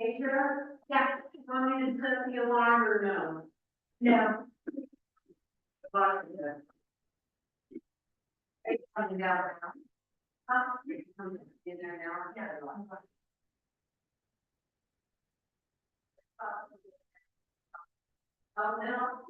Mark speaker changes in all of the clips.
Speaker 1: Asia? Yeah. Want me to set the alarm or no? No. It's coming down now. It's coming in there now. Yeah. Oh, no.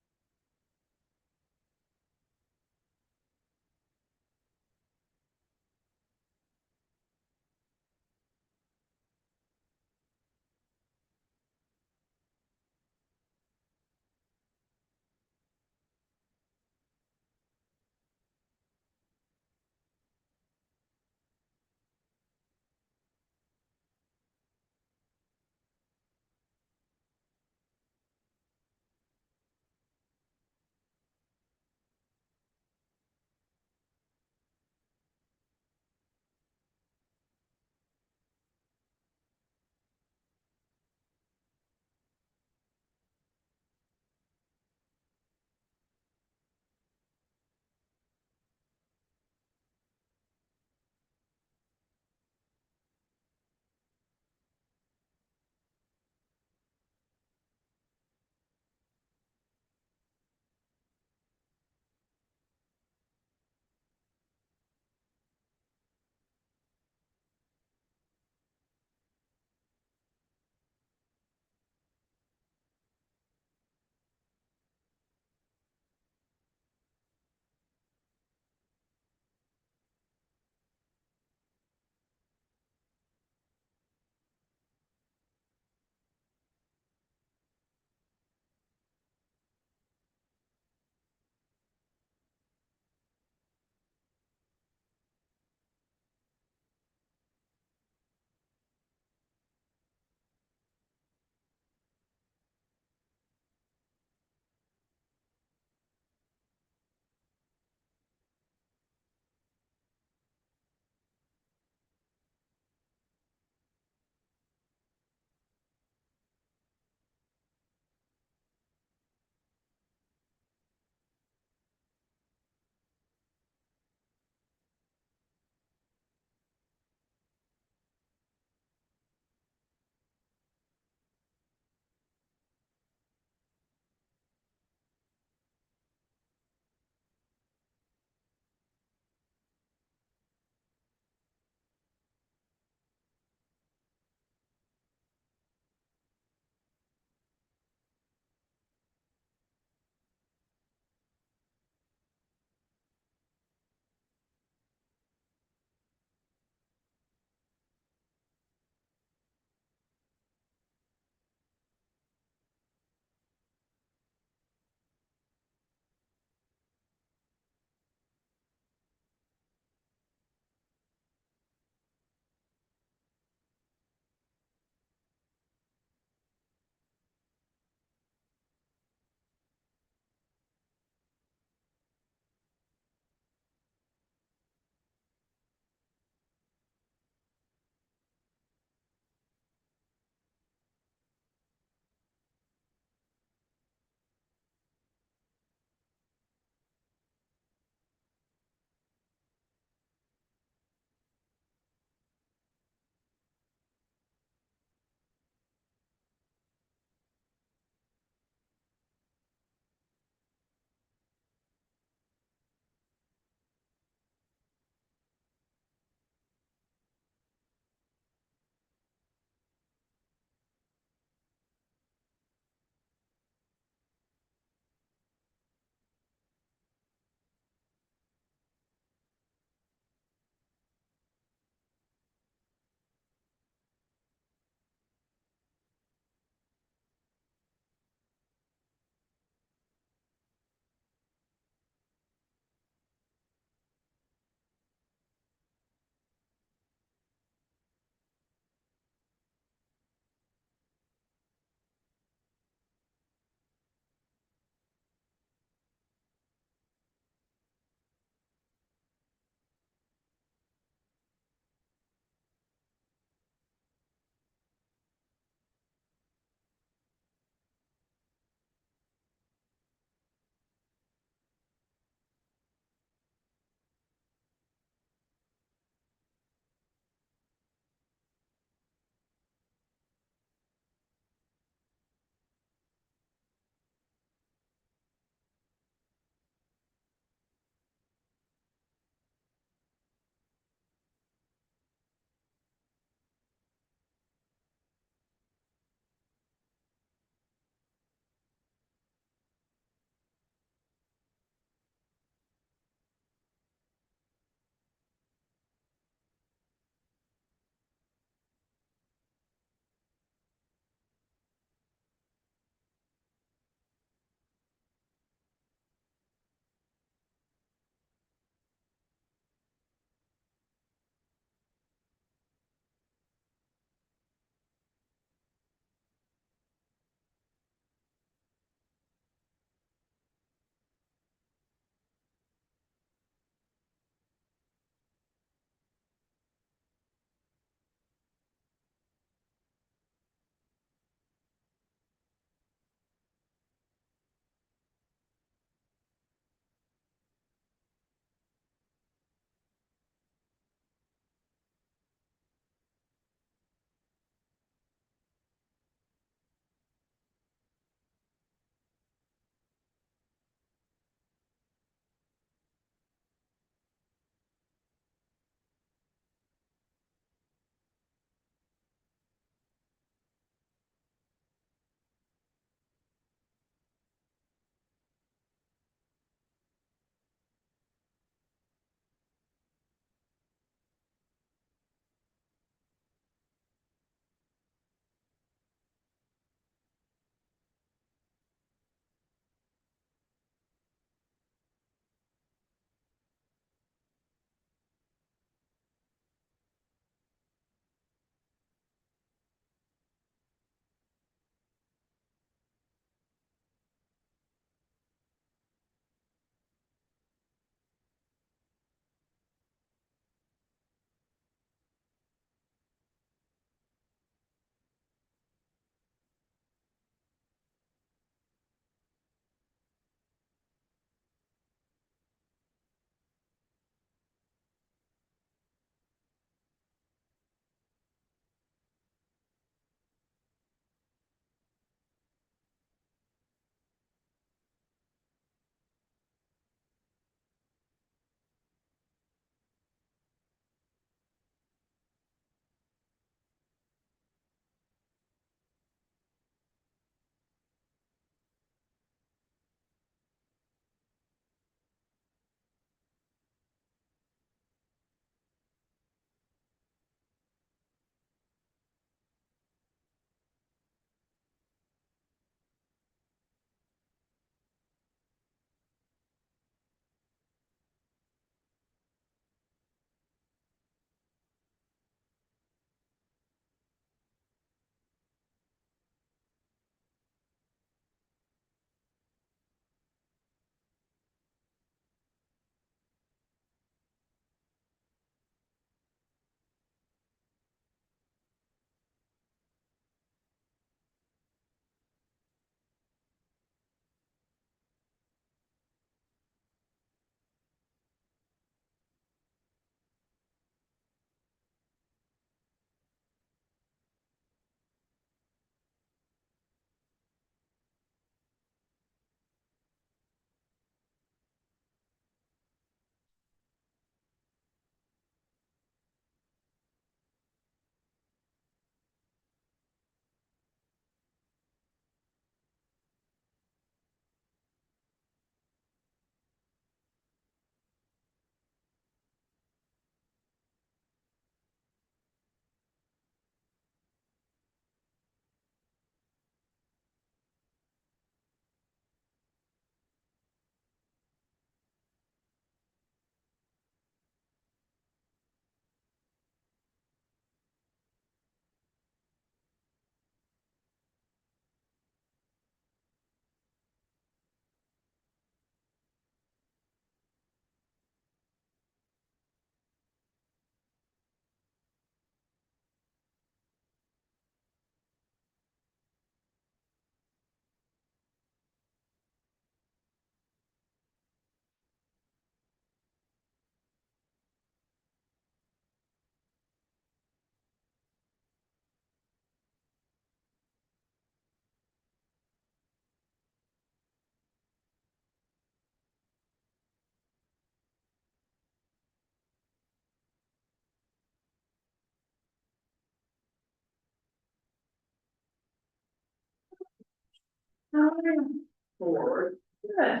Speaker 1: Forward. Good.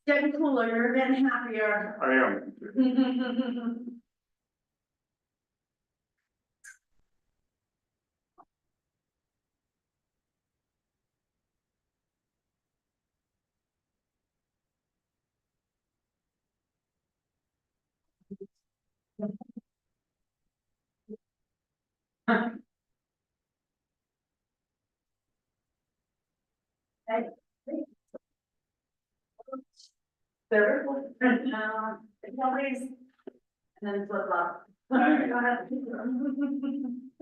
Speaker 1: Getting cooler, you're getting happier.
Speaker 2: I am.
Speaker 1: Very cool. It's always, and then flip flop. Go
Speaker 3: Alright.
Speaker 1: ahead.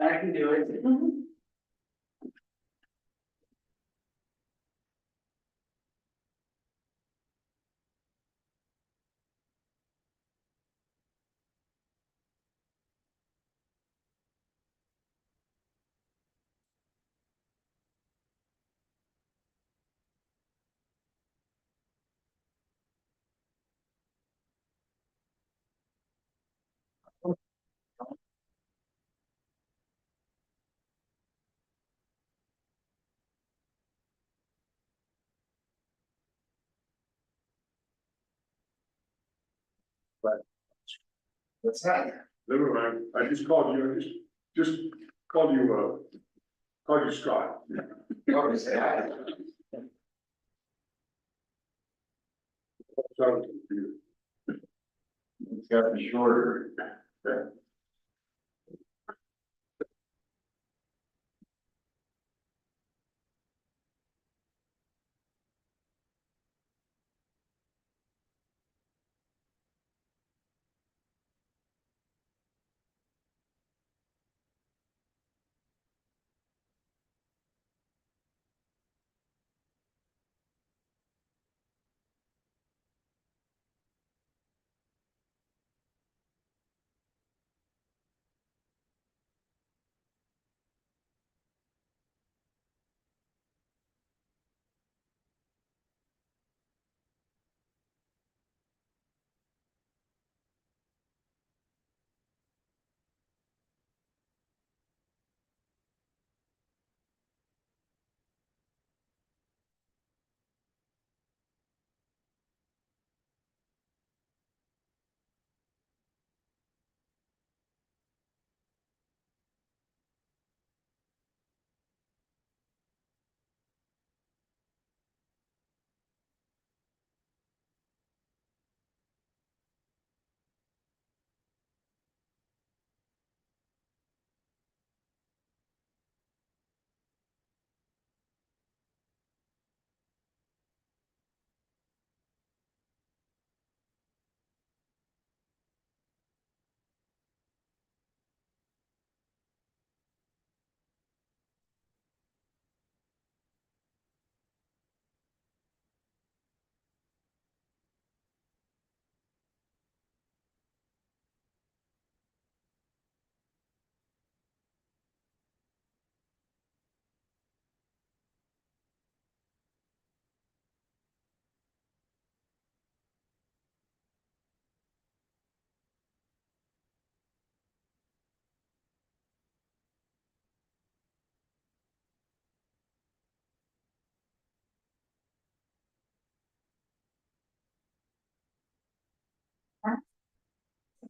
Speaker 3: I can do it.
Speaker 1: Mhm.
Speaker 3: What's that?
Speaker 2: Never mind, I just called you, just called you Scott.
Speaker 3: Oh, say hi.
Speaker 2: Sorry.
Speaker 3: It's got to be shorter.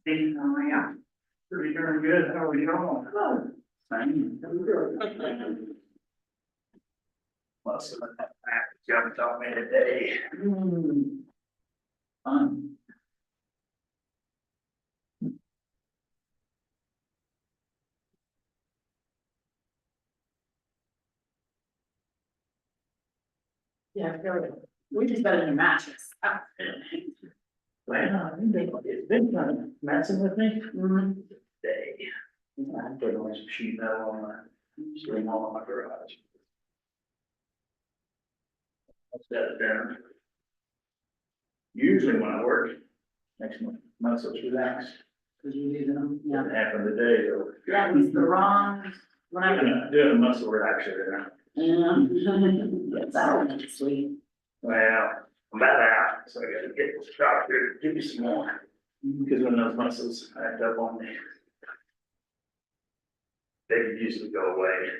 Speaker 3: Oh, yeah. Pretty darn good. How are you all?
Speaker 1: Good.
Speaker 3: Same. Most of that jumped on me today. Fun.
Speaker 1: Yeah, very good. We just got a new mattress.
Speaker 3: Well, it's been kind of messing with me
Speaker 1: Mhm.
Speaker 3: today. I'm putting on some sheet metal on my, string on my garage. I'll set it down. Usually when I work, makes my muscles relax.
Speaker 1: Cause you're using them, yeah.
Speaker 3: It happened today though.
Speaker 1: That was the wrong, whenever.
Speaker 3: Doing a muscle relaxer now.
Speaker 1: Yeah. It's out, sweet.
Speaker 3: Well, I'm about out, so I gotta get this doctor to give me some more. Because when those muscles act up on me, they usually go away.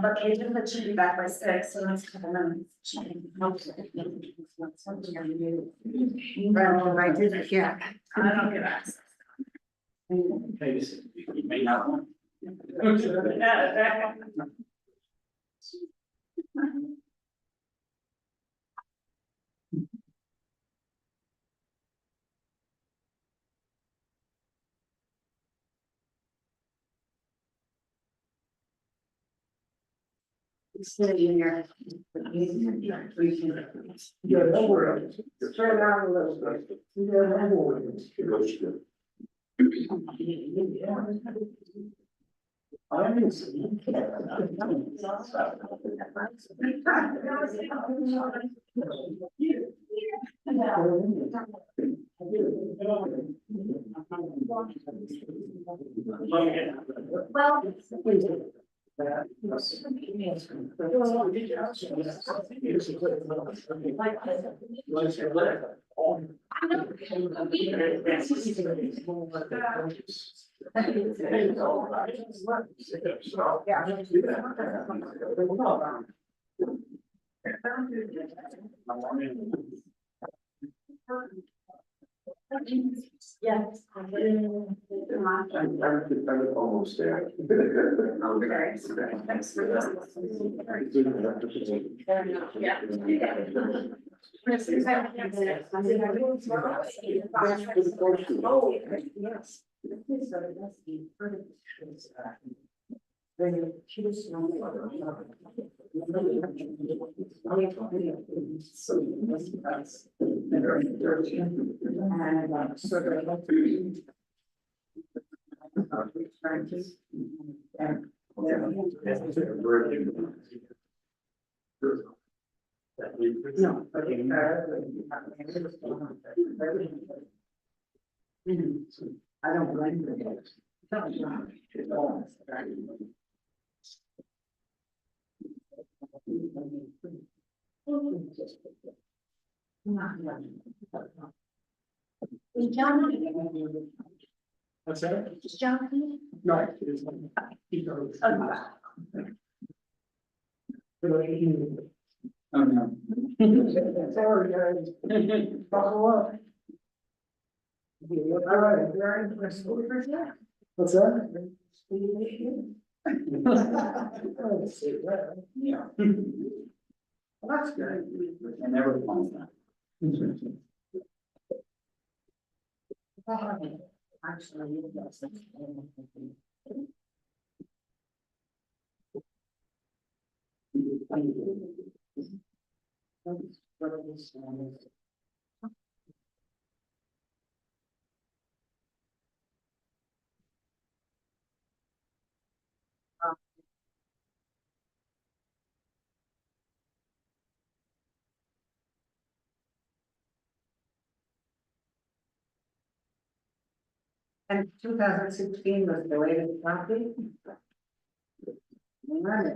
Speaker 1: But agent should be back by 6, so that's kind of minutes.
Speaker 4: Well, I did it, yeah.
Speaker 1: I don't get access.
Speaker 3: You may not want.
Speaker 4: Sitting in your.
Speaker 2: Yeah, don't worry.
Speaker 4: Turn around a little bit.
Speaker 2: Yeah, don't worry. It goes good.
Speaker 1: Yes.
Speaker 2: I'm almost there.
Speaker 1: Okay. Thanks for this. Yeah.
Speaker 4: Yes. Then she was. And sort of. And. No. I don't blame you.
Speaker 1: Is John?
Speaker 2: What's that?
Speaker 1: Is John?
Speaker 2: No. it is.
Speaker 4: Sorry, guys. Buckle up. All right, very interesting. What's that? Yeah. Well, that's good.
Speaker 3: I never found that.
Speaker 4: Actually, yes. And 2016 was the latest copy. Right.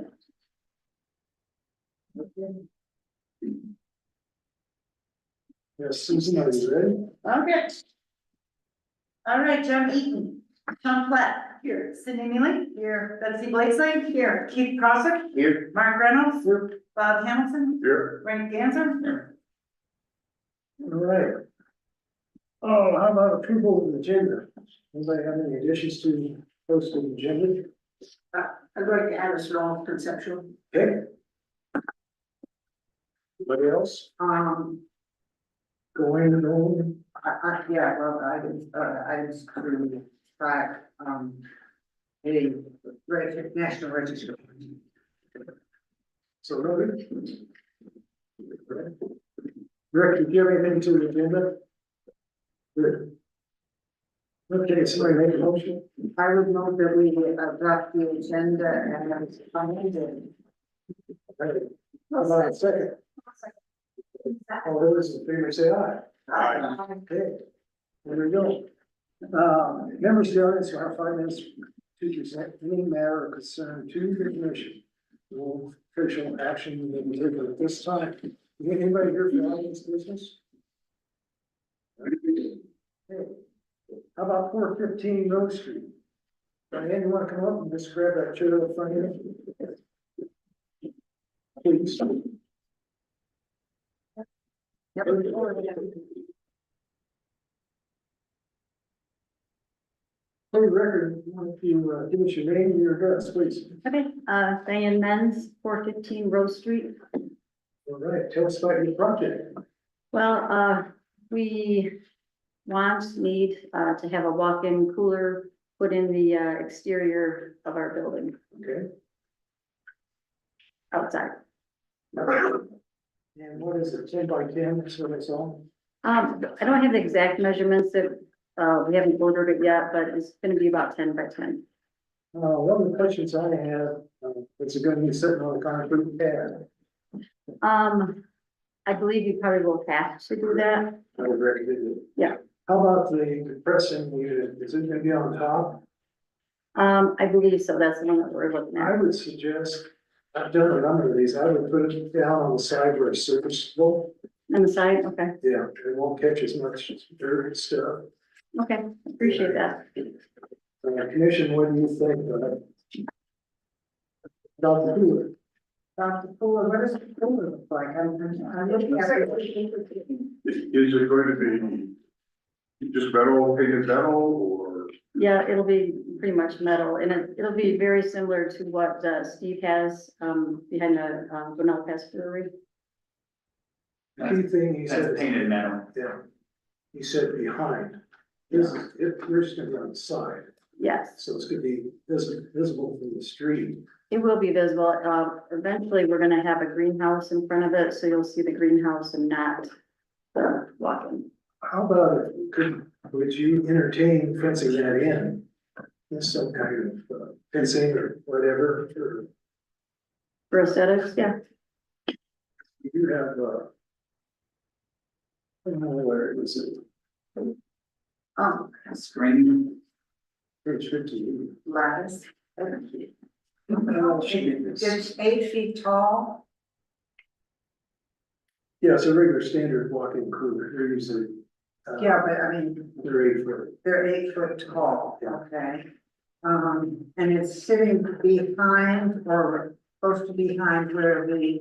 Speaker 2: Yes, Susan, are you ready?
Speaker 1: Okay. All right, John Eaton, Sean Platt, here, Sydney Neely, here, Betsy Blakesley, here, Keith Crosser,
Speaker 3: Here.
Speaker 1: Mark Reynolds, Bob Hamilton,
Speaker 2: Here.
Speaker 1: Frank Ganser. Here.
Speaker 2: All right. Oh, how about approval of the agenda? Anybody have any additions to posted agenda?
Speaker 4: I'd like to add a small conceptual,
Speaker 2: Okay. Anybody else?
Speaker 4: Going on. Yeah, well, I was to track, a national register.
Speaker 2: So, Robert? Rick, did you have anything to the agenda? Good. Okay, somebody make a motion?
Speaker 4: I would note that we adopt the agenda and it's funded.
Speaker 2: How about a second? All those in favor say aye. Okay. There we go. Members of the audience who have 5 minutes to present any matter or concern to the commission. No official action may be taken at this time. Anybody here for the audience business? Okay. How about 415 Rose Street? Diane, you want to come up and just grab that chair up front here? Please. For the record, if you give us your name and your address, please.
Speaker 5: Okay, Diane Menz, 415 Rose Street.
Speaker 2: All right, tell us about your project.
Speaker 5: Well, we need to have a walk-in cooler put in the exterior of our building
Speaker 2: Okay.
Speaker 5: outside.
Speaker 2: And what is it, 10 by 10, that's what it's on?
Speaker 5: I don't have the exact measurements that, we haven't ordered it yet, but it's gonna be about 10 by 10.
Speaker 2: One of the questions I have, is it gonna be sitting on a concrete pad?
Speaker 5: I believe you probably will have to do that.
Speaker 2: I would recommend it.
Speaker 5: Yeah.
Speaker 2: How about the compressing unit, is it gonna be on top?
Speaker 5: I believe so. That's the one that we're looking
Speaker 2: I
Speaker 5: at.
Speaker 2: would suggest, I've done a number of these, I would put it down on the side where it's serviceable.
Speaker 5: On the side, okay,
Speaker 2: Yeah, it won't catch as much dirt and stuff.
Speaker 5: okay, appreciate that.
Speaker 2: Commission, what do you think? Dr. Cooler?
Speaker 4: Dr. Fuller, what does the cooler look like? I'm looking at it.
Speaker 2: Is it going to be just metal, painted metal, or?
Speaker 5: Yeah, it'll be pretty much metal and it'll be very similar to what Steve has behind the Grinnell Pass Brewery.
Speaker 2: Key thing he said.
Speaker 3: That's painted metal.
Speaker 2: Yeah. He said behind. This is, you're just gonna be on the side,
Speaker 5: Yes,
Speaker 2: so it's gonna be visible from the street.
Speaker 5: it will be visible. Eventually, we're gonna have a greenhouse in front of it, so you'll see the greenhouse and not the walk-in.
Speaker 2: How about, would you entertain fencing that in? Some kind of fencing or whatever, or
Speaker 5: For aesthetics, yeah,
Speaker 2: We do have, I don't know where it is,
Speaker 3: Screen.
Speaker 2: page 50.
Speaker 4: lattice.
Speaker 2: Well,
Speaker 4: It's 8 feet tall.
Speaker 2: Yeah, it's a regular standard walk-in cooler, they're usually.
Speaker 4: Yeah, but I mean,
Speaker 2: They're 8 foot.
Speaker 4: they're 8 foot tall,
Speaker 2: Yeah.
Speaker 4: okay? And it's sitting behind or close to behind where the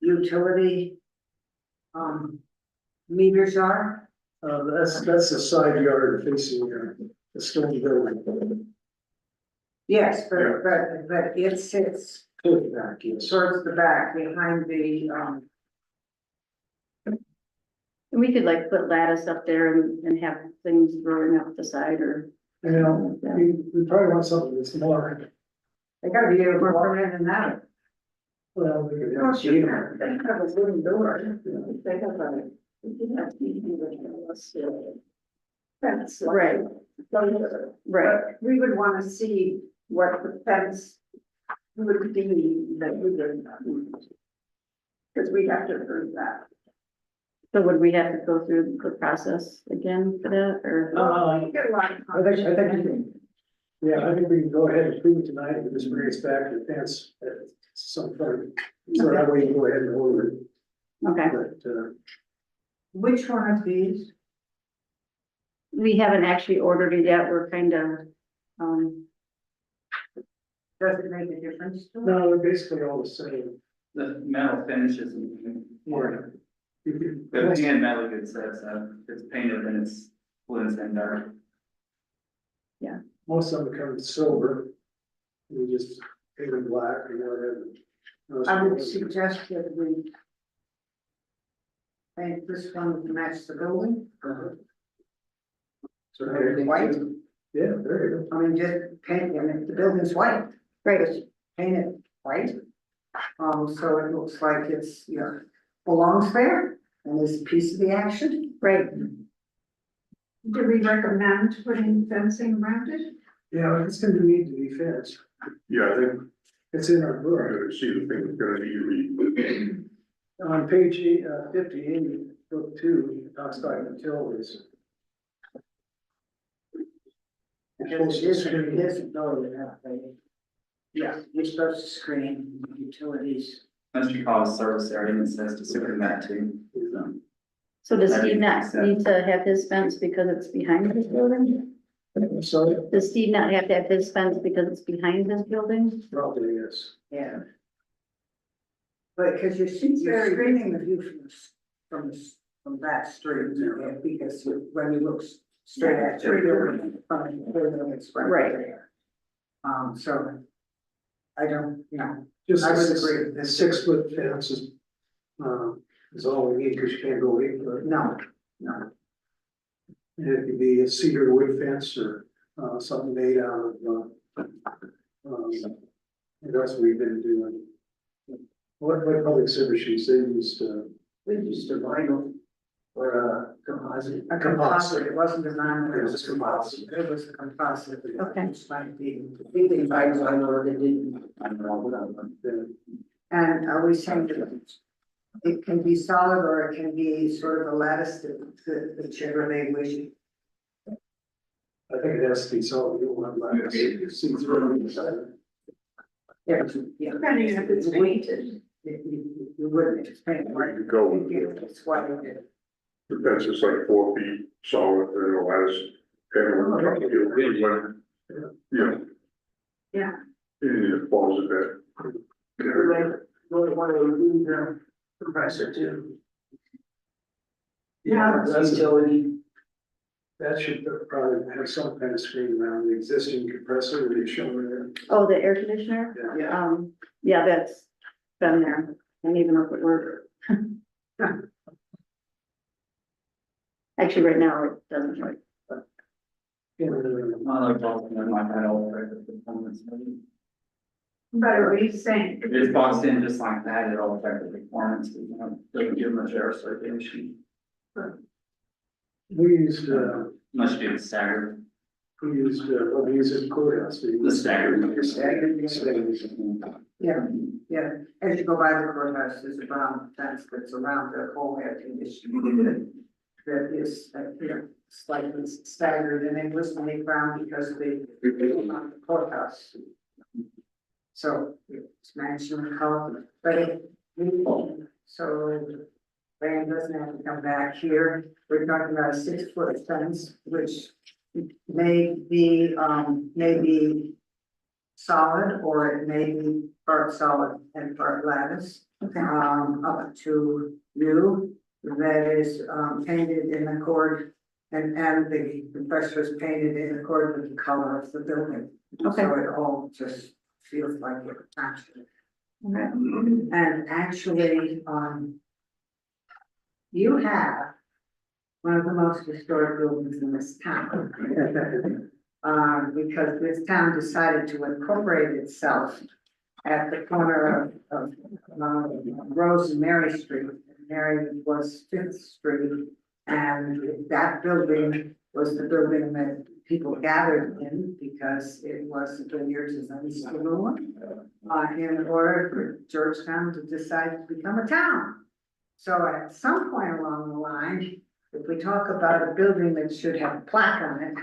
Speaker 4: utility meters are.
Speaker 2: That's the side yard facing the stone building.
Speaker 4: Yes, but it sits
Speaker 2: Toward the back, yes.
Speaker 4: towards the back behind the,
Speaker 5: And we could like put lattice up there and have things growing up the side or.
Speaker 2: You know, we probably want something that's more,
Speaker 4: they gotta be able to walk in and out.
Speaker 2: well, we could
Speaker 4: Oh,
Speaker 2: have.
Speaker 4: sure, they have a wooden door.
Speaker 5: They have a.
Speaker 4: Fence.
Speaker 5: Right. Right,
Speaker 4: But we would wanna see what the fence would be that we would. Cause we have to approve that.
Speaker 5: so would we have to go through the process again for that, or?
Speaker 4: You get a lot of.
Speaker 2: I think you can, yeah, I think we can go ahead and approve it tonight, and just bring us back to the fence at some point. So that way you can go ahead and order it,
Speaker 5: Okay,
Speaker 2: but,
Speaker 4: Which one of these?
Speaker 5: we haven't actually ordered it yet, we're kind of,
Speaker 4: Does it make a difference to it?
Speaker 2: no, they're basically all the same.
Speaker 3: The metal finishes more. The pan metal gets that, so it's painted and it's blends in dark.
Speaker 2: Most of them come in silver. You just paint them black or whatever.
Speaker 4: I would suggest that we paint this one to match the building.
Speaker 2: So,
Speaker 4: White.
Speaker 2: yeah, there you
Speaker 4: I mean, just paint, and if the building's white,
Speaker 5: right,
Speaker 4: just paint it white. So it looks like it's, you know, belongs there and is a piece of the action.
Speaker 5: right,
Speaker 4: Do we recommend putting fencing around it?
Speaker 2: go. Yeah, it's gonna need to be fenced.
Speaker 6: Yeah, I think
Speaker 2: It's in our book.
Speaker 6: we're gonna see the thing that's gonna need to be.
Speaker 2: On page 58, book 2, it talks about utilities.
Speaker 4: Because it isn't, no, yeah, you're supposed to screen utilities.
Speaker 3: Unless you call it service area and it says to screen that too.
Speaker 5: so does Steve not need to have his fence because it's behind his building?
Speaker 2: So,
Speaker 5: Does Steve not have to have his fence because it's behind his building?
Speaker 2: probably is.
Speaker 4: Yeah. But because you're screening the view from that street, yeah, because when you look straight at your building, it's right
Speaker 5: Right.
Speaker 4: there. So I don't, you know,
Speaker 2: Just
Speaker 4: I would
Speaker 2: a
Speaker 4: agree.
Speaker 2: The 6 foot fence is all we need, because you can't go 8 foot.
Speaker 4: no.
Speaker 2: And it could be a cedar wood fence or, something made out of, that's what we've been doing. What public services, they used,
Speaker 4: We used a vinyl
Speaker 2: or a composite.
Speaker 4: A composite, it wasn't a vinyl,
Speaker 2: It was a composite.
Speaker 4: It was a composite.
Speaker 5: Okay.
Speaker 4: It's like the vinyl, they didn't. And are we saying that it can be solid or it can be sort of a lattice that whichever they wish?
Speaker 2: I think it has to be solid, you don't want to see through it.
Speaker 4: Yeah. Depending if it's weighted. You wouldn't, it's painted right.
Speaker 6: You go with
Speaker 4: It's white.
Speaker 6: the fence is like 4 feet solid, and the lattice. Yeah.
Speaker 4: Yeah.
Speaker 6: And it falls in that.
Speaker 2: Really want to remove the compressor too.
Speaker 4: Yeah,
Speaker 2: that's
Speaker 4: utility.
Speaker 2: That should probably have some kind of screen around the existing compressor that you're showing there.
Speaker 5: Oh, the air conditioner?
Speaker 2: Yeah.
Speaker 5: Yeah, that's been there, and even if it were. Actually, right now, it doesn't work.
Speaker 3: Another problem in my head, I'll try the performance.
Speaker 4: But are you saying?
Speaker 3: If it's boxed in just like that, it'll affect the performance, because it doesn't give much air circulation.
Speaker 2: We used,
Speaker 3: Unless you do it staggered.
Speaker 2: We used, what we use in courthouse.
Speaker 3: The staggered.
Speaker 4: Yeah, yeah, as you go by the courthouse, there's a brown fence that's around the whole air conditioning. That is, you know, slightly staggered, and it was made brown because of the courthouse. So it's matching color, but it, so Rand doesn't have to come back here. We're talking about a 6-foot fence, which may be solid, or it may be part solid and part lattice.
Speaker 5: Okay.
Speaker 4: Up to new, that is, painted in accord, and the compressor is painted in accord with the color of the building.
Speaker 5: Okay.
Speaker 4: So it all just feels like it actually.
Speaker 5: Okay.
Speaker 4: And actually, you have one of the most historic buildings in this town. Because this town decided to incorporate itself at the corner of Rose and Mary Street. Mary was 5th Street, and that building was the building that people gathered in because it was the years of the saloon. In order for Georgetown to decide to become a town. So at some point along the line, if we talk about a building that should have a plaque on it,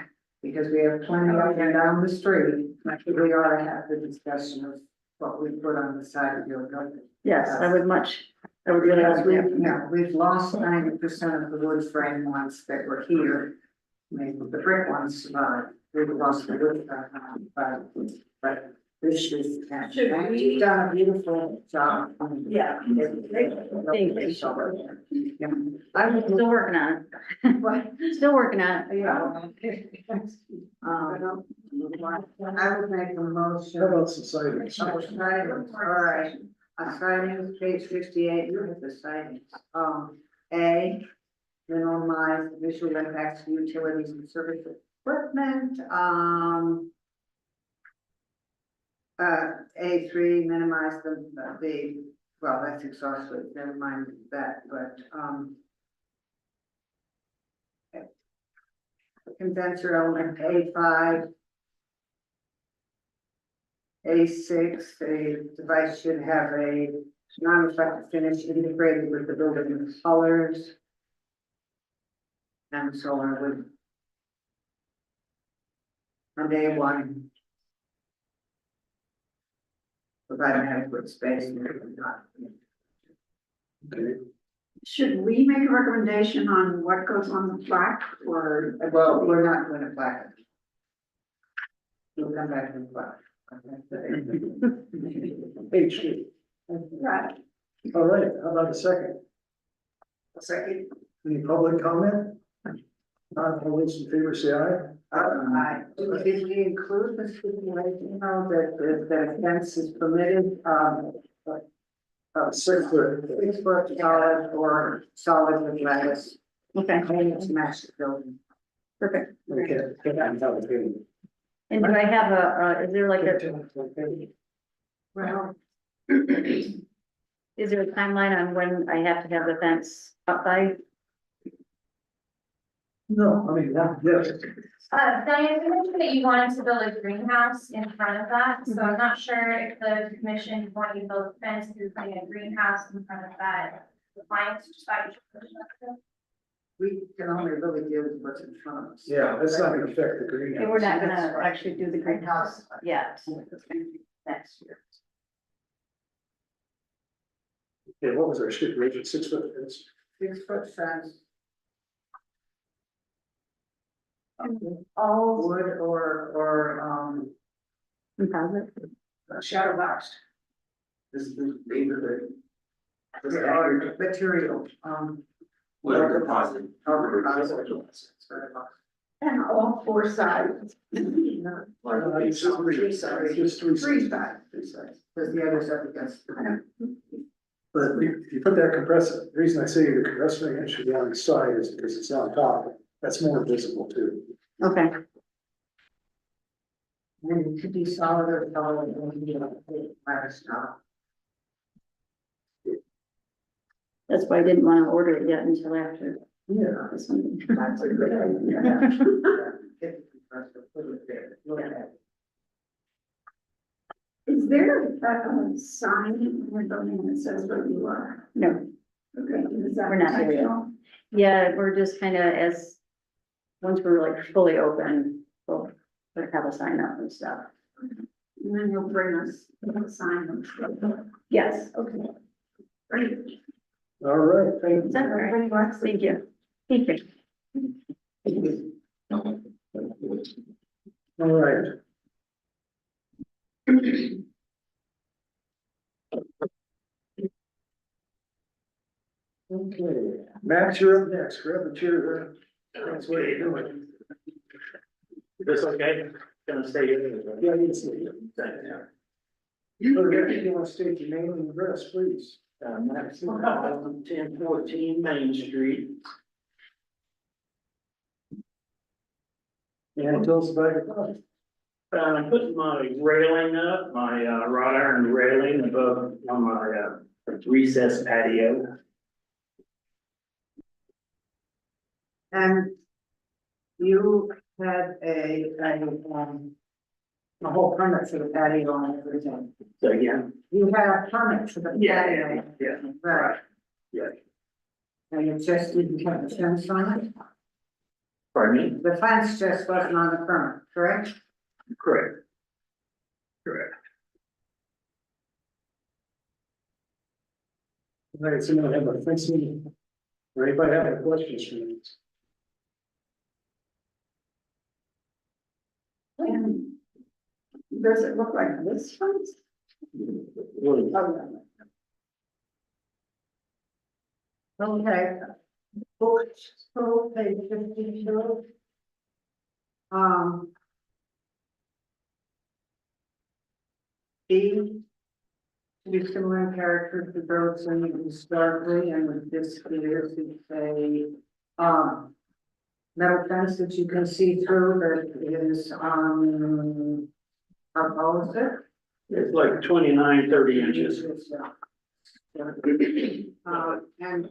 Speaker 4: because we have plenty up and down the street, we ought to have the discussion of what we put on the side of your building.
Speaker 5: Yes, I would really
Speaker 4: Because
Speaker 5: like to.
Speaker 4: we've lost 90% of the wood frame ones that were here. Maybe the brick ones survived, we've lost the wood, but this is, you've done a beautiful job.
Speaker 5: Yeah.
Speaker 4: Thank you. Yeah.
Speaker 5: I'm still working on it. Still working on it, yeah.
Speaker 4: I would make a motion.
Speaker 2: How about society?
Speaker 4: Oh, sightings, all right. Sightings, page 58, look at the sightings. A, minimize visual impacts to utilities and service equipment. A3, minimize the, well, that's exhaustive, never mind that, but, condenser element, A5. A6, a device should have a non-reflective finish integrated with the building colors. And so I would. On A1. Provide an adequate space.
Speaker 2: Okay.
Speaker 7: Should we make a recommendation on what goes on the plaque, or?
Speaker 4: Well, we're not going to plaque it. We'll come back to the plaque.
Speaker 2: H2.
Speaker 7: Right.
Speaker 2: All right, how about a second?
Speaker 4: A second.
Speaker 2: Any public comment? Not all those in favor say aye.
Speaker 4: Did we include the stipulation, that the fence is permitted,
Speaker 2: 6 foot.
Speaker 4: 6 foot solid or solid with lattice,
Speaker 5: Okay,
Speaker 4: and to match the building.
Speaker 5: perfect.
Speaker 2: Okay.
Speaker 5: And do I have is there like a,
Speaker 4: Well,
Speaker 5: is there a timeline on when I have to have the fence up by?
Speaker 2: No, I mean, yes.
Speaker 8: Diane, you mentioned that you wanted to build a greenhouse in front of that, so I'm not sure if the commission want you to build a fence, if you're putting a greenhouse in front of that. The clients just thought you should.
Speaker 4: we can only really deal with what's in front of us.
Speaker 2: Yeah, that's not gonna affect the greenhouse.
Speaker 5: And we're not gonna actually do the greenhouse yet. Next year.
Speaker 2: Yeah, what was our stipulation, 6 foot fence?
Speaker 4: 6 foot fence,
Speaker 5: All
Speaker 4: wood or,
Speaker 5: composite.
Speaker 4: shadow boxed. This is the neighborhood. Or material,
Speaker 3: Whatever deposit.
Speaker 4: or sorry, box.
Speaker 7: And all 4 sides.
Speaker 2: Just three sides.
Speaker 7: Three sides.
Speaker 4: Because the others are against.
Speaker 2: But if you put that compressor, the reason I say the compressor unit should be on the side is because it's on top, that's more visible too.
Speaker 5: Okay,
Speaker 4: And it could be solid or solid, and you know, lattice now.
Speaker 5: that's why I didn't want to order it yet until after
Speaker 2: Yeah.
Speaker 5: this one.
Speaker 4: That's a good idea. Get the compressor, put
Speaker 7: there a sign in the building that says where you are?
Speaker 5: No,
Speaker 7: Okay, is that
Speaker 5: We're not there yet.
Speaker 7: intentional?
Speaker 5: yeah, we're just kind of once we're like fully open, we'll have a sign up and stuff.
Speaker 7: And then you'll bring us a sign and stuff.
Speaker 5: Yes.
Speaker 7: Okay. Great.
Speaker 2: All right, thank
Speaker 5: Is that all right? Thank you. Thank you.
Speaker 2: you. All right. Okay, Max, you're up next, grab the chair there. That's what you're doing.
Speaker 9: This okay? Gonna stay here?
Speaker 2: Yeah, you can see it. Okay, you want to state your name and address, please?
Speaker 9: Max, 1014 Main Street.
Speaker 2: And tell us about your project.
Speaker 9: I'm putting my railing up, my wrought iron railing above on my recessed patio.
Speaker 4: And you had a whole permit for the patio and everything.
Speaker 9: So again,
Speaker 4: You had a permit for the patio.
Speaker 9: yeah,
Speaker 4: Right,
Speaker 9: yeah.
Speaker 4: and you just didn't have the fence on it?
Speaker 9: Pardon me?
Speaker 4: The fence just wasn't on the permit, correct?
Speaker 9: Correct. Correct.
Speaker 2: All right, so now have a fence meeting. Or anybody have any questions for me?
Speaker 7: And does it look like this fence?
Speaker 4: Okay. Books, so page 52. B. To be similar in character to those in historically, and with this is a, metal fence that you can see through that is, how tall is it?
Speaker 9: It's like 29, 30 inches.
Speaker 4: And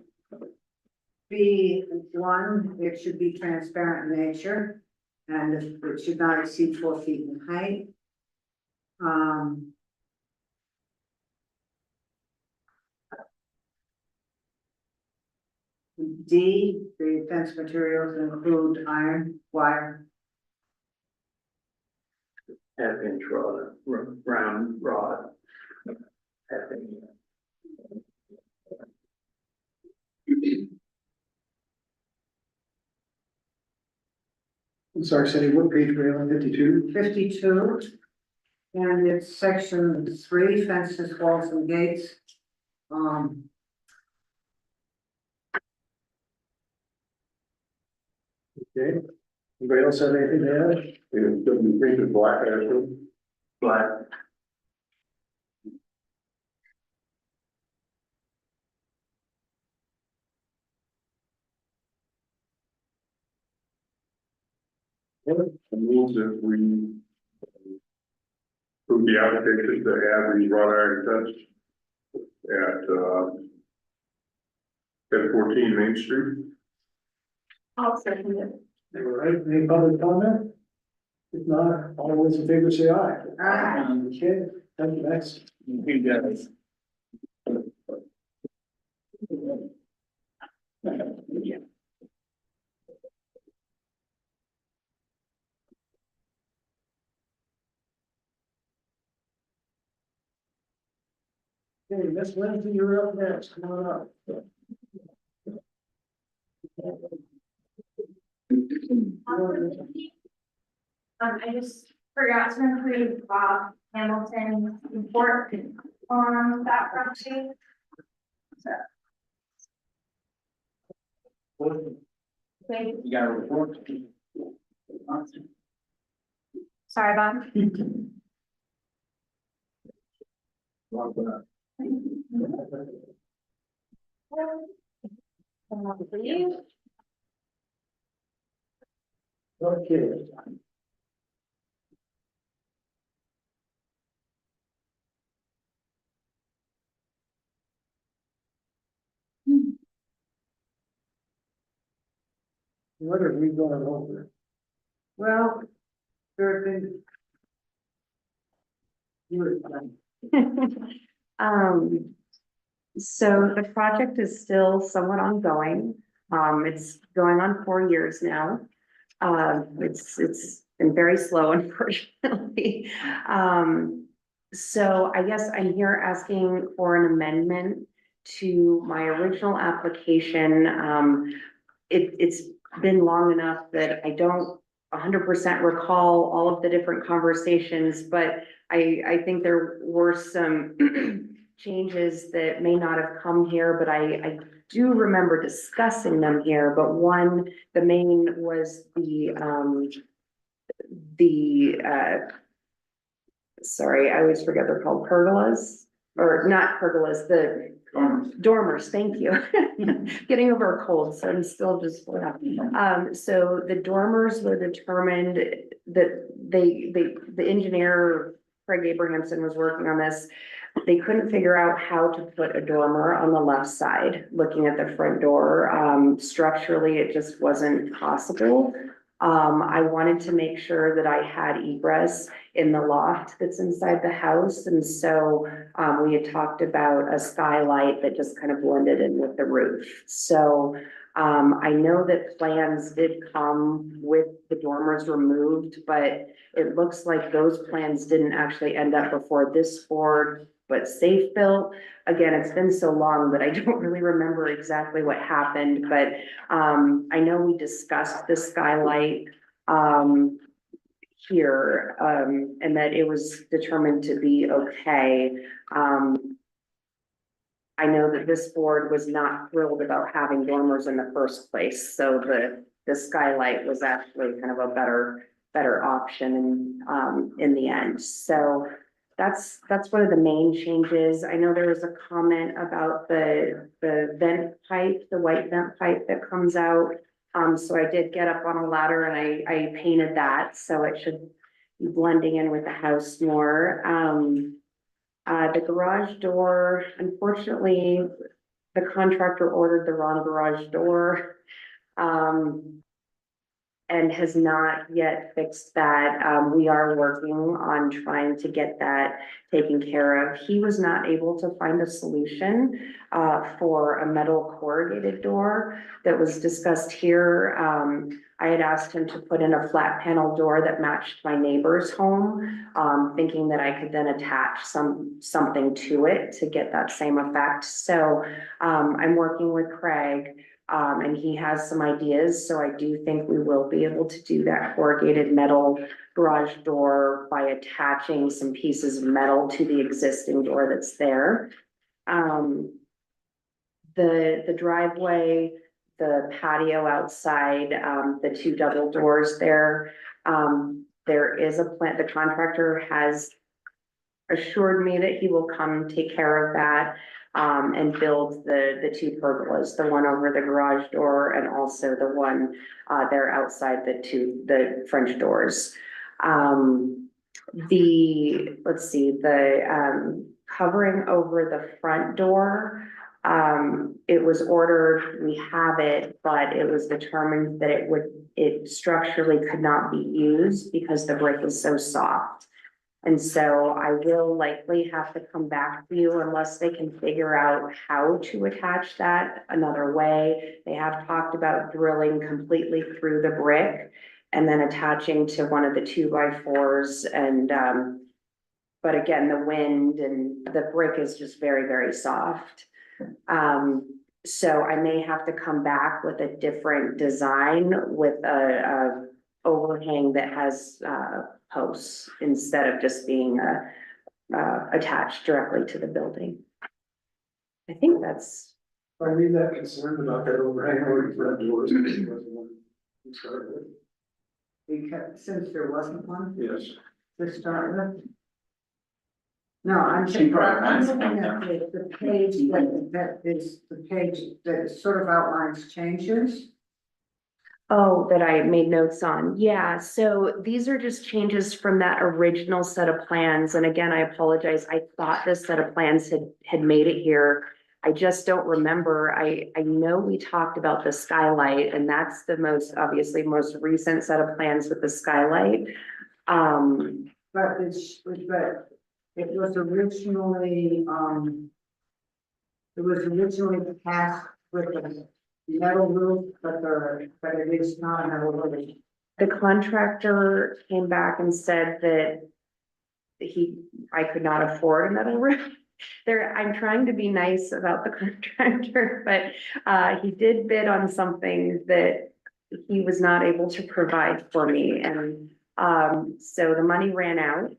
Speaker 4: B one, it should be transparent in nature, and it should not exceed 4 feet in height. D, the fence materials include iron, wire,
Speaker 9: Half-inch rod, round rod. Half-inch.
Speaker 2: I'm sorry, Cindy, what page were you on, 52?
Speaker 4: 52. And it's section 3, fences, walls and gates.
Speaker 2: Okay, anybody else have anything to add?
Speaker 6: It's gonna be painted black, actually.
Speaker 9: Black.
Speaker 6: And rules if we approve the application to add the wrought iron fence at 1014 Main Street.
Speaker 7: I'll second it.
Speaker 2: All right, any public comment? If not, all those in favor say aye.
Speaker 4: Aye.
Speaker 2: Okay, thank you, Max.
Speaker 9: You guys. Yeah.
Speaker 2: Okay, Miss Lindsay, you're up next, come on up.
Speaker 8: I just forgot to include Bob Hamilton's report on that property. Okay,
Speaker 3: You got a report?
Speaker 8: sorry, Bob. For you.
Speaker 2: Okay. What are we going over?
Speaker 4: Well, there have been.
Speaker 5: So the project is still somewhat ongoing. It's going on 4 years now. It's been very slow, unfortunately. So I guess I'm here asking for an amendment to my original application. It's been long enough that I don't 100% recall all of the different conversations, but I think there were some changes that may not have come here, but I do remember discussing them here, but one, the main was sorry, I always forget they're called pergolas, or not pergolas, the dormers, thank you. Getting over a cold, so I'm still just, so the dormers were determined that the engineer, Craig Abrahamson, was working on this. They couldn't figure out how to put a dormer on the left side, looking at the front door. Structurally, it just wasn't possible. I wanted to make sure that I had egress in the loft that's inside the house. And so, we had talked about a skylight that just kind of blended in with the roof. So, I know that plans did come with the dormers removed, but it looks like those plans didn't actually end up before this board, but Safe Built. Again, it's been so long that I don't really remember exactly what happened, but I know we discussed the skylight here, and that it was determined to be okay. I know that this board was not thrilled about having dormers in the first place, so the skylight was actually kind of a better option in the end. So that's one of the main changes. I know there was a comment about the vent pipe, the white vent pipe that comes out. So I did get up on a ladder and I painted that, so it should be blending in with the house more. The garage door, unfortunately, the contractor ordered the wrong garage door. And has not yet fixed that. We are working on trying to get that taken care of. He was not able to find a solution for a metal corrugated door that was discussed here. I had asked him to put in a flat panel door that matched my neighbor's home, thinking that I could then attach something to it to get that same effect. So I'm working with Craig. And he has some ideas, so I do think we will be able to do that corrugated metal garage door by attaching some pieces of metal to the existing door that's there. The driveway, the patio outside, the two double doors there. There is a plan, the contractor has assured me that he will come take care of that. And build the two pergolas, the one over the garage door and also the one there outside the French doors. Let's see, the covering over the front door, it was ordered, we have it, but it was determined that it structurally could not be used because the brick is so soft. And so I will likely have to come back to you unless they can figure out how to attach that another way. They have talked about drilling completely through the brick and then attaching to one of the 2x4s and, but again, the wind and the brick is just very, very soft. So I may have to come back with a different design with a overhang that has, posts instead of just being attached directly to the building. I think that's.
Speaker 2: Are you that concerned about that overhang or front doors?
Speaker 4: Because, since there wasn't one
Speaker 6: Yes.
Speaker 4: to start with. No, I'm
Speaker 3: She
Speaker 4: saying,
Speaker 3: probably
Speaker 4: I'm
Speaker 3: has
Speaker 4: looking
Speaker 3: one,
Speaker 4: at the page that is the page that sort of outlines changes.
Speaker 5: Oh, that I made notes on. Yeah, so these are just changes from that original set of plans. And again, I apologize. I thought this set of plans had made it here. I just don't remember. I know we talked about the skylight and that's the most recent set of plans with the skylight.
Speaker 4: But it was originally, it was originally passed with a metal roof, but it is not a metal roof.
Speaker 5: The contractor came back and said that I could not afford a metal roof. I'm trying to be nice about the contractor, but, he did bid on something that he was not able to provide for me, and, so the money ran out.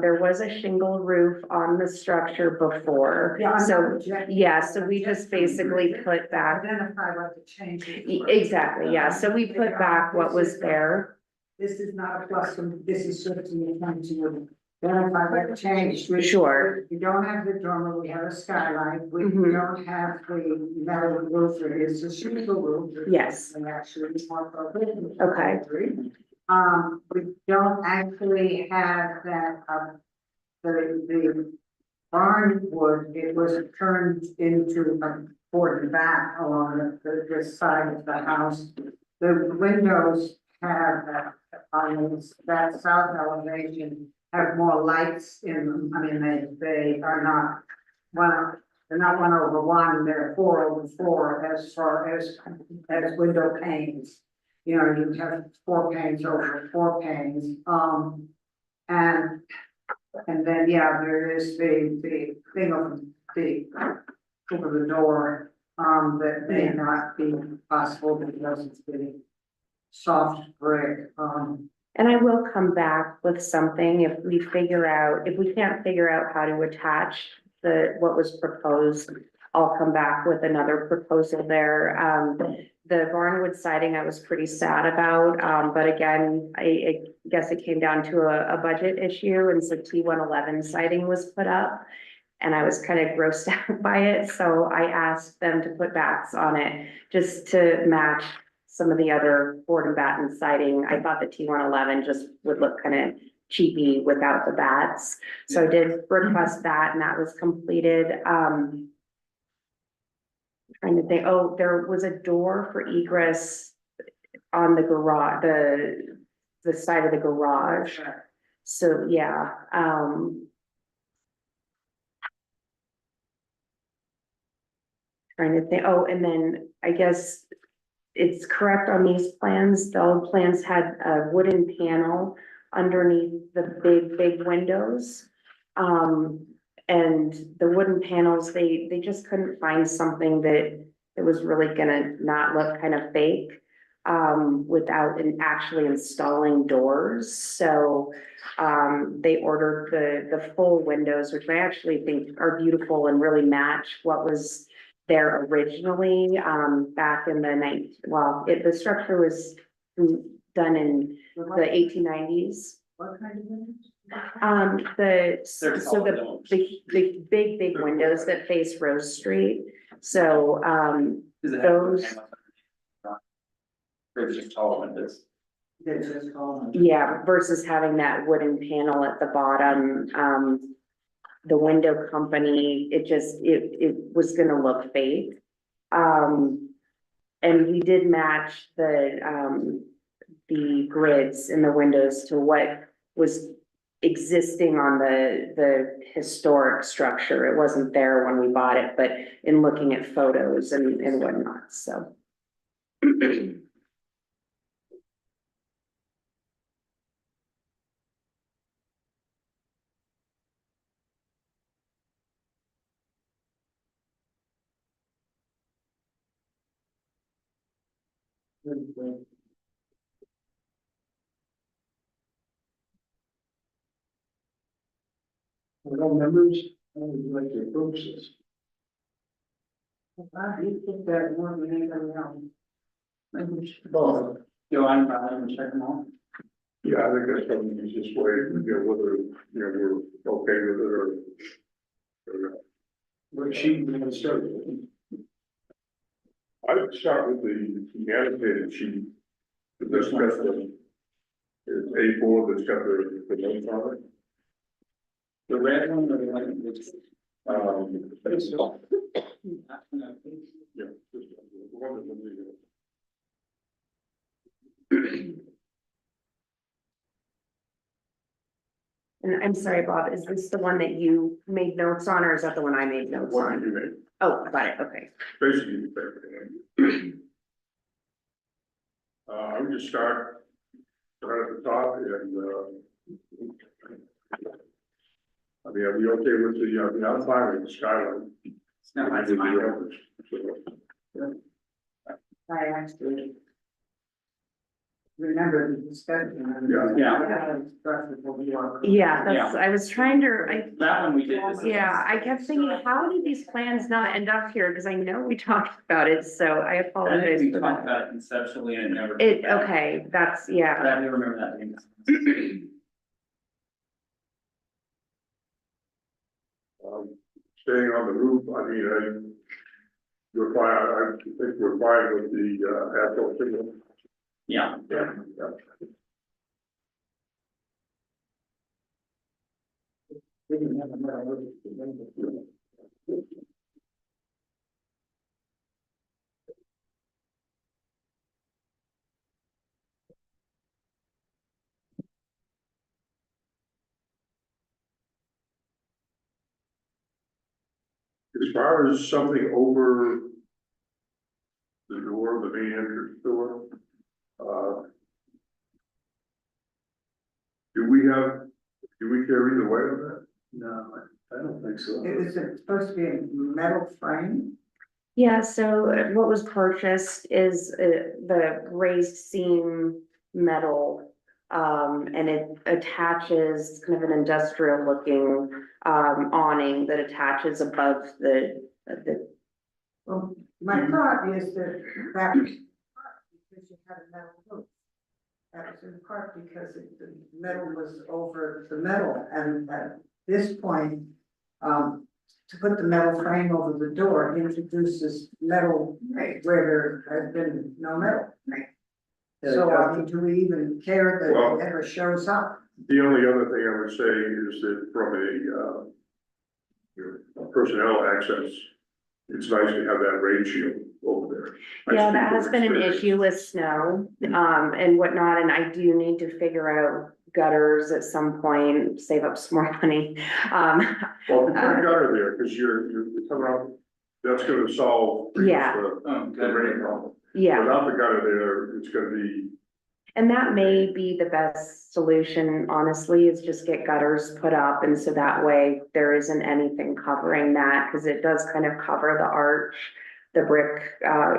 Speaker 5: There was a shingle roof on the structure before,
Speaker 4: Yeah, I'm not
Speaker 5: so,
Speaker 4: objecting.
Speaker 5: yeah, so we just basically put back.
Speaker 4: Identify what the changes were.
Speaker 5: Exactly, yeah, so we put back what was there.
Speaker 4: This is not a plus, this is sort of an attempt to identify what changed.
Speaker 5: Sure.
Speaker 4: We don't have the dormer, we have a skylight, we
Speaker 5: Mhm.
Speaker 4: don't have the metal roof, it is a shingle roof.
Speaker 5: Yes.
Speaker 4: And actually, it's more appropriate.
Speaker 5: Okay.
Speaker 4: We don't actually have that, the barn wood, it was turned into a board and back along the side of the house. The windows have, on that south elevation, have more lights in them. I mean, they are not, they're not 1/1, they're 4/4 as far as window panes. You know, you have 4 panes over 4 panes, and then, yeah, there is the thing of the, over the door, that may not be possible because it's the soft brick,
Speaker 5: And I will come back with something if we can't figure out how to attach what was proposed. I'll come back with another proposal there. The barnwood siding I was pretty sad about, but again, I guess it came down to a budget issue, and so T111 siding was put up. And I was kind of grossed out by it, so I asked them to put backs on it just to match some of the other board and batten siding. I thought the T111 just would look kind of cheapy without the bats. So I did request that, and that was completed. Trying to think, oh, there was a door for egress on the garage, the side of the garage. So, yeah, trying to think, oh, and then I guess it's correct on these plans, the old plans had a wooden panel underneath the big windows. And the wooden panels, they just couldn't find something that was really gonna not look kind of fake, without actually installing doors. So, they ordered the full windows, which I actually think are beautiful and really match what was there originally, back in the structure was done in the 1890s.
Speaker 4: what kind of windows?
Speaker 3: They're called domes.
Speaker 5: The big windows that face Rose Street, so,
Speaker 3: Does it have
Speaker 5: those-
Speaker 3: panels underneath? Or is it just tall windows?
Speaker 4: They're just called.
Speaker 5: yeah, versus having that wooden panel at the bottom, the window company, it was gonna look fake. And we did match the grids in the windows to what was existing on the historic structure. It wasn't there when we bought it, but in looking at photos and whatnot, so.
Speaker 2: All members, I would like to approach this.
Speaker 4: You think that more than anybody else.
Speaker 2: Well,
Speaker 3: Joanne, probably check them all.
Speaker 6: Yeah, I think that's probably the easiest way, whether, we're okay with it or.
Speaker 2: what sheet we gonna start with?
Speaker 6: I would start with the annotated sheet. That's got it's A4 that's got the notes on it.
Speaker 3: The red one, or the one that's.
Speaker 6: It's not. Yeah. This one is the-
Speaker 5: And I'm sorry, Bob, is this the one that you made notes on, or is that the one I made notes
Speaker 6: What
Speaker 5: on?
Speaker 6: you make,
Speaker 5: Oh, got it, okay.
Speaker 6: basically the same thing. I would just start right at the top and, I mean, are we okay with the outline of the skyline?
Speaker 3: It's not my mind.
Speaker 4: I actually remember the discussion.
Speaker 5: Yeah, that's, I was trying to,
Speaker 3: That one we did.
Speaker 5: yeah, I kept thinking, how did these plans not end up here? Cause I know we talked about it, so I
Speaker 3: I think
Speaker 5: apologize
Speaker 3: we
Speaker 5: for
Speaker 3: talked
Speaker 5: that.
Speaker 3: about it conceptually and it never.
Speaker 5: It, okay, that's, yeah.
Speaker 3: I do remember that being.
Speaker 6: Staying on the roof, I mean, you're fine, I think we're fine with the, asphalt shingle.
Speaker 3: Yeah.
Speaker 6: Yeah. As far as something over the door, the main entrance door, do we care either way on that?
Speaker 2: No, I don't think so.
Speaker 4: It was supposed to be a metal frame.
Speaker 5: Yeah, so what was purchased is the raised seam metal. And it attaches kind of an industrial looking awning that attaches above the.
Speaker 4: Well, my thought is that that was because you had a metal roof. That was in part because the metal was over the metal, and at this point, to put the metal frame over the door introduces metal where there has been no metal. So, I mean, do we even care that
Speaker 6: Well-
Speaker 4: it ever shows up?
Speaker 6: The only other thing I would say is that from a personnel access, it's nice to have that rain shield over there. I
Speaker 5: Yeah,
Speaker 6: speak
Speaker 5: that
Speaker 6: from
Speaker 5: has been an
Speaker 6: experience.
Speaker 5: issue with snow, and whatnot, and I do need to figure out gutters at some point, save up some more money.
Speaker 6: Well, if you put a gutter there, because you're coming out, that's gonna solve pretty much
Speaker 5: Yeah.
Speaker 6: the rain problem.
Speaker 5: Yeah,
Speaker 6: Without the gutter there, it's gonna be,
Speaker 5: and that may be the best solution, honestly, is just get gutters put up, and so that way there isn't anything covering that, because it does kind of cover the arch, the brick,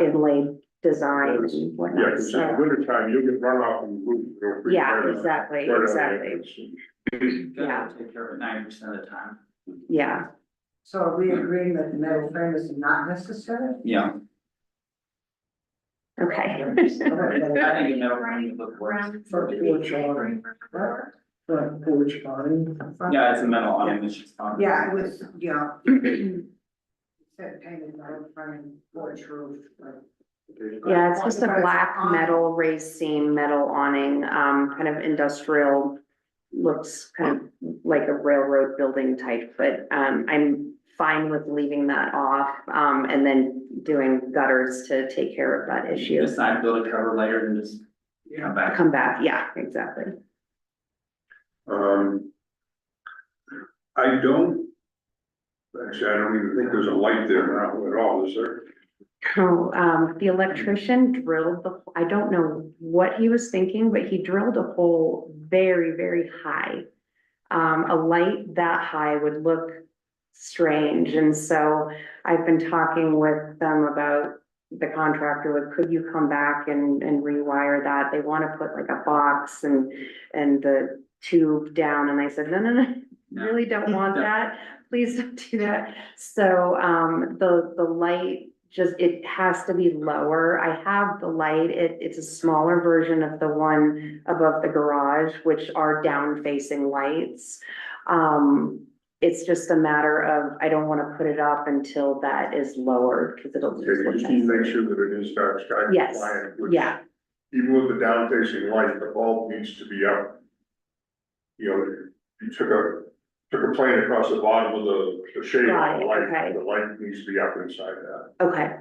Speaker 5: inlaid design and
Speaker 6: yeah,
Speaker 5: whatnot,
Speaker 6: because in the
Speaker 5: so.
Speaker 6: winter time, you'll get run off and move.
Speaker 5: Yeah, exactly, exactly,
Speaker 3: Yeah. Take care of it 90% of the time.
Speaker 5: yeah.
Speaker 4: So are we agreeing that the metal frame is not necessary?
Speaker 3: Yeah.
Speaker 5: Okay.
Speaker 3: I think it never really look worse.
Speaker 2: Front porch awning, front porch awning.
Speaker 3: Yeah, it's a metal awning, it's just fine.
Speaker 4: Yeah, it was, yeah. It said painted metal frame, porch roof, like.
Speaker 5: Yeah, it's just a black metal raised seam, metal awning, kind of industrial. Looks kind of like a railroad building type, but, I'm fine with leaving that off, and then doing gutters to take care of that issue.
Speaker 3: Just not build a cover layer and just come back.
Speaker 5: Come back, yeah, exactly.
Speaker 6: I don't, actually, I don't even think there's a light there now at all, is there?
Speaker 5: Oh, the electrician drilled I don't know what he was thinking, but he drilled a hole very, very high. A light that high would look strange, and so I've been talking with them about the contractor, like, could you come back and rewire that? They wanna put like a box and the tube down, and I said, no, really don't want that, please don't do that. So, the light, just, it has to be lower. I have the light, it's a smaller version of the one above the garage, which are down facing lights. It's just a matter of, I don't wanna put it up until that is lowered, because it'll
Speaker 6: Okay,
Speaker 5: just
Speaker 6: you
Speaker 5: look
Speaker 6: just need to make
Speaker 5: nicer.
Speaker 6: sure that it is dark sky
Speaker 5: Yes,
Speaker 6: compliant, which
Speaker 5: yeah,
Speaker 6: even with the down facing light, the bulb needs to be up. You know, you took a plane across the bottom of the shade of
Speaker 5: Right,
Speaker 6: the light,
Speaker 5: okay.
Speaker 6: the light needs to be up inside that.
Speaker 5: okay,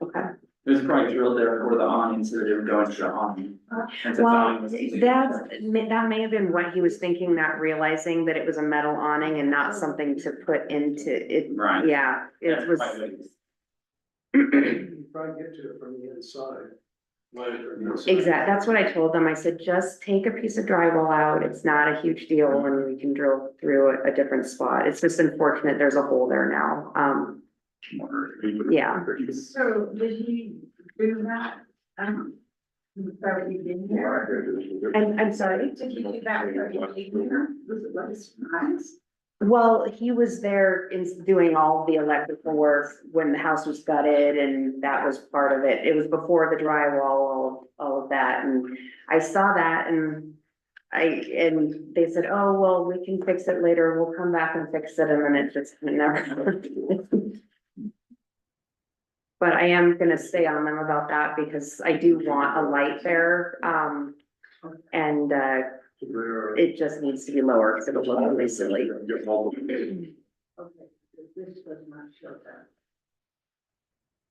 Speaker 5: okay,
Speaker 3: It was probably drilled there for the awning, so they were going to the awning. Since the
Speaker 5: Well,
Speaker 3: awning was-
Speaker 5: that may have been what he was thinking, not realizing that it was a metal awning and not something to put into it.
Speaker 3: Right.
Speaker 5: Yeah,
Speaker 3: That's
Speaker 5: it was.
Speaker 3: probably what it is.
Speaker 2: You probably get to it from the inside.
Speaker 5: Exact, that's what I told them. I said, just take a piece of drywall out. It's not a huge deal and we can drill through a different spot. It's just unfortunate there's a hole there now. Yeah.
Speaker 7: So did he do that? Without you being there?
Speaker 5: I'm sorry.
Speaker 7: Did he do that without you being there? Was it like surprise?
Speaker 5: Well, he was there in doing all the electrical work when the house was gutted and that was part of it. It was before the drywall, all of that. And I saw that and they said, oh, well, we can fix it later. We'll come back and fix it. And then it just never. But I am gonna stay on them about that because I do want a light there. And it just needs to be lower because it'll look really silly.
Speaker 4: Okay, this does not show that.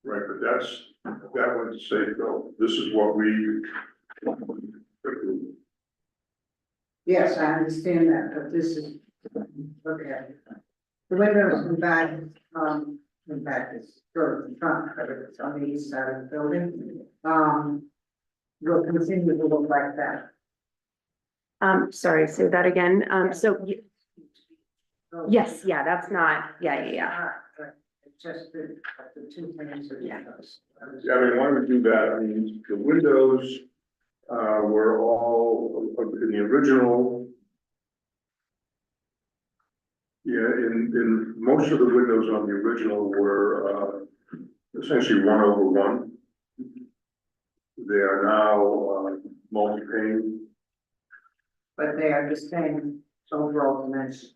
Speaker 6: Right, but that one's safe though, this is what we.
Speaker 4: Yes, I understand that, but this is, okay. The windows in back is sort of front, but it's on the east side of the building. Will continue to look like that.
Speaker 5: Sorry, say that again. Yes, yeah, that's not, yeah.
Speaker 4: It's just the two things are.
Speaker 5: Yeah.
Speaker 6: Yeah, I mean, why would we do that? I mean, the windows, were all in the original. Yeah, in most of the windows on the original were, essentially 1/1. They are now, multi-pane.
Speaker 4: But they are the same overall dimension.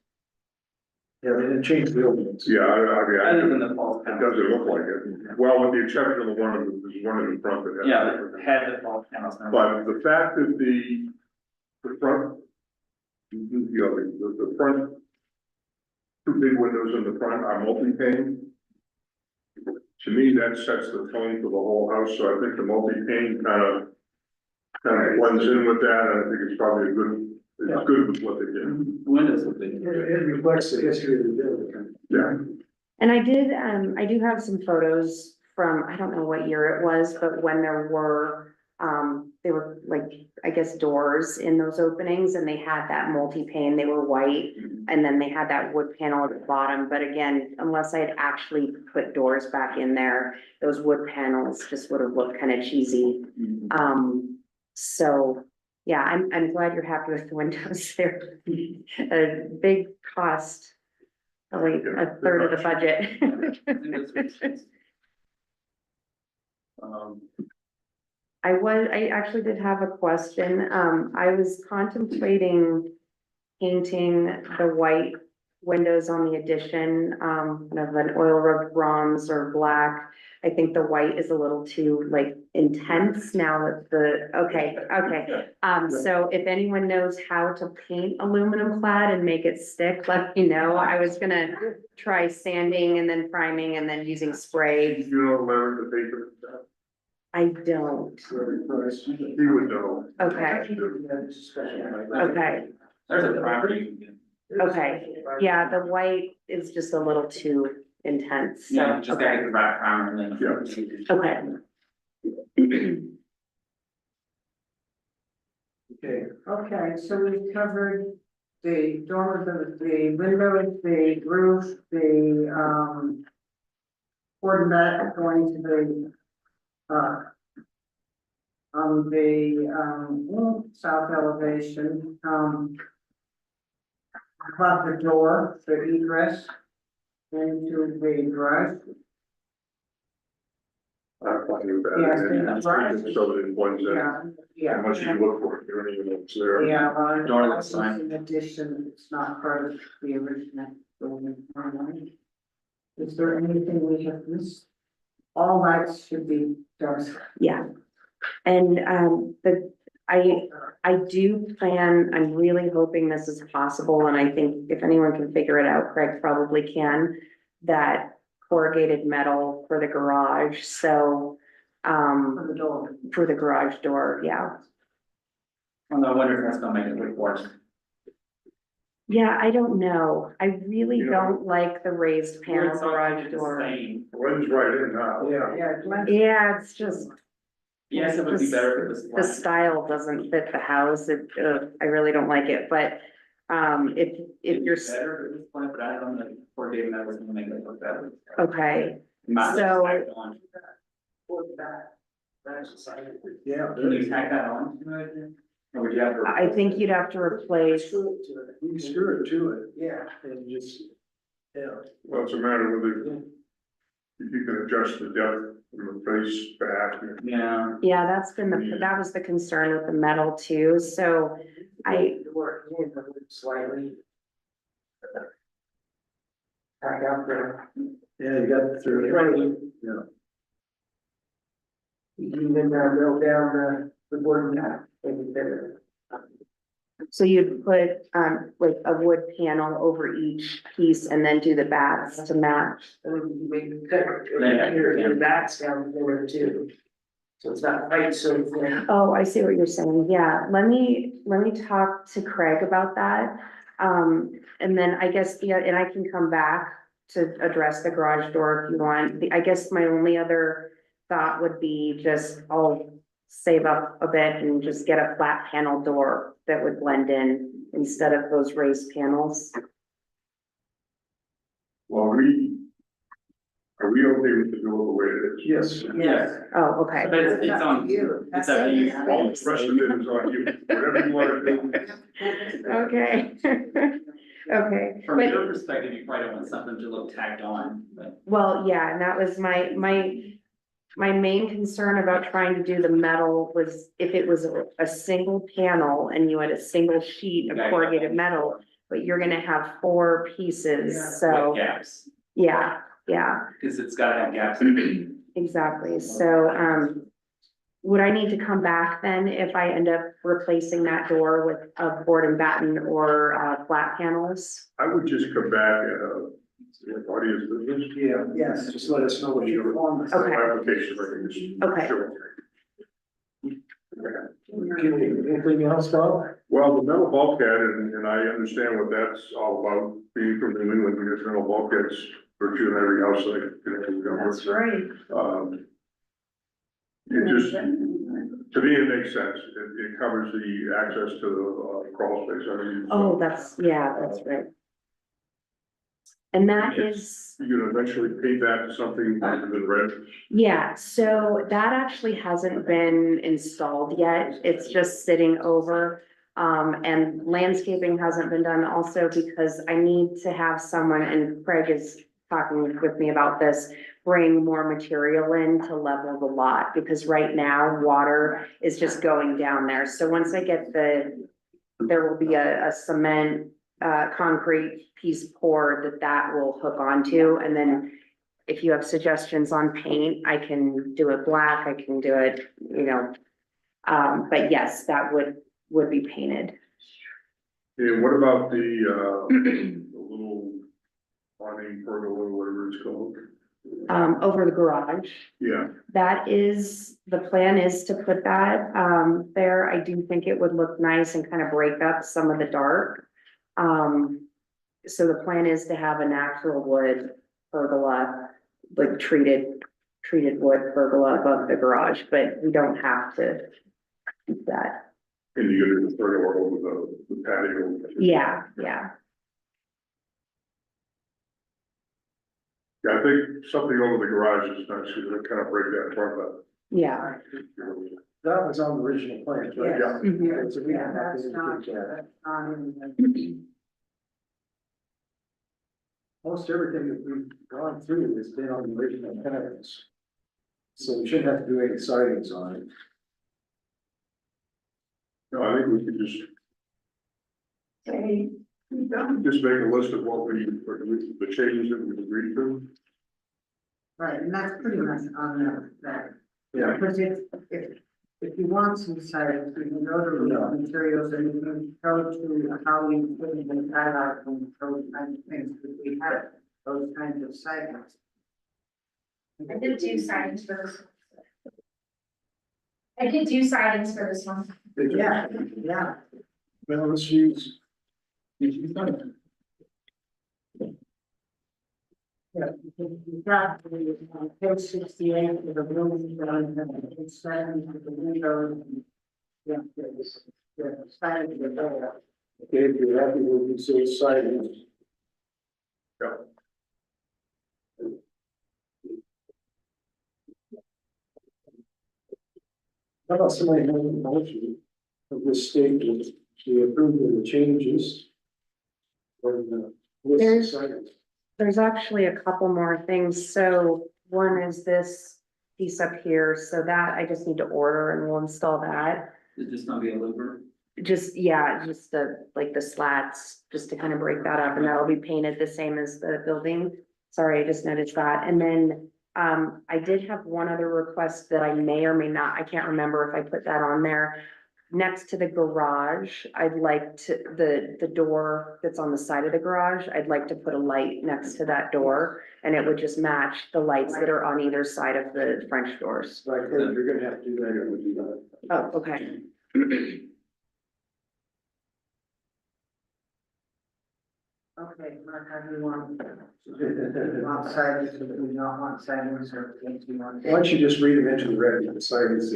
Speaker 2: Yeah, they didn't change the elements.
Speaker 6: Yeah, I mean,
Speaker 3: Other than the false
Speaker 6: it
Speaker 3: panels.
Speaker 6: doesn't look like it. Well, with the exception of the one in the front that has.
Speaker 3: Yeah, it had the false panels.
Speaker 6: But the fact that the front, you know, the front, two big windows in the front are multi-pane. To me, that sets the tone for the whole house, so I think the multi-pane kind of blends in with that, and I think it's probably it's good with what they did.
Speaker 3: The windows look big.
Speaker 2: It reflects the history of the building.
Speaker 6: Yeah,
Speaker 5: And I do have some photos from, I don't know what year it was, but when there were like, I guess, doors in those openings and they had that multi-pane, they were white. And then they had that wood panel at the bottom, but again, unless I had actually put doors back in there, those wood panels just would have looked kind of cheesy. So, yeah, I'm glad you're happy with the windows. They're a big cost, probably a third of the budget. I actually did have a question. I was contemplating painting the white windows on the addition, kind of an oil rubbed bronze or black. I think the white is a little too like intense now that okay. So if anyone knows how to paint aluminum clad and make it stick, let me know. I was gonna try sanding and then priming and then using spray.
Speaker 6: you know, Larry, the paper,
Speaker 5: I don't.
Speaker 6: he would know.
Speaker 5: Okay, okay,
Speaker 3: There's a primer you can get.
Speaker 5: okay. Yeah, the white is just a little too intense, so,
Speaker 3: Yeah, just gotta
Speaker 5: okay,
Speaker 3: get the right primer and then.
Speaker 5: okay.
Speaker 2: Okay,
Speaker 4: Okay, so we've covered the dormers, the windows, the roof, the, board and back going to the, on the, south elevation, about the door, the egress into the garage.
Speaker 6: I'm fine with
Speaker 4: Yes,
Speaker 6: that. And
Speaker 4: that's right.
Speaker 6: so that it blends in,
Speaker 4: Yeah, yeah.
Speaker 6: and once you look for it, you don't even know it's there.
Speaker 4: Yeah, well,
Speaker 3: Door looks fine.
Speaker 4: in addition, it's not part of the original building. Is there anything we have missed? All lights should be dark.
Speaker 5: Yeah, and, I do plan, I'm really hoping this is possible, and I think if anyone can figure it out, Craig probably can, that corrugated metal for the garage, so
Speaker 4: For the door.
Speaker 5: for the garage door, yeah.
Speaker 3: Well, I wonder if that's gonna make it look worse.
Speaker 5: Yeah, I don't know. I really
Speaker 6: You know-
Speaker 5: don't like the raised panel
Speaker 3: It's not like
Speaker 5: garage
Speaker 3: it's the
Speaker 5: door.
Speaker 3: same.
Speaker 6: Glenn's right in now.
Speaker 2: Yeah.
Speaker 4: Yeah, Glenn.
Speaker 5: Yeah, it's just,
Speaker 3: Yes, it would be better if it was
Speaker 5: the
Speaker 3: flat.
Speaker 5: style doesn't fit the house. I really don't like it, but, if you're,
Speaker 3: Better if it was flat, but I don't know, for David, I was gonna make it look better.
Speaker 5: okay,
Speaker 3: Might
Speaker 5: So-
Speaker 3: tack it on.
Speaker 2: Yeah.
Speaker 3: Can you tack that on? Or would you have to?
Speaker 5: I think you'd have to replace,
Speaker 2: You can screw it to it
Speaker 4: Yeah.
Speaker 2: and just, yeah.
Speaker 6: Well, it's a matter of whether if you can adjust the depth from the face back.
Speaker 3: Yeah,
Speaker 5: yeah, that was the concern with the metal too, so I,
Speaker 4: Work in slightly. Back out there.
Speaker 2: Yeah, you got through it.
Speaker 4: Right.
Speaker 2: Yeah.
Speaker 4: You can even build down the board now, maybe better.
Speaker 5: so you'd put, like a wood panel over each piece and then do the bats to match.
Speaker 4: And then you make cut
Speaker 3: Yeah.
Speaker 4: your backs down there too. So it's not quite so thin.
Speaker 5: Oh, I see what you're saying. Yeah, let me talk to Craig about that. And then I guess, yeah, and I can come back to address the garage door if you want. I guess my only other thought would be just, I'll save up a bit and just get a flat panel door that would blend in instead of those raised panels.
Speaker 6: Well, are we okay with the door the way it is?
Speaker 2: Yes.
Speaker 3: yes,
Speaker 5: Oh, okay.
Speaker 3: but it's on, it's up to you.
Speaker 6: All the rest of it is on you, whatever you want to do.
Speaker 5: Okay. Okay,
Speaker 3: From
Speaker 5: but,
Speaker 3: your perspective, you probably don't want something to look tacked on, but.
Speaker 5: well, yeah, and that was my main concern about trying to do the metal was if it was a single panel and you had a single sheet of
Speaker 3: Okay.
Speaker 5: corrugated metal, but you're gonna have 4 pieces,
Speaker 4: Yeah.
Speaker 5: so,
Speaker 3: With gaps,
Speaker 5: yeah,
Speaker 3: because it's gotta have gaps in it.
Speaker 5: exactly. So, would I need to come back then if I end up replacing that door with a board and batten or, flat panels?
Speaker 6: I would just come back, audience business.
Speaker 2: Yeah, yes, just let us know what you're.
Speaker 5: Okay.
Speaker 6: Application recognition.
Speaker 5: Okay.
Speaker 6: Sure.
Speaker 2: Anything else, Bob?
Speaker 6: Well, the metal bulkhead, and I understand what that's all about, being from New England, because metal bulkheads virtually in every house like.
Speaker 4: That's right.
Speaker 6: It just, to me, it makes sense. It covers the access to the crawl space. I mean.
Speaker 5: Oh, that's right. And that is.
Speaker 6: You're gonna eventually paint that to something other than red.
Speaker 5: Yeah, so that actually hasn't been installed yet. It's just sitting over. And landscaping hasn't been done also because I need to have someone, and Craig is talking with me about this, bring more material in to level the lot, because right now water is just going down there. So once I get there will be a cement, concrete piece poured that will hook onto, and then if you have suggestions on paint, I can do it black, I can do it, but yes, that would be painted.
Speaker 6: And what about the little awning pergola, whatever it's called?
Speaker 5: Over the garage,
Speaker 6: Yeah,
Speaker 5: the plan is to put that, there. I do think it would look nice and kind of break up some of the dark. So the plan is to have a natural wood pergola, like treated wood pergola above the garage, but we don't have to do that.
Speaker 6: and you get the pergola over the patio.
Speaker 5: Yeah.
Speaker 6: Yeah, I think something over the garage is nice, to kind of break that front up.
Speaker 5: Yeah.
Speaker 2: That was on the original plan, right?
Speaker 6: Yeah.
Speaker 5: Mhm.
Speaker 2: Yeah, so we
Speaker 4: Yeah,
Speaker 2: have
Speaker 4: that's
Speaker 2: nothing to
Speaker 4: not,
Speaker 2: do with that.
Speaker 4: that's not in the.
Speaker 2: Most everything that we've gone through has been on the original plans. So we shouldn't have to do any sidings on it.
Speaker 6: No, I think we could just
Speaker 4: Okay, we done.
Speaker 6: make a list of what the changes that we've agreed to.
Speaker 4: Right, and that's pretty much on that.
Speaker 2: Yeah.
Speaker 4: Because if you want some sidings, you can go to the materials and you can go to how we put it in dialogue and those kinds of things, because we have those kinds of sidings.
Speaker 8: I did 2 signs for this. I did do sidings for this one.
Speaker 4: Yeah, yeah.
Speaker 2: Well, let's use.
Speaker 4: Yeah, you've got the, page 68 with the building done, and page 7 with the windows. Yeah, the side of the door.
Speaker 2: Okay, if you're happy with these sidings.
Speaker 6: Yeah.
Speaker 2: How about somebody making a motion of this statement to approve of the changes? Or, list of sidings.
Speaker 5: There's actually a couple more things. So one is this piece up here. So that I just need to order and we'll install that.
Speaker 3: It'd just not be a louver.
Speaker 5: Just, yeah, just like the slats, just to kind of break that up, and that'll be painted the same as the building. Sorry, I just noticed that. And then, I did have one other request that I may or may not, I can't remember if I put that on there. Next to the garage, I'd like to, the door that's on the side of the garage, I'd like to put a light next to that door. And it would just match the lights that are on either side of the French doors.
Speaker 2: Like, you're gonna have to do that, or would you do that?
Speaker 5: Oh, okay.
Speaker 4: Okay, Mark, how do you want? Outside, if we don't want sidings or things we want.
Speaker 2: Why don't you just read them into the record, the sidings?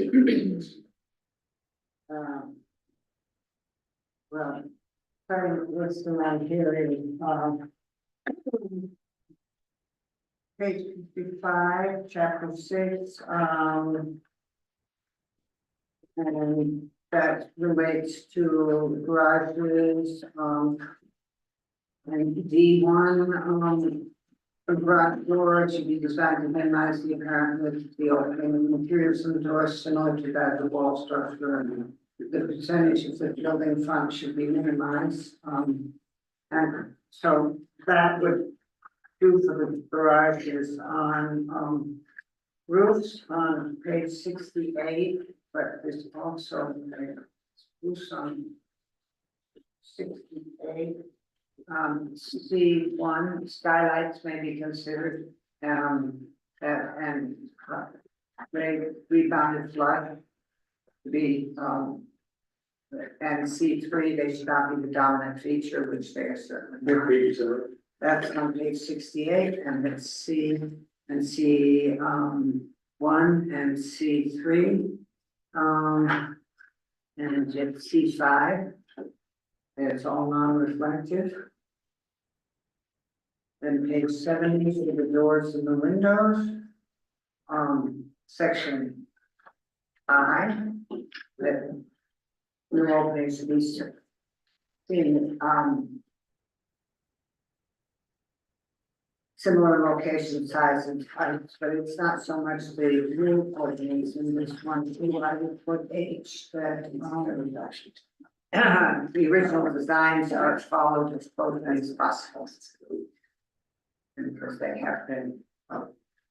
Speaker 4: Well, starting with the one here is, page 55, chapter 6, and that relates to garages, and D1, a garage door should be designed to minimize the apparent width of the opening of materials in the door similar to that of the wall structure, and the percentage of the building front should be minimized. And so that would do for the garages on, roofs on page 68, but there's also a spruce on 68. C1, skylights may be considered, and may rebounded flood to be, and C3, they should not be the dominant feature, which they are certainly
Speaker 2: Your
Speaker 4: not.
Speaker 2: pages are.
Speaker 4: That's on page 68, and it's C and C, 1 and C3. And it's C5. It's all non-reflective. Then page 70 for the doors and the windows. Section I, the new openings to be seen, similar location, size and types, but it's not so much the roof openings in this one. I would put H that, the original designs are followed as closely as possible. And because they have been,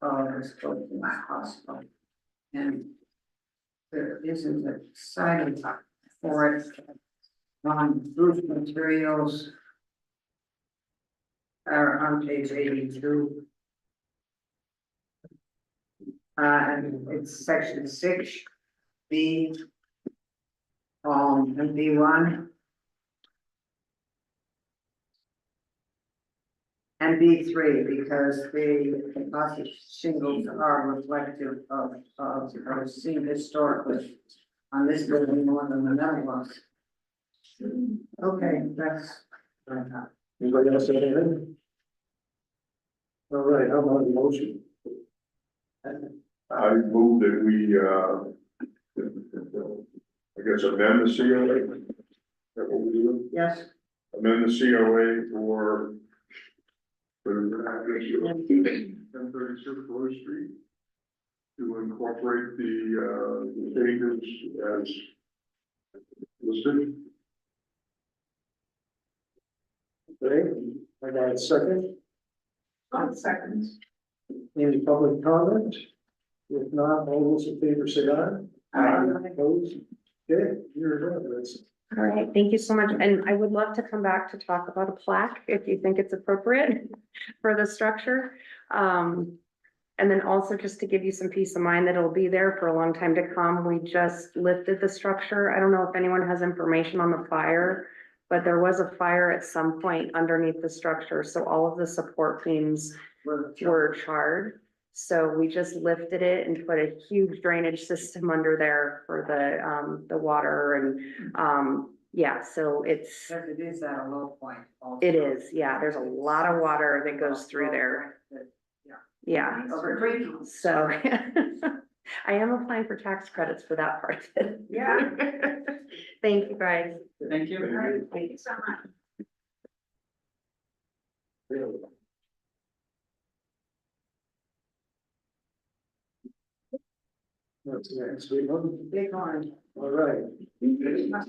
Speaker 4: followed as closely as possible. And there isn't a siding for it. Roof materials are on page 82. And it's section 6, B. And B1. And B3, because the composite shingles are reflective of seen historically on this building more than the metal was. Okay, that's.
Speaker 2: Anybody else have anything? All right, how about a motion?
Speaker 6: I move that we, I guess amend the COA. Is that what we do?
Speaker 4: Yes.
Speaker 6: Amend the COA for. For 1036 Rose Street. To incorporate the changes as listed.
Speaker 2: Okay, I got a second.
Speaker 7: 1 second.
Speaker 2: Any public comment? If not, all those in favor say aye.
Speaker 4: Aye.
Speaker 2: Opposed? Okay, you're done, Liz.
Speaker 5: All right, thank you so much. And I would love to come back to talk about a plaque if you think it's appropriate for the structure. And then also just to give you some peace of mind that it'll be there for a long time to come, we just lifted the structure. I don't know if anyone has information on the fire, but there was a fire at some point underneath the structure, so all of the support beams were charred. So we just lifted it and put a huge drainage system under there for the water and, yeah, so it's,
Speaker 4: Because it is at a low point. also.
Speaker 5: it is, yeah, there's a lot of water that goes through there. Yeah,
Speaker 4: Over drinking.
Speaker 5: so I am applying for tax credits for that part of it.
Speaker 4: Yeah.
Speaker 5: Thank you, guys.
Speaker 3: Thank you.
Speaker 7: Thank you so much.
Speaker 2: That's next week, huh?
Speaker 4: Big one.
Speaker 2: All right.
Speaker 3: Yeah.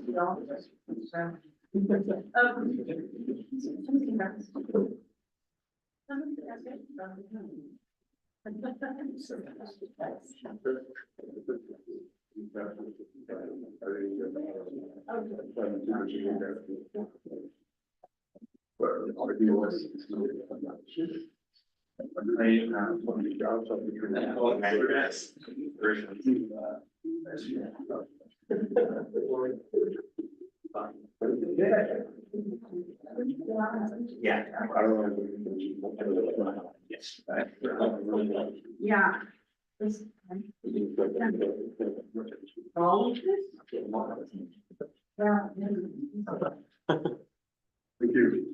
Speaker 6: Yes.
Speaker 7: Yeah. All of this? Yeah.
Speaker 6: Thank you.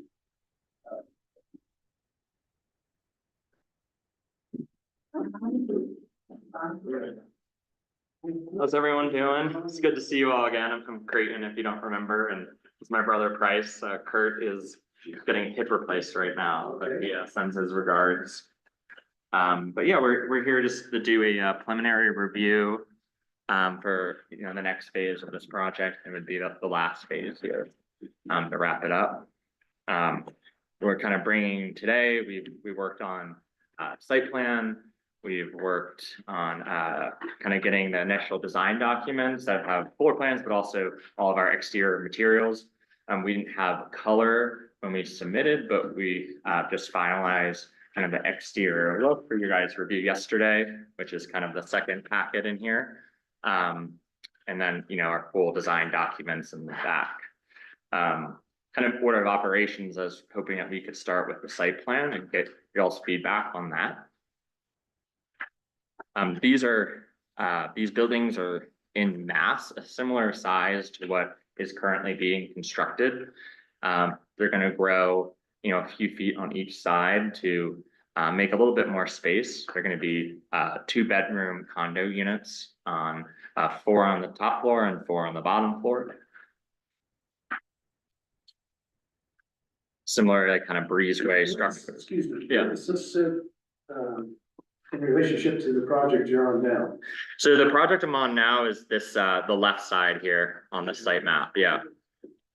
Speaker 10: How's everyone doing? It's good to see you all again. I'm from Creighton, if you don't remember, and it's my brother Price. Kurt is getting hip replaced right now, but he sends his regards. But yeah, we're here just to do a preliminary review for, you know, the next phase of this project. It would be the last phase here to wrap it up. We're kind of bringing today, we worked on site plan. We've worked on kind of getting the initial design documents that have floor plans, but also all of our exterior materials. We didn't have color when we submitted, but we just finalized kind of the exterior look for you guys to review yesterday, which is kind of the second packet in here. And then, you know, our full design documents in the back. Kind of order of operations, I was hoping that we could start with the site plan and get y'all's feedback on that. These buildings are in mass, a similar size to what is currently being constructed. They're gonna grow, you know, a few feet on each side to make a little bit more space. They're gonna be 2-bedroom condo units on 4 on the top floor and 4 on the bottom floor. Similar, like kind of breezeway structure.
Speaker 2: Excuse me.
Speaker 10: Yeah.
Speaker 2: Is this, in relationship to the project you're on now?
Speaker 10: So the project I'm on now is this, the left side here on the site map, yeah.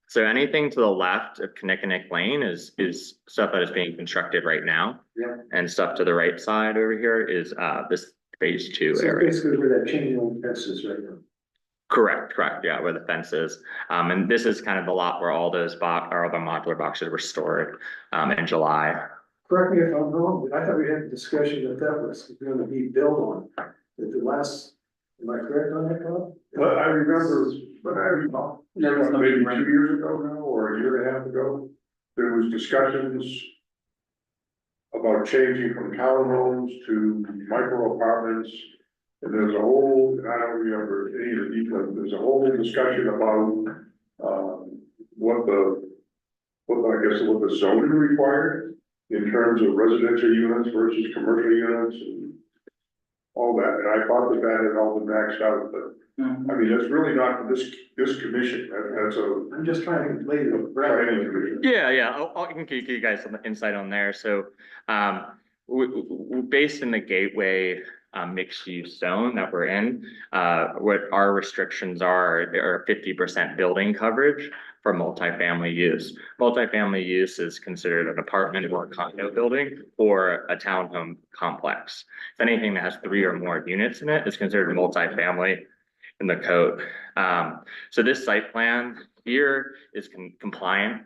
Speaker 10: So anything to the left of Kinnickinnick Lane is stuff that is being constructed right now.
Speaker 2: Yeah.
Speaker 10: And stuff to the right side over here is, this phase 2
Speaker 2: So
Speaker 10: area.
Speaker 2: basically where that chain link fence is right now.
Speaker 10: Correct, yeah, where the fence is. And this is kind of the lot where all those or the modular boxes were stored, in July.
Speaker 2: Correct me if I'm wrong, but I thought we had a discussion that was gonna be built on, at the last, am I correct on that, Bob?
Speaker 6: But I remember, maybe 2 years ago now, or a year and a half ago, there was discussions about changing from townhomes to micro apartments. And there's a whole, I don't remember any of the details, there's a whole discussion about, what the zoning required in terms of residential units versus commercial units and all that, and I thought that had all been maxed out, but I mean, that's really not for this commission, that's a
Speaker 2: I'm just trying to lay the
Speaker 6: planning commission.
Speaker 10: Yeah, I can give you guys some insight on there. So, we based in the Gateway mixed use zone that we're in, what our restrictions are 50% building coverage for multifamily use. Multifamily use is considered an apartment or a condo building or a townhome complex. If anything that has 3 or more units in it is considered multifamily in the code. So this site plan here is compliant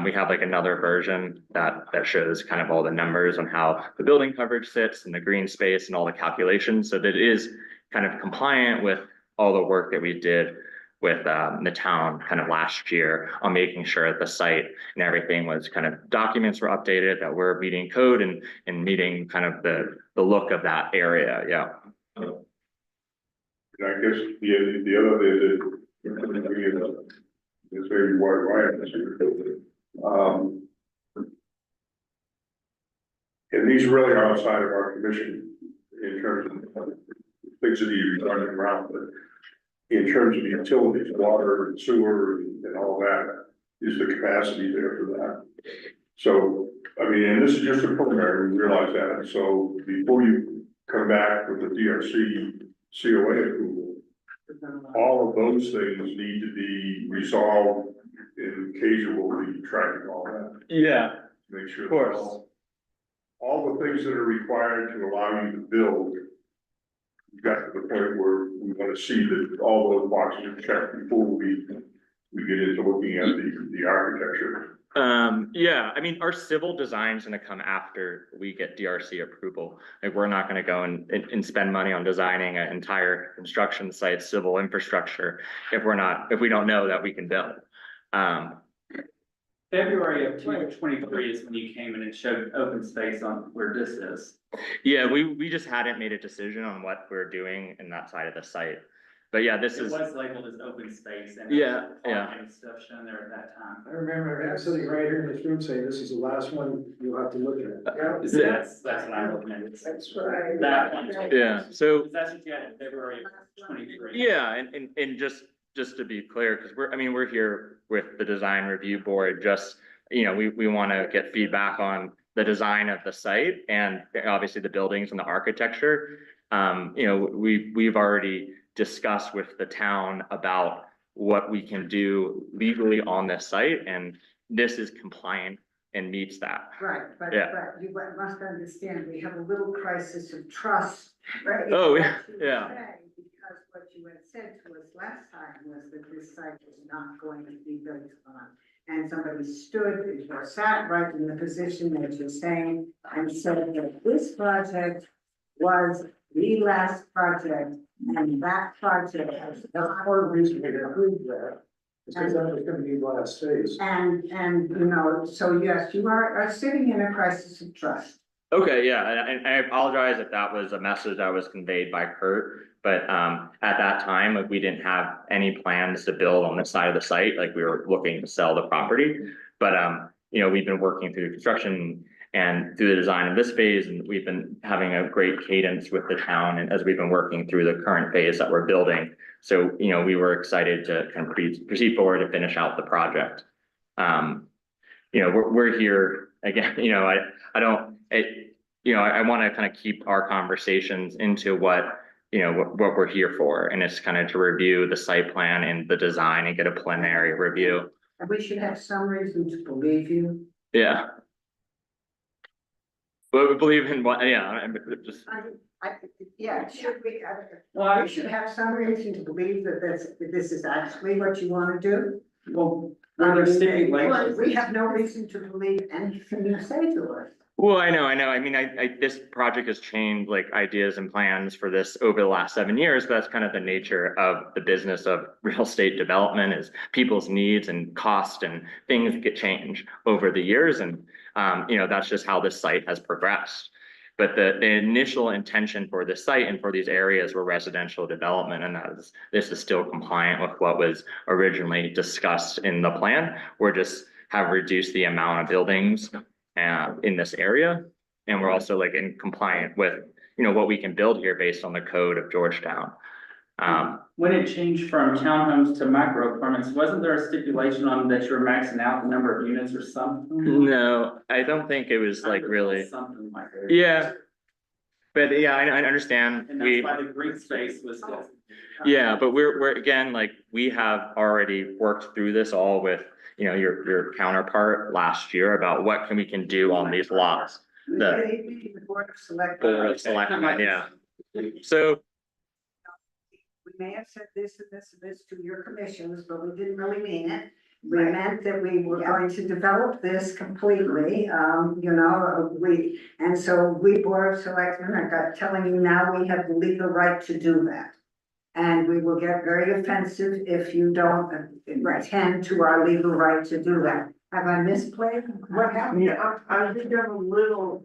Speaker 10: We have like another version that shows kind of all the numbers on how the building coverage sits and the green space and all the calculations, so that it is kind of compliant with all the work that we did with the town kind of last year on making sure that the site and everything was kind of documents were updated, that we're meeting code and meeting kind of the look of that area, yeah.
Speaker 6: And I guess the other thing that, this may be why I'm here. And these really are outside of our commission in terms of things that you running around, but in terms of utilities, water and sewer and all that, is the capacity there for that? So, I mean, and this is just a preliminary, we realize that, so before you come back with the DRC COA approval, all of those things need to be resolved, and Kasia will be tracking all that.
Speaker 10: Yeah,
Speaker 6: Make sure.
Speaker 10: of course.
Speaker 6: that all the things that are required to allow you to build. We got to the point where we want to see that all those boxes are checked before we get into looking at the architecture.
Speaker 10: Yeah, I mean, our civil design's gonna come after we get DRC approval. Like, we're not gonna go and spend money on designing an entire construction site, civil infrastructure, if we don't know that we can build.
Speaker 3: February of 2023 is when you came in and showed open space on where this is.
Speaker 10: Yeah, we just hadn't made a decision on what we're doing in that side of the site. But yeah, this
Speaker 3: It
Speaker 10: is,
Speaker 3: was labeled as open space and.
Speaker 10: Yeah, yeah.
Speaker 3: And stuff shown there at that time.
Speaker 2: I remember him sitting right here in this room saying, this is the last one you'll have to look at.
Speaker 3: That's what I'm looking at.
Speaker 4: That's right.
Speaker 3: That one.
Speaker 10: yeah, so,
Speaker 3: That's what you had in February of 23.
Speaker 10: yeah, and just to be clear, because we're here with the design review board, just, we want to get feedback on the design of the site and obviously the buildings and the architecture. We've already discussed with the town about what we can do legally on this site, and this is compliant and meets that.
Speaker 4: Right, but
Speaker 10: Yeah.
Speaker 4: you must understand, we have a little crisis of trust, right?
Speaker 10: Oh,
Speaker 4: in
Speaker 10: yeah,
Speaker 4: what you
Speaker 10: yeah.
Speaker 4: say, Because what you had said to us last time was that this site was not going to be built on. And somebody stood or sat right in the position that you're saying and said that this project was the last project, and that project was
Speaker 2: That's
Speaker 4: not.
Speaker 2: part of the reason we approved that, is because that was gonna be the last phase.
Speaker 4: And, so yes, you are sitting in a crisis of trust.
Speaker 10: Okay, yeah, and I apologize if that was a message that was conveyed by Kurt, but at that time, like, we didn't have any plans to build on this side of the site, like, we were looking to sell the property. But we've been working through construction and through the design of this phase, and we've been having a great cadence with the town, and as we've been working through the current phase that we're building. So, we were excited to kind of proceed forward to finish out the project. We're here again, I want to kind of keep our conversations into what we're here for, and it's kind of to review the site plan and the design and get a preliminary review.
Speaker 4: And we should have some reason to believe you.
Speaker 10: Yeah. But we believe in what, yeah, just,
Speaker 4: Should we,
Speaker 3: Well,
Speaker 4: we should have some reason to believe that this is actually what you want to do.
Speaker 3: Well, were there stipulations?
Speaker 4: We have no reason to believe anything you say to us.
Speaker 10: well, I know, I mean, this project has changed like ideas and plans for this over the last 7 years, but that's kind of the nature of the business of real estate development, is people's needs and cost and things get changed over the years, and that's just how this site has progressed. But the initial intention for this site and for these areas were residential development, and this is still compliant with what was originally discussed in the plan. We're just have reduced the amount of buildings in this area, and we're also like in compliant with what we can build here based on the code of Georgetown.
Speaker 3: When it changed from townhomes to micro apartments, wasn't there a stipulation on that you were maxing out the number of units or something?
Speaker 10: No, I don't think it was like really,
Speaker 3: Something like that.
Speaker 10: yeah. But yeah, I understand.
Speaker 3: And that's why the green space was.
Speaker 10: Yeah, but we're again, like, we have already worked through this all with, your counterpart last year about what we can do on these lots.
Speaker 4: The Board of Selectmen.
Speaker 10: Board of Selectmen, yeah. So,
Speaker 4: We may have said this and this and this to your commissions, but we didn't really mean it. We meant that we were going to develop this completely, and so we Board of Selectmen are telling you now we have the legal right to do that. And we will get very offensive if you don't attend to our legal right to do that. Have I misplayed? What happened?
Speaker 3: Yeah, I think I'm a little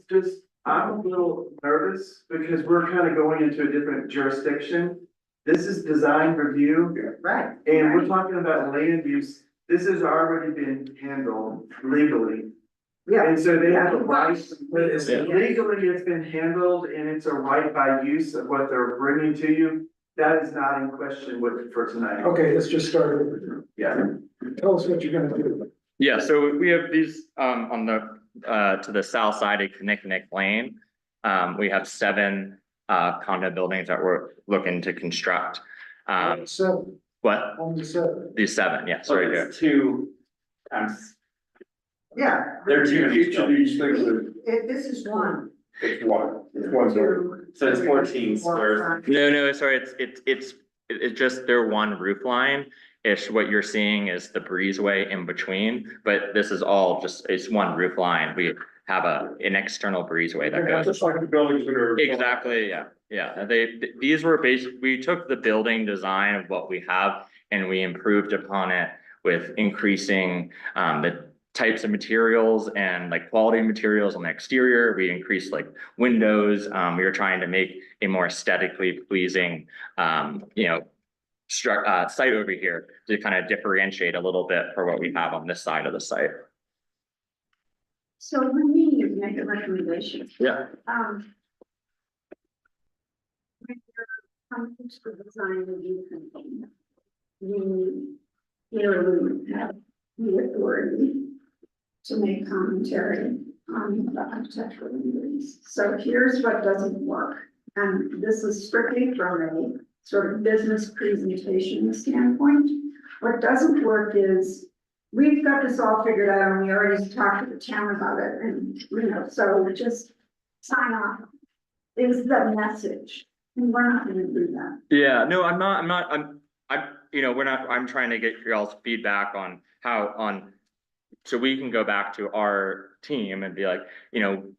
Speaker 3: nervous because we're kind of going into a different jurisdiction. This is design review.
Speaker 4: Right.
Speaker 3: And we're talking about land use, this has already been handled legally.
Speaker 4: Yeah.
Speaker 3: And so they have a
Speaker 4: Yeah.
Speaker 3: right,
Speaker 10: Yeah.
Speaker 3: legally it's been handled and it's a right by use of what they're bringing to you. That is not in question for tonight.
Speaker 2: Okay, let's just start over.
Speaker 3: Yeah.
Speaker 2: Tell us what you're gonna do.
Speaker 10: Yeah, so we have these, on the, to the south side of Kinnickinick Lane. We have 7 condo buildings that we're looking to construct.
Speaker 2: Seven,
Speaker 10: What?
Speaker 2: only 7.
Speaker 10: These 7, yeah, sorry, yeah.
Speaker 3: Two.
Speaker 4: Yeah.
Speaker 3: They're two.
Speaker 6: Each of these things,
Speaker 4: This is one.
Speaker 6: it's one building.
Speaker 3: So it's 14 squares.
Speaker 10: No, sorry, it's just their one roof line. Ish, what you're seeing is the breezeway in between, but this is all it's one roof line. We have an external breezeway that goes.
Speaker 6: Just like the buildings that are.
Speaker 10: Exactly, yeah, these were we took the building design of what we have and we improved upon it with increasing the types of materials and like quality materials on the exterior. We increased like windows. We were trying to make a more aesthetically pleasing, site over here to kind of differentiate a little bit for what we have on this side of the site.
Speaker 7: So we need to make a recommendation.
Speaker 10: Yeah.
Speaker 7: When you're coming to the design review committee, we clearly have the authority to make commentary on the architectural renderings. So here's what doesn't work, and this is strictly from a sort of business presentation standpoint. What doesn't work is, we've got this all figured out, and we already talked to the town about it, and, so just sign off is the message, and we're not gonna do that.
Speaker 10: Yeah, no, I'm trying to get y'all's feedback on so we can go back to our team and be like, to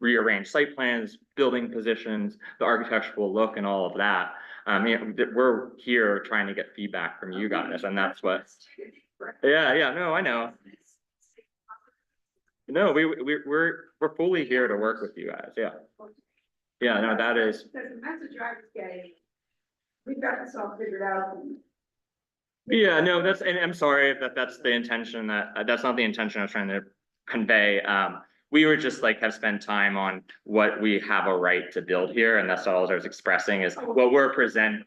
Speaker 10: rearrange site plans, building positions, the architectural look and all of that. We're here trying to get feedback from you guys, and that's what. Yeah, no, I know. No, we're fully here to work with you guys, yeah. Yeah, no, that is.
Speaker 7: Because the message I was getting, we've got this all figured out.
Speaker 10: Yeah, no, and I'm sorry if that's the intention, that's not the intention I was trying to convey. We were just have spent time on what we have a right to build here, and that's all I was expressing is what we're presenting.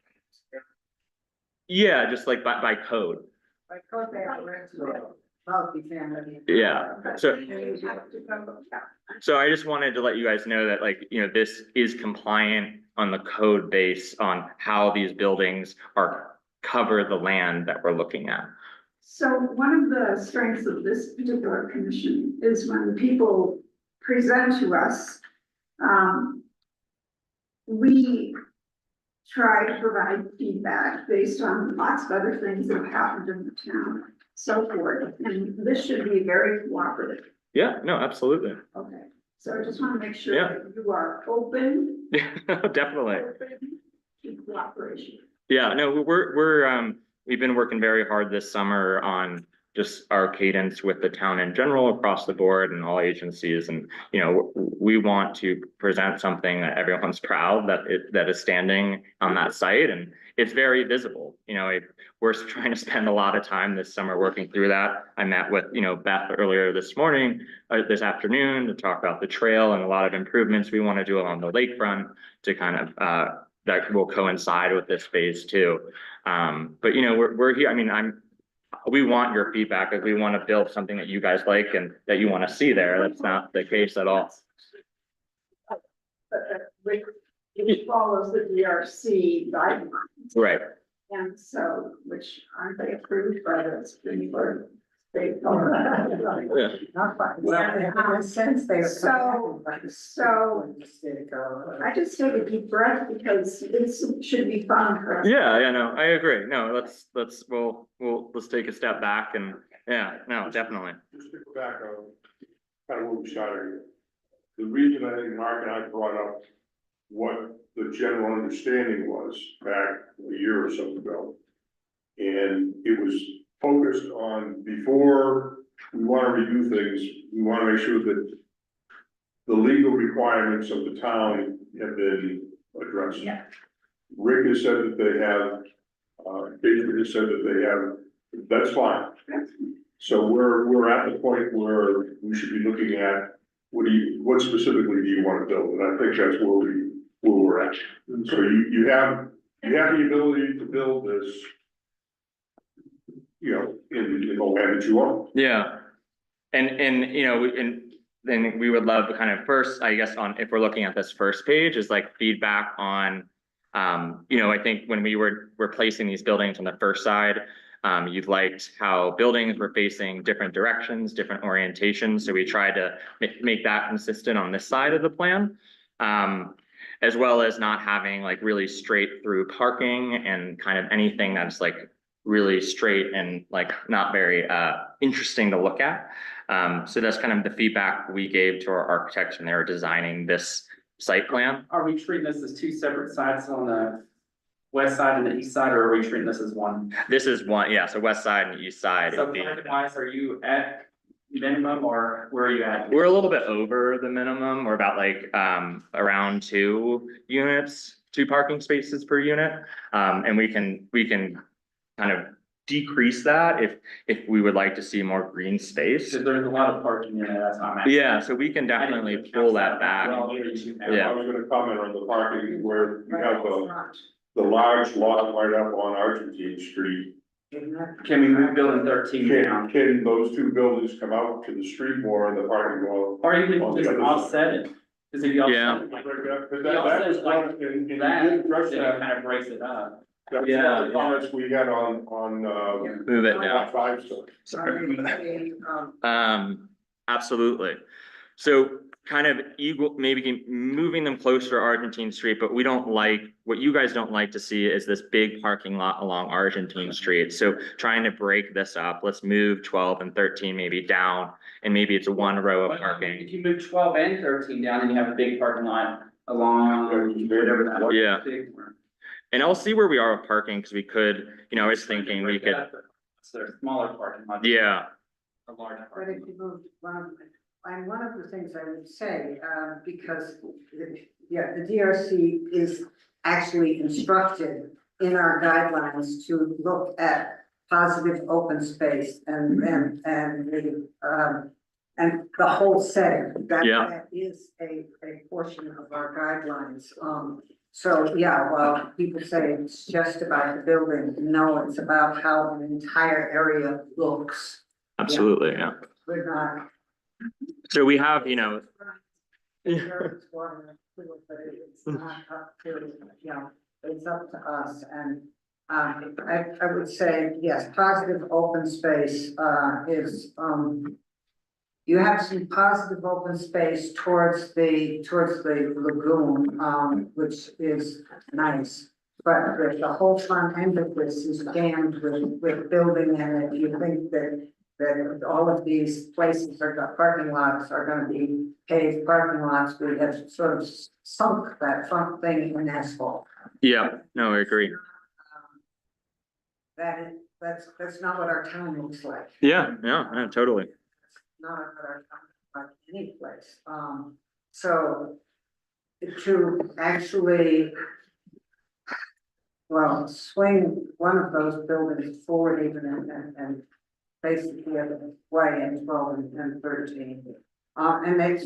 Speaker 10: Yeah, just by code.
Speaker 4: By code, they are residential, multifamily.
Speaker 10: Yeah, so I just wanted to let you guys know that this is compliant on the code base on how these buildings cover the land that we're looking at.
Speaker 7: So one of the strengths of this particular commission is when people present to us, we try to provide feedback based on lots of other things that have happened in the town, so forth, and this should be very cooperative.
Speaker 10: Yeah, no, absolutely.
Speaker 7: Okay, so I just want to make sure
Speaker 10: Yeah.
Speaker 7: that you are open.
Speaker 10: Definitely.
Speaker 7: Open to cooperation.
Speaker 10: Yeah, no, we've been working very hard this summer on just our cadence with the town in general across the board and all agencies. And, we want to present something that everyone's proud that is standing on that site, and it's very visible. We're trying to spend a lot of time this summer working through that. I met with, Beth earlier this this afternoon to talk about the trail and a lot of improvements we want to do along the lakefront to kind of, that will coincide with this phase too. But we're here. We want your feedback because we want to build something that you guys like and that you want to see there. That's not the case at all.
Speaker 7: It follows the DRC guidelines.
Speaker 10: Right.
Speaker 7: And so, which aren't they approved by the Supreme Court? State.
Speaker 10: Yeah.
Speaker 4: Not fine. Well, in a sense, they are.
Speaker 7: So I just take a deep breath because this should be fun for us.
Speaker 10: Yeah, no, I agree. No, let's take a step back and yeah, no, definitely.
Speaker 6: Just to go back on, kind of where we started. The reason I think Mark and I brought up what the general understanding was back a year or so ago. And it was focused on, before we want to redo things, we want to make sure that the legal requirements of the town have been addressed.
Speaker 1: Yeah.
Speaker 6: Rick has said that they have, David has said that they have, that's fine. So we're at the point where we should be looking at, what specifically do you want to build? And I think that's where we're at. So you have the ability to build this, you know, in the land that you own.
Speaker 10: Yeah. And, you know, and then we would love to kind of first, I guess, on, if we're looking at this first page, is like feedback on, you know, I think when we were replacing these buildings on the first side, you liked how buildings were facing different directions, different orientations, so we tried to make that consistent on this side of the plan. As well as not having like really straight through parking and kind of anything that's like really straight and like not very interesting to look at. So that's kind of the feedback we gave to our architects when they were designing this site plan.
Speaker 11: Are we treating this as two separate sites on the west side and the east side, or are we treating this as one?
Speaker 10: This is one, yeah, so west side and east side.
Speaker 11: So parking wise, are you at minimum or where are you at?
Speaker 10: We're a little bit over the minimum. We're about like around 2 units, 2 parking spaces per unit. And we can kind of decrease that if we would like to see more green space.
Speaker 11: Because there's a lot of parking in it, that's why I'm asking.
Speaker 10: Yeah, so we can definitely pull that back. Yeah.
Speaker 6: I was gonna comment on the parking where you have the large lot right up on Argentine Street.
Speaker 11: Can we move building 13 down?
Speaker 6: Can those two buildings come out to the street more and the parking lot?
Speaker 11: Or you
Speaker 6: On
Speaker 11: could
Speaker 6: the
Speaker 11: just
Speaker 6: other side.
Speaker 11: offset it, because if you
Speaker 10: Yeah.
Speaker 11: offset it like
Speaker 6: Because
Speaker 11: He also
Speaker 6: that was
Speaker 11: says like
Speaker 6: one, and you
Speaker 11: that,
Speaker 6: did address
Speaker 11: then it
Speaker 6: that,
Speaker 11: kind of breaks it up.
Speaker 6: that's
Speaker 10: Yeah,
Speaker 6: one of the comments we had on,
Speaker 10: Move it
Speaker 6: lot
Speaker 10: down.
Speaker 6: 5 stuff.
Speaker 10: Sorry. Absolutely. So kind of maybe moving them closer to Argentine Street, but we don't like, what you guys don't like to see is this big parking lot along Argentine Street. So trying to break this up, let's move 12 and 13 maybe down, and maybe it's one row of
Speaker 11: If
Speaker 10: parking.
Speaker 11: you move 12 and 13 down, then you have a big parking lot along whatever that.
Speaker 10: Yeah.
Speaker 11: big one.
Speaker 10: And I'll see where we are with parking, because we could, you know, I was thinking we could,
Speaker 11: So there's smaller parking lots.
Speaker 10: yeah,
Speaker 11: A large
Speaker 4: But
Speaker 11: parking
Speaker 4: if
Speaker 11: lot.
Speaker 4: you move, and one of the things I would say, because, yeah, the DRC is actually instructed in our guidelines to look at positive open space and the whole setting.
Speaker 10: Yeah.
Speaker 4: That is a portion of our guidelines. So, yeah, while people say it's just about the building, no, it's about how an entire area looks.
Speaker 10: absolutely, yeah.
Speaker 4: We're not.
Speaker 10: So we have, you know,
Speaker 4: It's water, but it's not up to, you know, it's up to us, and, I would say, yes, positive open space, is, you have some positive open space towards the lagoon, which is nice. But the whole front end of this is jammed with building, and if you think that all of these places parking lots are gonna be paved parking lots, we have sort of sunk that front thing in asphalt.
Speaker 10: yeah, no, I agree.
Speaker 4: That's not what our town looks like.
Speaker 10: Yeah, no, totally.
Speaker 4: Not what our town looks like any place. So to actually, well, swing one of those buildings forward even and basically the other way in 12 and 13. And that's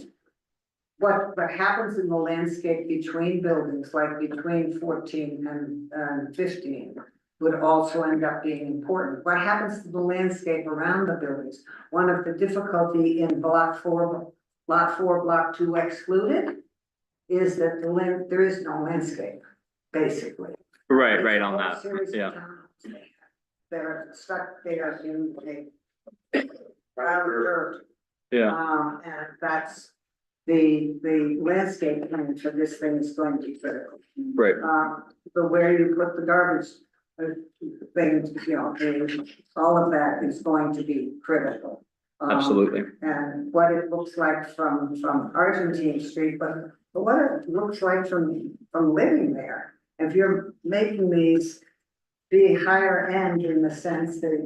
Speaker 4: what happens in the landscape between buildings, like between 14 and 15, would also end up being important. What happens to the landscape around the buildings? One of the difficulty in lot 4, block 2 excluded, is that there is no landscape, basically.
Speaker 10: Right on
Speaker 4: It's a whole
Speaker 10: that,
Speaker 4: series of
Speaker 10: yeah.
Speaker 4: towns that are stuck there in a cloud of dirt.
Speaker 10: Yeah,
Speaker 4: And that's the landscape plan for this thing is going to be critical.
Speaker 10: right,
Speaker 4: But where you put the garbage things, all of that is going to be critical.
Speaker 10: Absolutely.
Speaker 4: And what it looks like from Argentine Street, but what it looks like from living there. If you're making these be higher end in the sense that,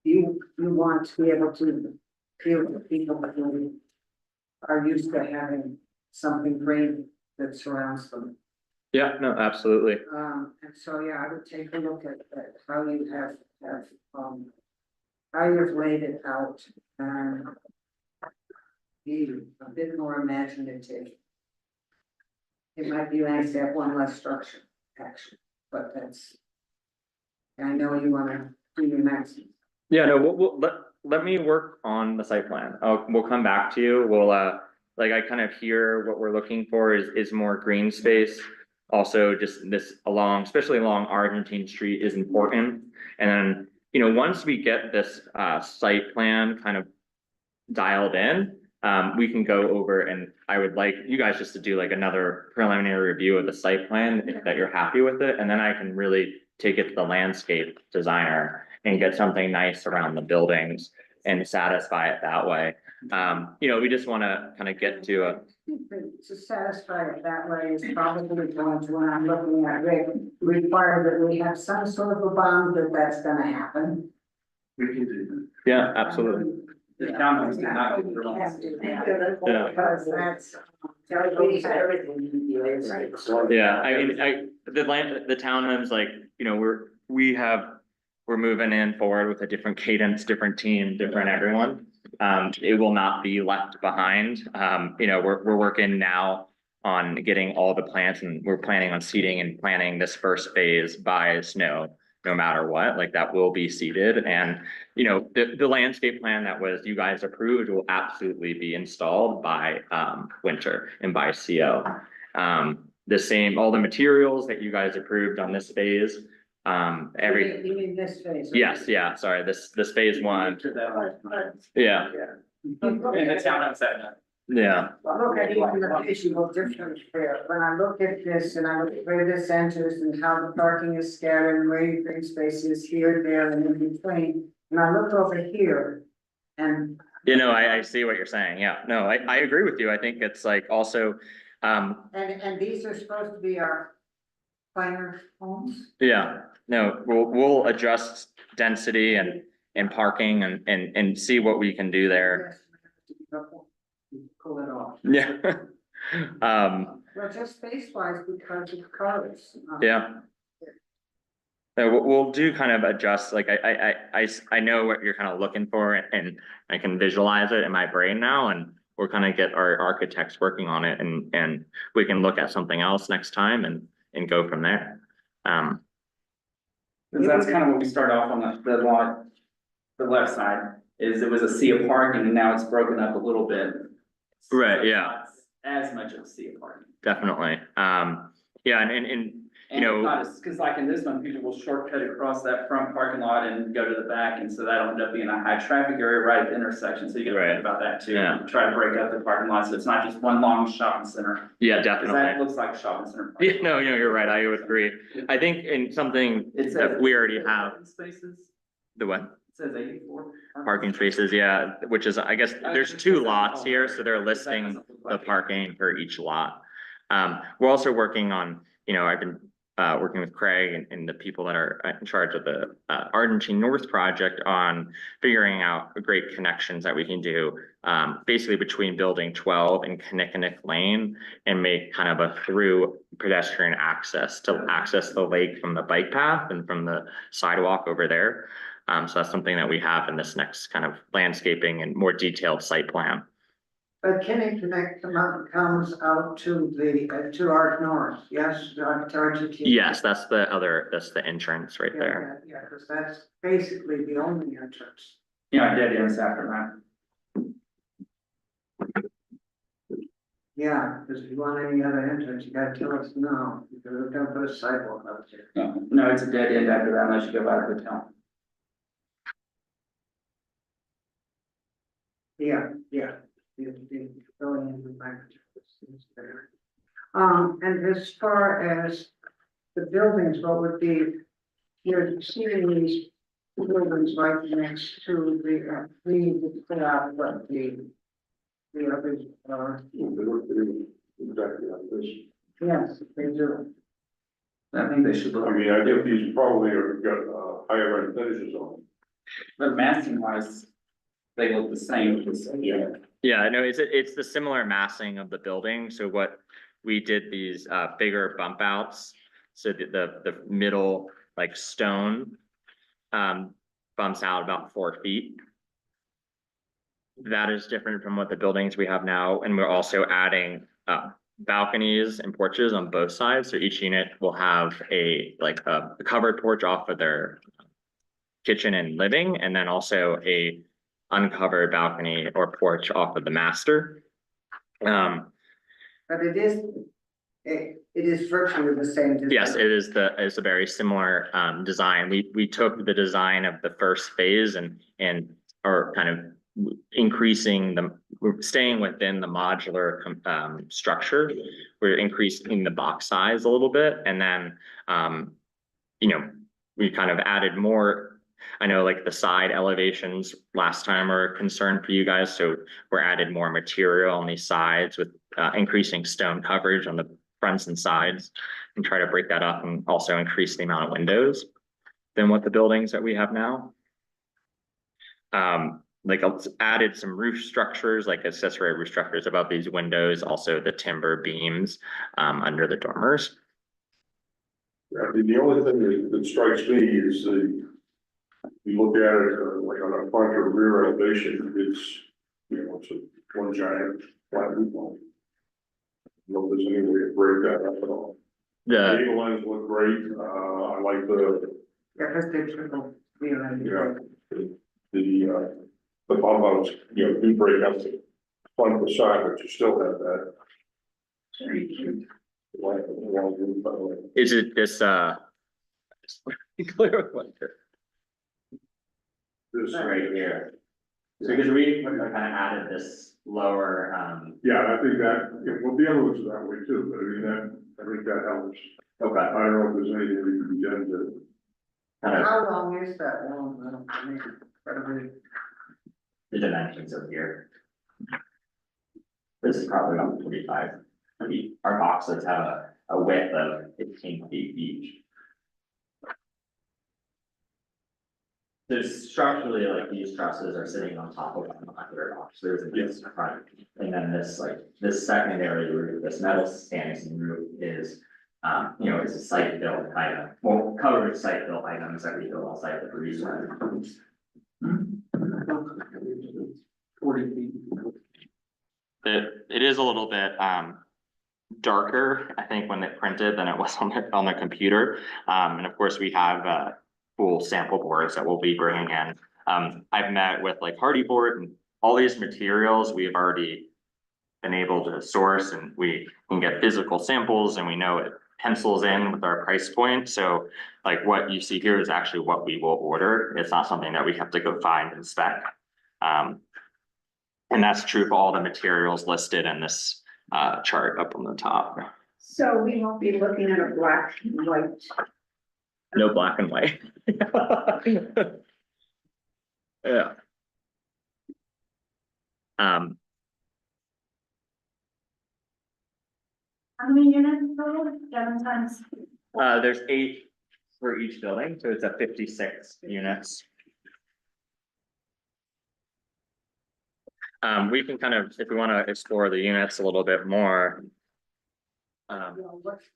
Speaker 4: you want to be able to feel the people who are used to having something green that surrounds them.
Speaker 10: Yeah, no, absolutely.
Speaker 4: And so, yeah, I would take a look at how you have, how you've laid it out and be a bit more imaginative. It might be nice to have one less structure, actually, but that's, I know you wanna do your maximum.
Speaker 10: Yeah, no, let me work on the site plan. We'll come back to you. We'll, like, I kind of hear what we're looking for is more green space. Also, just this especially along Argentine Street is important. And then, once we get this, site plan kind of dialed in, we can go over and I would like you guys just to do like another preliminary review of the site plan if that you're happy with it. And then I can really take it to the landscape designer and get something nice around the buildings and satisfy it that way. We just want to kind of get to
Speaker 4: To satisfy it that way is probably going to, when I'm looking at it, require that we have some sort of a bond that's gonna happen.
Speaker 3: We can do that.
Speaker 10: yeah, absolutely.
Speaker 11: The townhomes do not do their own.
Speaker 10: Yeah.
Speaker 4: Because that's.
Speaker 10: Yeah, I mean, the townhomes, like, we're moving in forward with a different cadence, different team, different everyone. It will not be left behind. We're working now on getting all the plants and we're planning on seeding and planning this first phase by snow, no matter what, like that will be seeded. And, the landscape plan that was you guys approved will absolutely be installed by, winter and by CO. All the materials that you guys approved on this phase,
Speaker 4: You mean this phase?
Speaker 10: yes, yeah, sorry, this phase one, yeah,
Speaker 11: And the townhomes that,
Speaker 10: yeah,
Speaker 4: Look at even the visual difference there. When I look at this and I look at where this enters and how the parking is scattered and where your green space is here, there and in between. And I look over here and.
Speaker 10: I see what you're saying, yeah, no, I agree with you, I think it's like also,
Speaker 4: And these are supposed to be our finer homes?
Speaker 10: yeah, no, we'll adjust density and parking and see what we can do there.
Speaker 4: Pull it off.
Speaker 10: Yeah.
Speaker 4: Well, just space wise because of cars.
Speaker 10: Yeah. So we'll do kind of adjust, like I know what you're kind of looking for and I can visualize it in my brain now and we're gonna get our architects working on it and we can look at something else next time and go from there.
Speaker 11: because that's kind of what we started off on the lot, the left side, is it was a sea of parking and now it's broken up a little bit.
Speaker 10: Right,
Speaker 11: So it's
Speaker 10: yeah.
Speaker 11: not As much of a sea of parking.
Speaker 10: Definitely, yeah, and
Speaker 11: And it's not as, cause like in this one, people will shortcut across that front parking lot and go to the back, and so that'll end up being a high traffic area right at the intersection, so you gotta
Speaker 10: Right.
Speaker 11: think about that too.
Speaker 10: Yeah.
Speaker 11: Try to break up the parking lot, so it's not just one long shopping center,
Speaker 10: yeah,
Speaker 11: cause that
Speaker 10: definitely.
Speaker 11: looks like a shopping center.
Speaker 10: Yeah, no, you're right, I would agree. I think in something
Speaker 11: It says
Speaker 10: that we already have,
Speaker 11: parking Spaces,
Speaker 10: the what?
Speaker 11: it says 84.
Speaker 10: Parking spaces, yeah, which is, I guess, there's two lots here, so they're listing the parking for each lot. We're also working on, I've been working with Craig and the people that are in charge of the Argentine North project on figuring out great connections that we can do basically between building 12 and Kinnickinnick Lane and make kind of a through pedestrian access to access the lake from the bike path and from the sidewalk over there. So that's something that we have in this next kind of landscaping and more detailed site plan.
Speaker 4: But Kinnickinnick comes out to to our north, yes, to Argentina.
Speaker 10: Yes, that's the entrance right there.
Speaker 4: Yeah, because that's basically the only entrance.
Speaker 11: Yeah, dead ends after that.
Speaker 4: Yeah, because if you want any other entrance, you gotta tell us no, because we're gonna put a sidewalk out there.
Speaker 11: No, it's a dead end after that unless you go by the hotel.
Speaker 4: Yeah. The going in the back. And as far as the buildings, what would be, you're seeing these buildings right next to the, we would put out what the others are,
Speaker 6: They look exactly like this.
Speaker 4: yes, they do.
Speaker 11: I think they should
Speaker 6: I
Speaker 11: look,
Speaker 6: mean, I think these probably are got, higher end finishes on them.
Speaker 11: but massing wise, they look the same.
Speaker 10: Yeah, no, it's the similar massing of the building, so what we did these bigger bump outs. So the middle like stone bumps out about 4 feet. That is different from what the buildings we have now, and we're also adding balconies and porches on both sides, so each unit will have a covered porch off of their kitchen and living, and then also a uncovered balcony or porch off of the master.
Speaker 4: But it is virtually the same. design.
Speaker 10: Yes, it's a very similar design. We took the design of the first phase and are kind of increasing we're staying within the modular structure. We're increasing the box size a little bit, and then we kind of added more. I know like the side elevations last time were a concern for you guys, so we're added more material on these sides with increasing stone coverage on the fronts and sides, and try to break that up and also increase the amount of windows than what the buildings that we have now. Like added some roof structures, like accessory roof structures above these windows, also the timber beams under the dormers.
Speaker 6: I mean, the only thing that strikes me is you look at it like on a front or rear elevation, it's, it's one giant flat roof line. No, there's any way to break that up at all. The gable lines look great, I like
Speaker 4: Yeah, because they triple,
Speaker 6: the bump outs, do break up the front of the side, but you still have that. Long roof, by the way.
Speaker 10: Is it this clear winter?
Speaker 6: This,
Speaker 10: Right here. So because we kind of added this lower,
Speaker 6: yeah, I think that, well, the other ones are that way too, but I mean, I think that helps.
Speaker 10: okay,
Speaker 6: I don't know if there's anything we can be done to.
Speaker 10: kind of
Speaker 4: How long is that long? I mean, probably
Speaker 10: the dimensions of here. This is probably about 45 feet. Our boxes have a width of 15 feet each. There's structurally, like these trusses are sitting on top of one modular box. There's this front, and then this secondary roof, this metal standing roof is, it's a site built item. Well, covered site built items that we build on site that we're using.
Speaker 11: 40 feet.
Speaker 10: It is a little bit darker, I think, when they printed than it was on the computer. And of course, we have full sample boards that we'll be bringing in. I've met with like Hardy Board, and all these materials we've already been able to source, and we can get physical samples, and we know it pencils in with our price point. So like what you see here is actually what we will order. It's not something that we have to go find and spec. And that's true for all the materials listed in this chart up on the top.
Speaker 7: So we won't be looking at a black and white.
Speaker 10: No black and white. Yeah.
Speaker 8: How many units total? 7 times?
Speaker 10: There's 8 for each building, so it's 56 units. We can kind of, if we want to explore the units a little bit more.
Speaker 4: what's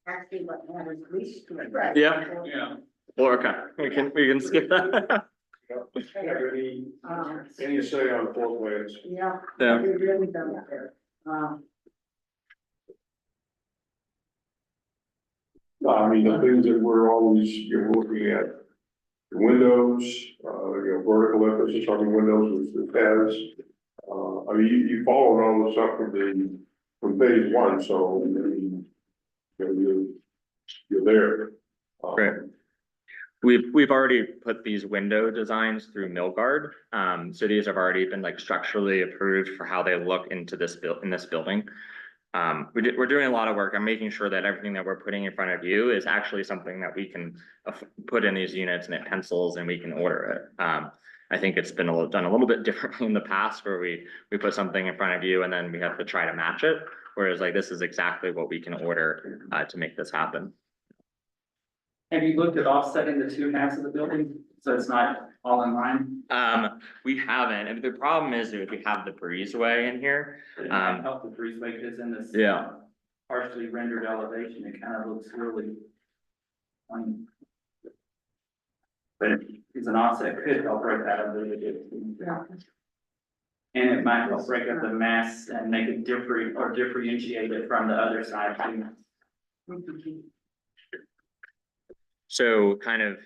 Speaker 4: actually what matters least to me.
Speaker 10: Yeah.
Speaker 11: Yeah.
Speaker 10: Well, okay, we can skip that.
Speaker 6: Any say on floor plans?
Speaker 4: Yeah.
Speaker 10: Yeah.
Speaker 4: We really don't care.
Speaker 6: I mean, the things that we're always, looking at, the windows, vertical emphasis on the windows, which it has. I mean, you followed all this up from phase 1, so, I mean, you're there.
Speaker 10: Right. We've already put these window designs through Milgard. So these have already been like structurally approved for how they look into this in this building. we're doing a lot of work. I'm making sure that everything that we're putting in front of you is actually something that we can put in these units and it pencils and we can order it. I think it's been done a little bit differently in the past where we put something in front of you and then we have to try to match it. Whereas like this is exactly what we can order to make this happen.
Speaker 11: Have you looked at offsetting the two halves of the building, so it's not all in line?
Speaker 10: We haven't, and the problem is if we have the breezeway in here.
Speaker 11: It might help the breezeway, because in this.
Speaker 10: Yeah.
Speaker 11: Partially rendered elevation, it kind of looks really. But it's an offset, could help break that up a little bit. And it might help break up the mass and make it different or differentiate it from the other side too.
Speaker 10: So kind of,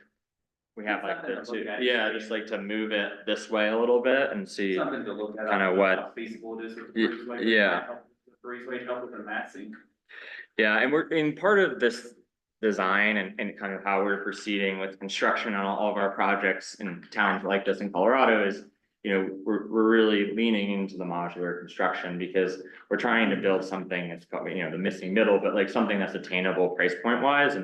Speaker 10: we have like
Speaker 11: Something
Speaker 10: the
Speaker 11: to look
Speaker 10: two,
Speaker 11: at.
Speaker 10: yeah, just like to move it this way a little bit and see.
Speaker 11: Something to look at.
Speaker 10: Kinda what-
Speaker 11: How feasible it is with the
Speaker 10: Y-
Speaker 11: breezeway.
Speaker 10: yeah.
Speaker 11: The breezeway help with the massing.
Speaker 10: Yeah, and we're in part of this design and kind of how we're proceeding with construction on all of our projects in towns like this in Colorado is, you know, we're really leaning into the modular construction because we're trying to build something that's probably, you know, the missing middle, but like something that's attainable price point wise.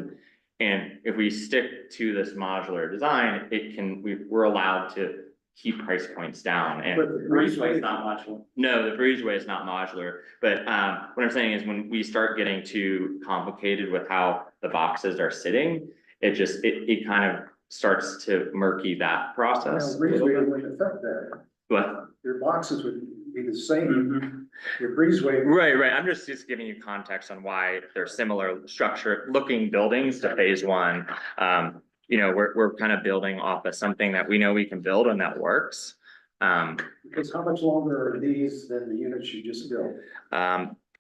Speaker 10: And if we stick to this modular design, we're allowed to keep price points down and.
Speaker 2: But
Speaker 11: The breezeway is not modular.
Speaker 10: No, the breezeway is not modular, but what I'm saying is when we start getting too complicated with how the boxes are sitting, it kind of starts to murky that process.
Speaker 2: Breezeway wouldn't affect that.
Speaker 10: But,
Speaker 2: Your boxes would be the same.
Speaker 11: Mhm.
Speaker 2: Your breezeway.
Speaker 10: right, I'm just giving you context on why they're similar structure looking buildings to phase one. You know, we're kind of building off of something that we know we can build and that works.
Speaker 2: Because how much longer are these than the units you just built?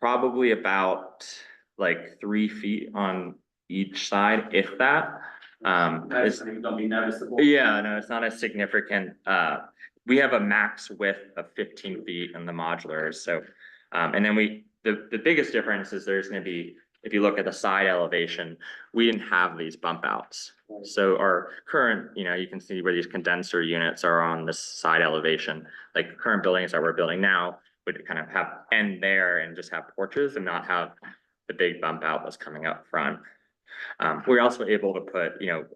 Speaker 10: Probably about like 3 feet on each side, if that.
Speaker 11: That's gonna be noticeable.
Speaker 10: Yeah, no, it's not a significant, we have a max width of 15 feet in the modulars, so. And then the biggest difference is there's gonna be, if you look at the side elevation, we didn't have these bump outs. So our current, you know, you can see where these condenser units are on this side elevation. Like current buildings that we're building now would kind of end there and just have porches and not have the big bump out that's coming up front. We're also able to put, you know,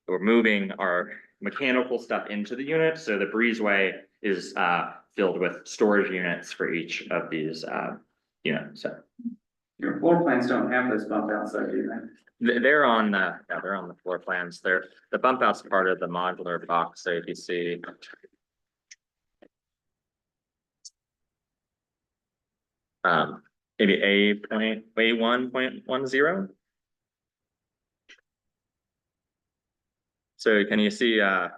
Speaker 10: we're moving our mechanical stuff into the unit, so the breezeway is filled with storage units for each of these units, so.
Speaker 11: Your floor plans don't have those bump outs, though, do they?
Speaker 10: They're on the floor plans, the bump out's part of the modular box, so if you see. Maybe A1.10. So can you see, kind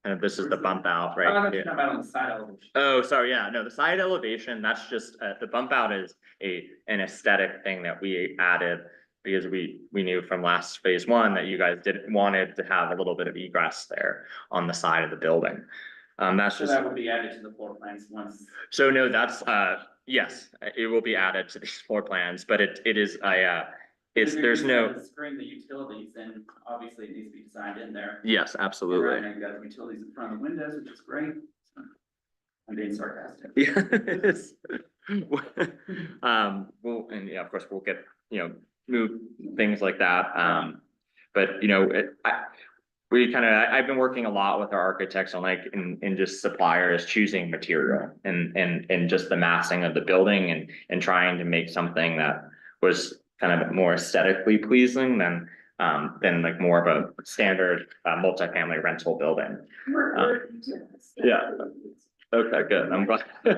Speaker 10: of this is the bump out
Speaker 11: I'm
Speaker 10: right
Speaker 11: not
Speaker 10: here.
Speaker 11: talking about on the side elevation.
Speaker 10: Oh, sorry, yeah, no, the side elevation, that's just, the bump out is an aesthetic thing that we added. Because we knew from last phase one that you guys wanted to have a little bit of egress there on the side of the building. That's
Speaker 11: So
Speaker 10: just,
Speaker 11: that would be added to the floor plans once.
Speaker 10: so no, that's, yes, it will be added to these floor plans, but it is
Speaker 11: If you're
Speaker 10: there's
Speaker 11: using
Speaker 10: no,
Speaker 11: it to screen the utilities, then obviously it needs to be designed in there.
Speaker 10: yes,
Speaker 11: Right
Speaker 10: absolutely.
Speaker 11: now, you've got the utilities in front of the windows, which is great. I'm being sarcastic.
Speaker 10: Yes. Well, and yeah, of course, we'll get, you know, move things like that. But you know, I've been working a lot with our architects on like, in just suppliers choosing material and just the massing of the building and trying to make something that was kind of more aesthetically pleasing than like more of a standard multifamily rental building.
Speaker 7: We're into this.
Speaker 10: Yeah. Okay, good. I'm glad. You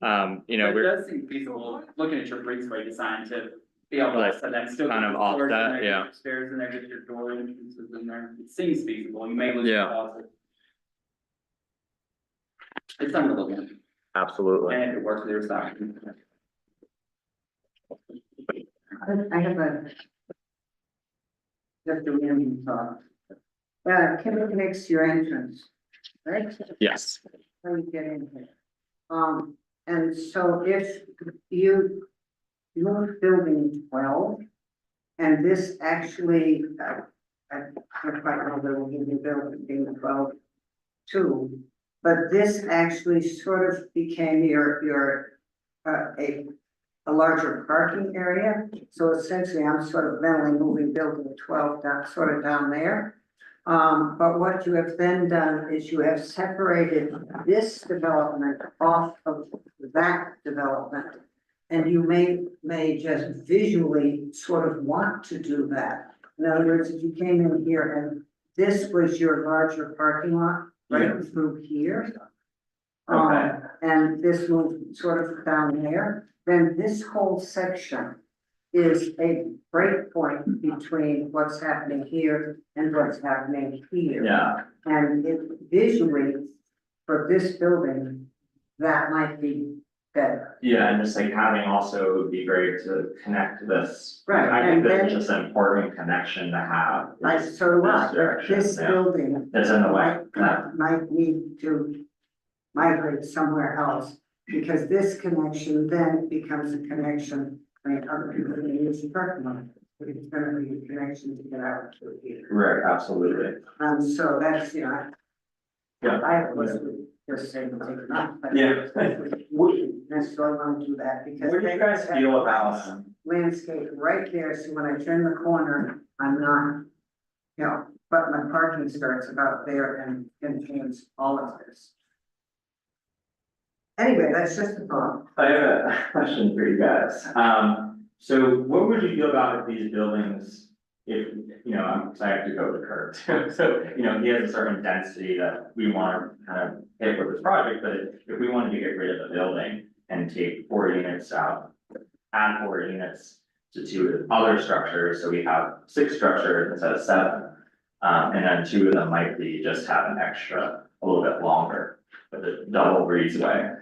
Speaker 10: know,
Speaker 11: But it
Speaker 10: we're
Speaker 11: does seem feasible, looking at your breezeway design to be able to
Speaker 10: Like,
Speaker 11: offset that and still.
Speaker 10: kind
Speaker 11: get
Speaker 10: of
Speaker 11: the doors in
Speaker 10: offset,
Speaker 11: there, get
Speaker 10: yeah.
Speaker 11: your Stairs in there, get your door entrances in there. It seems feasible. You may lose
Speaker 10: Yeah.
Speaker 11: your closet. It's something to look at.
Speaker 10: absolutely.
Speaker 11: And if it works with your side.
Speaker 4: I have just a random thought. Kimberly makes your entrance, right?
Speaker 10: Yes.
Speaker 4: How you get in here. And so if you're building 12, and this actually, I don't quite know that will give you building being 12 too, but this actually sort of became your a a larger parking area. So essentially, I'm sort of mentally moving building 12 down, sort of down there. But what you have then done is you have separated this development off of that development. And you may just visually sort of want to do that. In other words, if you came in here and this was your larger parking lot, right through here.
Speaker 11: Okay.
Speaker 4: And this moved sort of down there, then this whole section is a break point between what's happening here and what's happening here.
Speaker 11: Yeah,
Speaker 4: And it visually, for this building, that might be better.
Speaker 10: Yeah, and just like having also, it would be great to connect this.
Speaker 4: Right,
Speaker 10: I think
Speaker 4: and
Speaker 10: that's
Speaker 4: then-
Speaker 10: just an important connection to have.
Speaker 4: I so do I,
Speaker 10: This
Speaker 4: but
Speaker 10: direction,
Speaker 4: this
Speaker 10: yeah.
Speaker 4: building.
Speaker 10: That's in the way, yeah.
Speaker 4: Might need to migrate somewhere else, because this connection then becomes a connection, I mean, other people can use the parking lot. But it's gonna be a connection to get out to here.
Speaker 10: Right, absolutely.
Speaker 4: So that's,
Speaker 10: Yeah.
Speaker 4: I was just saying, take it up, but.
Speaker 11: Yeah.
Speaker 4: Wouldn't necessarily want to do that, because.
Speaker 11: what do you guys feel about,
Speaker 4: Landscape right there, so when I turn the corner, I'm not, but my parking starts about there and contains all of this. Anyway, that's just a thought.
Speaker 11: I have a question for you guys. So what would you feel about if these buildings, if, I have to go to Kurt. So, he has a certain density that we want to kind of hit with this project, but if we wanted to get rid of the building and take 4 units out, add 4 units to 2 other structures, so we have 6 structures instead of 7. And then 2 of them might be just have an extra, a little bit longer, but the double breezeway.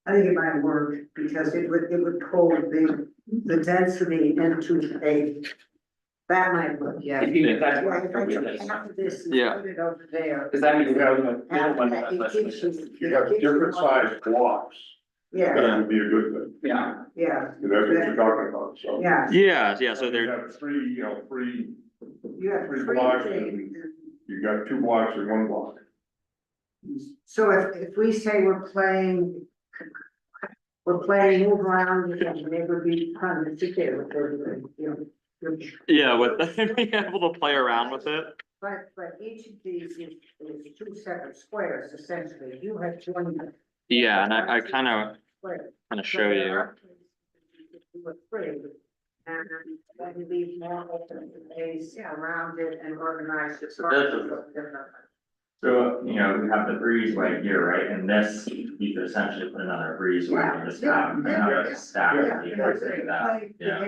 Speaker 4: I think it might work, because it would pull the density into that might work, yeah.
Speaker 11: If that's
Speaker 4: Yeah,
Speaker 11: what
Speaker 4: if I
Speaker 11: we
Speaker 4: took
Speaker 11: just-
Speaker 4: half of this and
Speaker 10: Yeah.
Speaker 4: put it over there.
Speaker 11: Does that mean we have a
Speaker 4: half
Speaker 11: one
Speaker 4: of that,
Speaker 11: less?
Speaker 4: it gives
Speaker 6: You have
Speaker 4: it gives
Speaker 6: different
Speaker 4: more-
Speaker 6: sized blocks,
Speaker 4: Yeah,
Speaker 6: that would be a good thing,
Speaker 11: Yeah,
Speaker 4: yeah,
Speaker 6: and that's what you're talking about, so.
Speaker 4: yeah,
Speaker 10: Yeah, so
Speaker 6: You
Speaker 10: there,
Speaker 6: have 3, 3,
Speaker 4: you have
Speaker 6: 3
Speaker 4: three
Speaker 6: blocks,
Speaker 4: things.
Speaker 6: you got 2 blocks and 1 block.
Speaker 4: So if we say we're playing move around, and it would be fun to sit there with everybody,
Speaker 10: yeah, with, being able to play around with it.
Speaker 4: But each of these is 2 separate squares, essentially, you have 20.
Speaker 10: Yeah, and I kind
Speaker 4: squares.
Speaker 10: of show you.
Speaker 4: Do it free, and then leave more open space around it and organize it.
Speaker 10: So So, we have the breezeway here, right, and this, you could essentially put another breezeway and just have another stack of vehicles like that, yeah.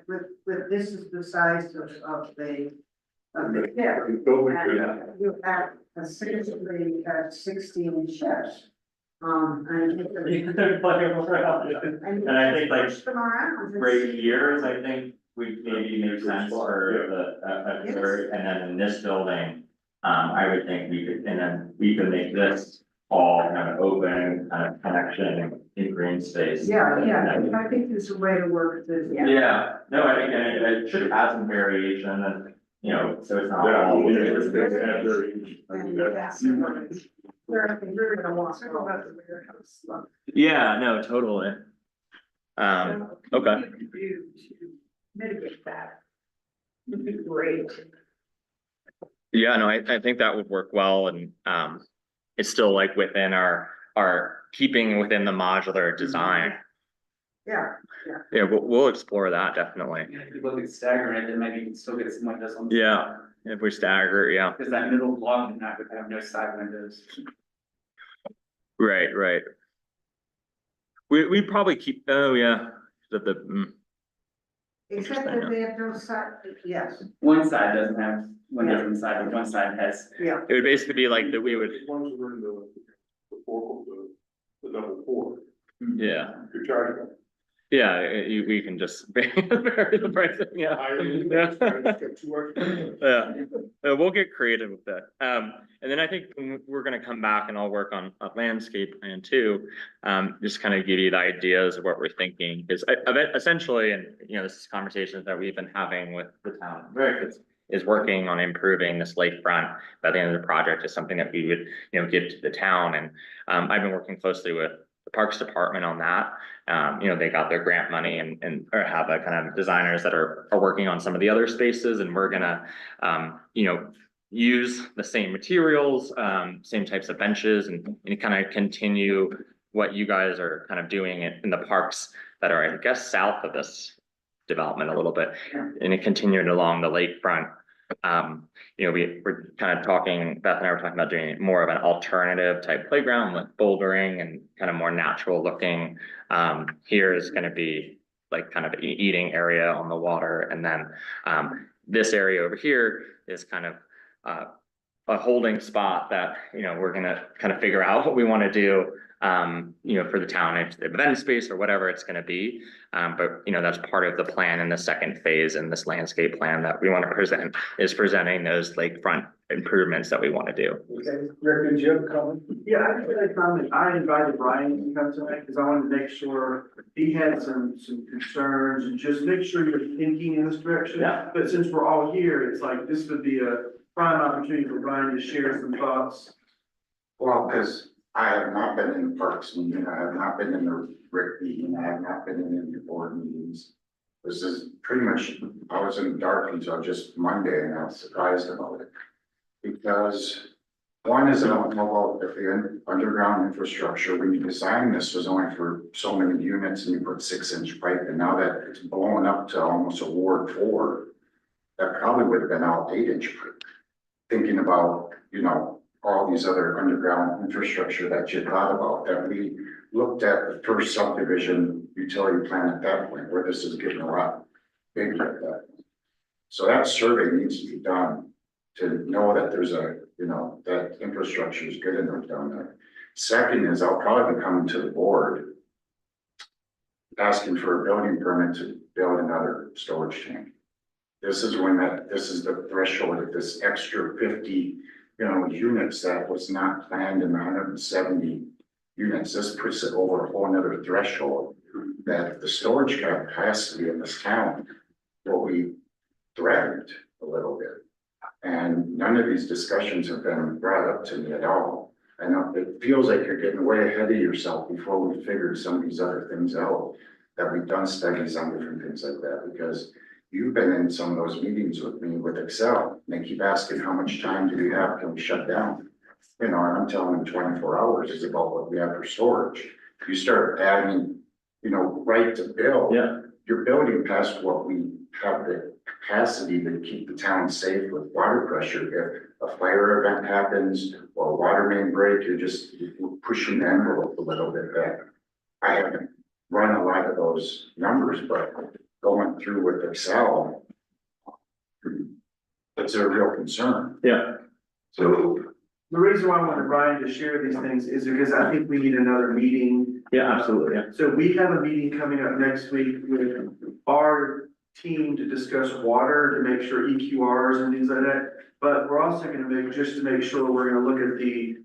Speaker 4: With this is the size of the pit.
Speaker 6: The building could-
Speaker 4: And you have essentially 16 sheds. And.
Speaker 10: And I think like
Speaker 4: Push them around.
Speaker 10: right years, I think we maybe make sense for a third, and then in this building. I would think we could, and then we could make this all kind of open, kind of connection in green space.
Speaker 4: Yeah, I think there's a way to work this.
Speaker 10: Yeah, no, I think, and it should add some variation and, so it's not
Speaker 6: Yeah,
Speaker 10: all.
Speaker 6: it's very, I mean, that's.
Speaker 4: We're gonna walk about the warehouse.
Speaker 10: Yeah, no, totally. Okay.
Speaker 4: To mitigate that. Would be great.
Speaker 10: Yeah, no, I think that would work well and, it's still like within our keeping within the modular design.
Speaker 4: Yeah,
Speaker 10: Yeah, we'll explore that definitely.
Speaker 11: if you look at staggering it, then maybe you can still get some windows on.
Speaker 10: Yeah, if we stagger, yeah,
Speaker 11: Because that middle block is not gonna have no side windows.
Speaker 10: right. We probably keep, oh, yeah,
Speaker 4: except that they have no side, yes,
Speaker 11: One side doesn't have windows inside, but one side has.
Speaker 4: yeah.
Speaker 10: it would basically be like that we would,
Speaker 6: Ones that are in the double 4,
Speaker 10: yeah,
Speaker 6: you're charging them.
Speaker 10: yeah, we can just vary the pricing, yeah.
Speaker 6: It's got 2 extra.
Speaker 10: Yeah, we'll get creative with that. And then I think we're gonna come back and I'll work on a landscape plan too. Just kind of give you the ideas of what we're thinking, because essentially, and this is conversations that we've been having with the town of Rick, is working on improving this lakefront by the end of the project is something that we would, give to the town. And I've been working closely with the Parks Department on that. You know, they got their grant money and or have a kind of designers that are working on some of the other spaces, and we're gonna, you know, use the same materials, same types of benches, and kind of continue what you guys are kind of doing in the parks that are, I guess, south of this development a little bit, and it continued along the lakefront. You know, we're kind of talking, Beth and I were talking about doing more of an alternative type playground with bouldering and kind of more natural looking. Here is gonna be like kind of eating area on the water, and then this area over here is kind of a holding spot that, you know, we're gonna kind of figure out what we want to do, you know, for the town, if the event space or whatever it's gonna be. But, you know, that's part of the plan in the second phase in this landscape plan that we want to present, is presenting those lakefront improvements that we want to do.
Speaker 2: Okay, Rick, did you have a comment?
Speaker 3: Yeah, I just had a comment. I invited Brian to come tonight because I wanted to make sure he had some concerns and just make sure you're thinking in this direction.
Speaker 11: Yeah.
Speaker 3: But since we're all here, it's like, this would be a prime opportunity for Brian to share some thoughts.
Speaker 12: Well, because I have not been in the parks meeting, I have not been in the RIC meeting, I have not been in any board meetings. This is pretty much, I was in the dark until just Monday and I was surprised about it. Because one is, I don't know about if the underground infrastructure, when you designed this, was only for so many units and you put 6-inch pipe, and now that it's blown up to almost a Ward 4, that probably would have been all 8-inch pipe. Thinking about, you know, all these other underground infrastructure that you thought about, that we looked at the first subdivision utility plan at that point, where this is getting a lot bigger at that. So that survey needs to be done to know that there's a, you know, that infrastructure is good enough down there. Second is, I'll probably be coming to the board asking for a building permit to build another storage tank. This is when this is the threshold of this extra 50, you know, units that was not planned in the 170 units. This puts it over a whole nother threshold that the storage capacity in this town will be threatened a little bit. And none of these discussions have been brought up to me at all. I know it feels like you're getting way ahead of yourself before we figured some of these other things out, that we've done studies on different things like that, because you've been in some of those meetings with me with Excel, and they keep asking how much time do we have till we shut down? You know, and I'm telling them 24 hours is about what we have for storage. If you start adding, you know, right to build.
Speaker 11: Yeah.
Speaker 12: You're building past what we have the capacity to keep the town safe with water pressure. If a fire event happens or a water main break, you're pushing the envelope a little bit back. I haven't run a lot of those numbers, but going through with Excel, it's a real concern.
Speaker 11: Yeah.
Speaker 3: So the reason why I wanted Brian to share these things is because I think we need another meeting.
Speaker 11: Yeah, absolutely, yeah.
Speaker 3: So we have a meeting coming up next week with our team to discuss water, to make sure EQRs and things like that. But we're also gonna just to make sure, we're gonna look at the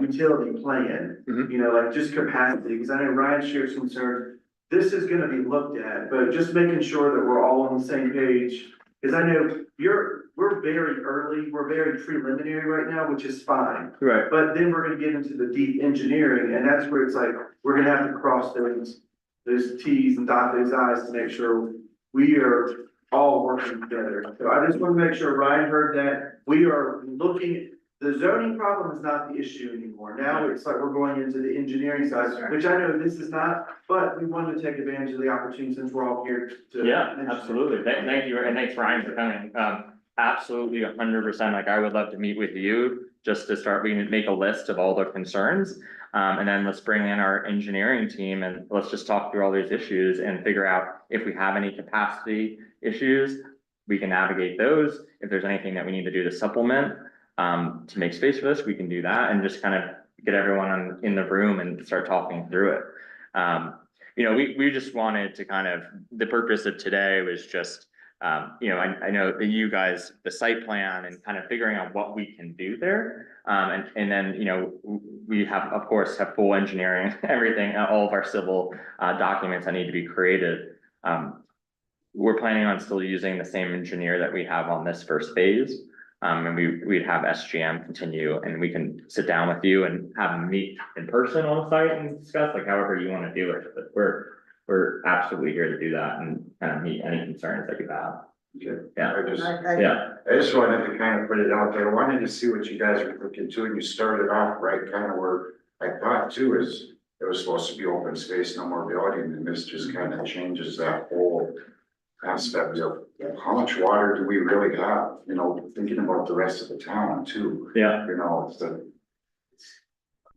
Speaker 3: utility plan,
Speaker 10: Mhm.
Speaker 3: you know, like just capacity, because I know Ryan shared some concerns. This is gonna be looked at, but just making sure that we're all on the same page. Because I know we're very early, we're very preliminary right now, which is fine.
Speaker 11: Right.
Speaker 3: But then we're gonna get into the deep engineering, and that's where it's like, we're gonna have to cross those Ts and dot those Is to make sure we are all working together. So I just want to make sure Ryan heard that. We are looking, the zoning problem is not the issue anymore. Now it's like we're going into the engineering side, which I know this is not, but we want to take advantage of the opportunity since we're all here to.
Speaker 10: Yeah, absolutely. Thank you, and thanks Ryan for coming. Absolutely 100%. Like, I would love to meet with you just to start, we can make a list of all the concerns. And then let's bring in our engineering team and let's just talk through all these issues and figure out if we have any capacity issues, we can navigate those. If there's anything that we need to do to supplement, to make space for this, we can do that, and just kind of get everyone in the room and start talking through it. You know, we just wanted to kind of, the purpose of today was just, you know, I know that you guys, the site plan and kind of figuring out what we can do there. And then, you know, we have, of course, have full engineering, everything, all of our civil documents that need to be created. We're planning on still using the same engineer that we have on this first phase. And we'd have SGM continue and we can sit down with you and have them meet in person on site and discuss, like however you wanna do it, but we're absolutely here to do that and kind of meet any concerns that you have. Yeah, yeah,
Speaker 12: I just wanted to kind of put it out there, I wanted to see what you guys were looking to, and you started off right kind of where I thought too is it was supposed to be open space, no more building, and this just kind of changes that whole aspect of how much water do we really have, you know, thinking about the rest of the town too,
Speaker 10: yeah.
Speaker 12: you know, it's the.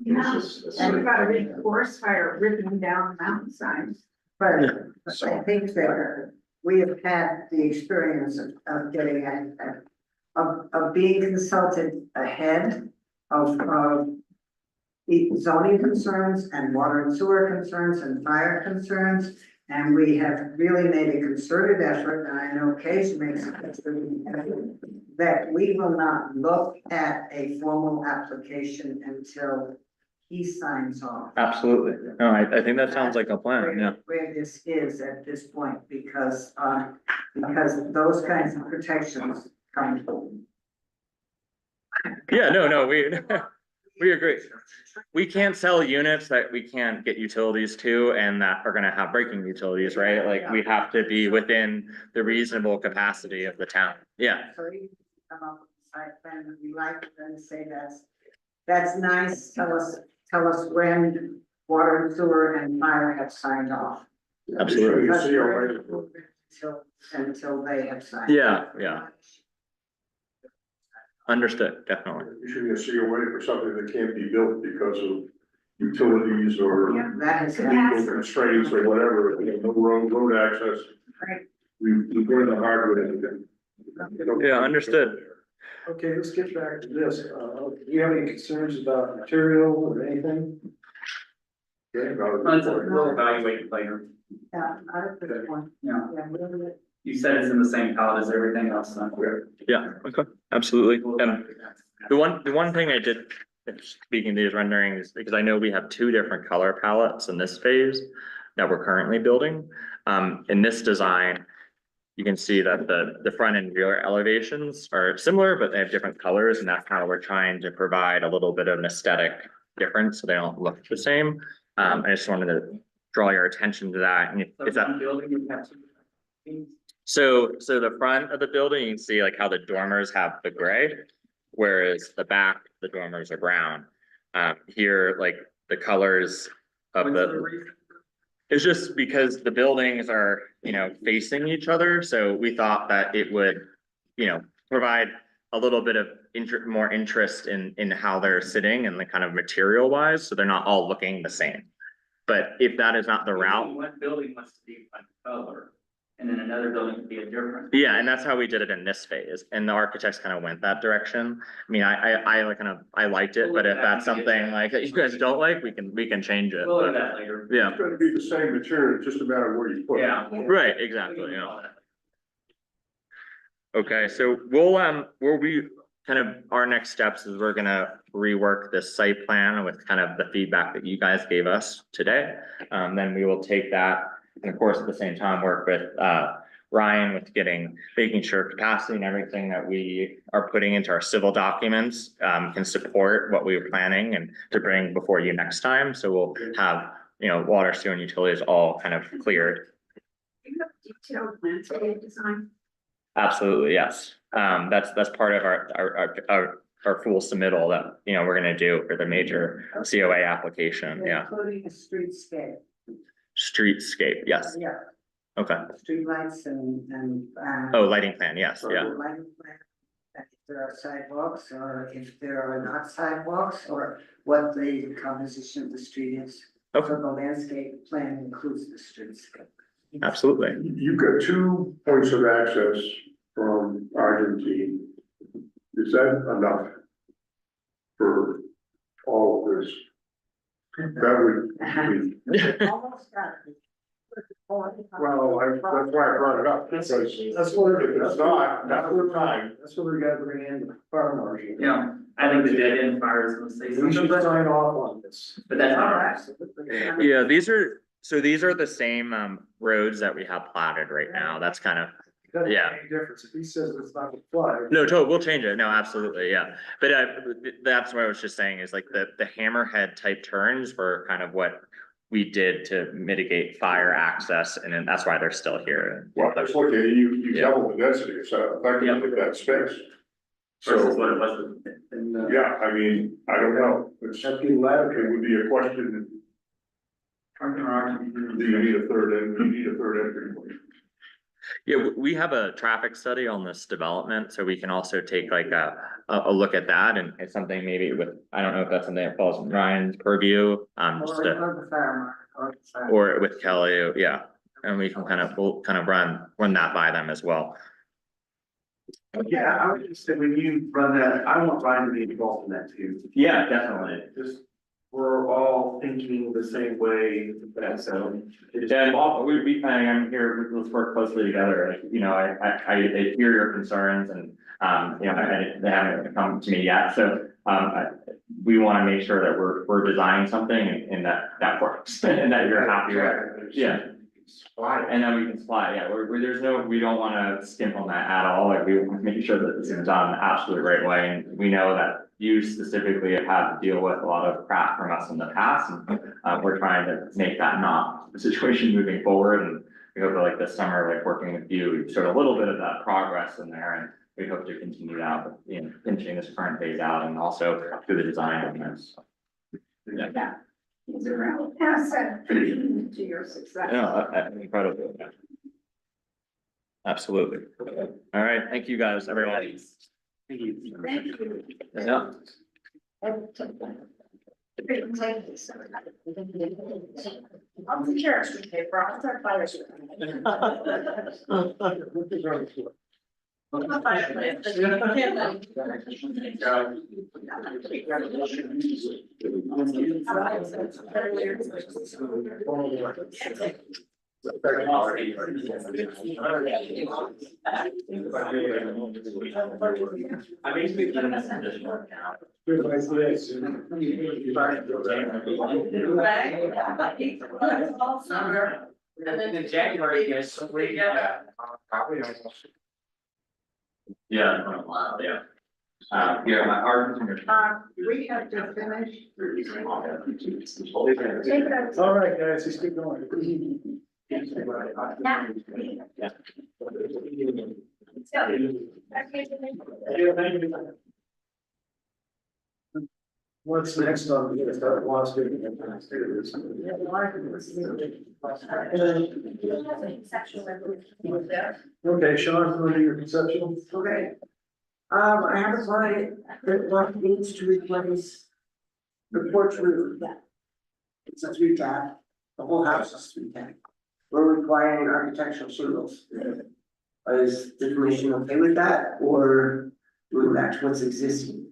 Speaker 7: Yeah,
Speaker 12: it's just-
Speaker 7: and we got a big forest fire ripping down the mountainside.
Speaker 4: But I think that we have had the experience of getting of being consulted ahead of the zoning concerns and water and sewer concerns and fire concerns. And we have really made a concerted effort, and I know Case makes a concerted effort, that we will not look at a formal application until he signs off.
Speaker 10: Absolutely. No, I think that sounds like a plan, yeah.
Speaker 4: Where this is at this point, because those kinds of protections come.
Speaker 10: Yeah, no, we agree. We can't sell units that we can't get utilities to and that are gonna have breaking utilities, right? Like, we have to be within the reasonable capacity of the town. Yeah,
Speaker 4: So you come up with a site plan that we like, then say that's nice, tell us when water and sewer and fire have signed off.
Speaker 10: absolutely.
Speaker 6: You see already.
Speaker 4: Until they have signed.
Speaker 10: Yeah, yeah. Understood, definitely.
Speaker 6: Issuing a COA for something that can't be built because of utilities or
Speaker 4: Yeah, that has
Speaker 6: legal
Speaker 4: happened.
Speaker 6: constraints or whatever, you know, no road access.
Speaker 4: Right.
Speaker 6: We've learned the hard way.
Speaker 10: Yeah, understood.
Speaker 2: Okay, let's get back to this. Do you have any concerns about material or anything?
Speaker 11: We'll evaluate it later.
Speaker 4: Yeah, I have a good one.
Speaker 11: Yeah,
Speaker 4: Yeah, we'll-
Speaker 11: you said it's in the same palette as everything else, so.
Speaker 10: Yeah, okay, absolutely. The one thing I did, speaking of these renderings, because I know we have two different color palettes in this phase that we're currently building. In this design, you can see that the front and rear elevations are similar, but they have different colors, and that's how we're trying to provide a little bit of an aesthetic difference, so they don't look the same. I just wanted to draw your attention to that, and if that.
Speaker 11: One building, you have two.
Speaker 10: So the front of the building, you can see like how the dormers have the gray, whereas the back, the dormers are brown. Here, like the colors of it's just because the buildings are, facing each other, so we thought that it would, provide a little bit of more interest in how they're sitting and the kind of material wise, so they're not all looking the same. But if that is not the route.
Speaker 11: One building wants to be one color, and then another building would be a different.
Speaker 10: Yeah, and that's how we did it in this phase, and the architects kind of went that direction. I mean, I liked it, but if that's something like that you guys don't like, we can change it,
Speaker 11: We'll do
Speaker 10: but,
Speaker 11: that later.
Speaker 10: yeah,
Speaker 6: It's gonna be the same material, it's just a matter of where you put it.
Speaker 11: Yeah.
Speaker 10: right, exactly, yeah. Okay, so we'll be, kind of, our next steps is we're gonna rework this site plan with kind of the feedback that you guys gave us today. Then we will take that, and of course, at the same time, work with, Ryan with making sure capacity and everything that we are putting into our civil documents, can support what we were planning and to bring before you next time. So we'll have, water, sewer and utilities all kind of cleared.
Speaker 7: You have detailed landscape design.
Speaker 10: Absolutely, yes. That's part of our full submittal that, we're gonna do for the major COA application, yeah.
Speaker 4: Including a streetscape.
Speaker 10: Streetscape, yes,
Speaker 4: Yeah,
Speaker 10: okay.
Speaker 4: streetlights and.
Speaker 10: Oh, lighting plan, yes, yeah,
Speaker 4: Lighting plan, and if there are sidewalks, or if there are not sidewalks, or what the composition of the street is.
Speaker 10: Okay.
Speaker 4: So the landscape plan includes the streetscape.
Speaker 10: absolutely.
Speaker 6: You've got 2 points of access from Argentine. Is that enough for all of this? That would be,
Speaker 4: Almost got it.
Speaker 6: well, that's why I brought it up, because if
Speaker 2: That's what
Speaker 6: it's not, that's the time.
Speaker 2: That's what we gotta bring in the fire marshal.
Speaker 11: Yeah, I think the dead end fire is gonna say
Speaker 2: We
Speaker 11: something,
Speaker 2: should sign off on this.
Speaker 11: but that's all
Speaker 4: Oh,
Speaker 11: right.
Speaker 4: absolutely.
Speaker 10: Yeah, these are the same roads that we have platted right now. That's kind of
Speaker 2: Doesn't make
Speaker 10: Yeah.
Speaker 2: any difference, if he says it's not gonna fly.
Speaker 10: No, we'll change it. No, absolutely, yeah. But that's what I was just saying is like the hammerhead type turns were kind of what we did to mitigate fire access, and then that's why they're still here.
Speaker 6: Well, let's look at it, you
Speaker 10: Yeah.
Speaker 6: double the density, so effectively that space.
Speaker 11: Versus
Speaker 6: So,
Speaker 11: what it was.
Speaker 6: yeah, I mean, I don't know, it's,
Speaker 2: That'd be loud.
Speaker 6: it would be a question, do you need a third entry point?
Speaker 10: Yeah, we have a traffic study on this development, so we can also take like a look at that, and it's something maybe with, I don't know if that's something that falls in Ryan's purview, just
Speaker 4: Or
Speaker 10: to,
Speaker 4: the fire marshal, or the fire.
Speaker 10: or with Kelly, yeah. And we can we'll kind of run that by them as well.
Speaker 3: Yeah, I would just say when you run that, I want Ryan to be involved in that too.
Speaker 11: Yeah, definitely.
Speaker 3: Just, we're all thinking the same way, that's,
Speaker 10: Yeah, we planning on here, let's work closely together, like, you know, I hear your concerns and, you know, they haven't come to me yet, so, we wanna make sure that we're designing something and that works, and that you're happy with. Yeah.
Speaker 12: Why?
Speaker 10: And then we can supply, yeah, we don't wanna skimp on that at all, like, we want to make sure that this is done the absolute right way, and we know that you specifically have had to deal with a lot of crap from us in the past, and, we're trying to make that not the situation moving forward, and we hope that like this summer, like working with you, we've showed a little bit of that progress in there, and we hope to continue that, you know, finishing this current phase out, and also through the design of this.
Speaker 7: Yeah. He's a real asset to your success.
Speaker 10: Yeah, incredible. Absolutely. All right, thank you guys, everyone.
Speaker 7: Thank you.
Speaker 10: Yeah.
Speaker 7: I'm the sheriff's paper, I'll start fires.
Speaker 11: I mean, we've done this additional account.
Speaker 2: Good, I see it.
Speaker 11: And then in January, you guys.
Speaker 12: Probably.
Speaker 11: Yeah, wow, yeah. Yeah, my art.
Speaker 4: We have to finish.
Speaker 2: All right, guys, let's keep going. What's next on the list? I lost it. Okay, Sean, what are your conceptual?
Speaker 4: Okay. I have a client that needs to replace the porch roof. It's a 3-tab, the whole house is 3-tab. We're requiring architectural shingles. Is the commission okay with that, or do we match what's existing?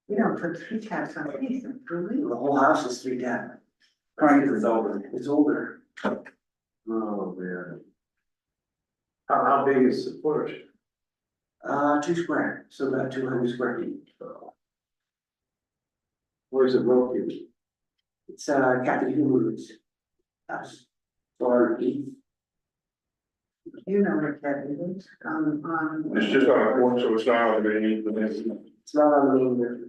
Speaker 1: We don't put 3 tabs on anything, do we?
Speaker 4: The whole house is 3-tab.
Speaker 11: Right, it's over.
Speaker 4: It's older.
Speaker 2: Oh, man. How big is the porch?
Speaker 4: 2 square, so about 200 square feet.
Speaker 2: Where's it located?
Speaker 4: It's Kathy Hoover's house. Or East.
Speaker 1: You know where Kathy is,
Speaker 6: It's just on a porch, so it's not on the.
Speaker 4: It's not on the main roof.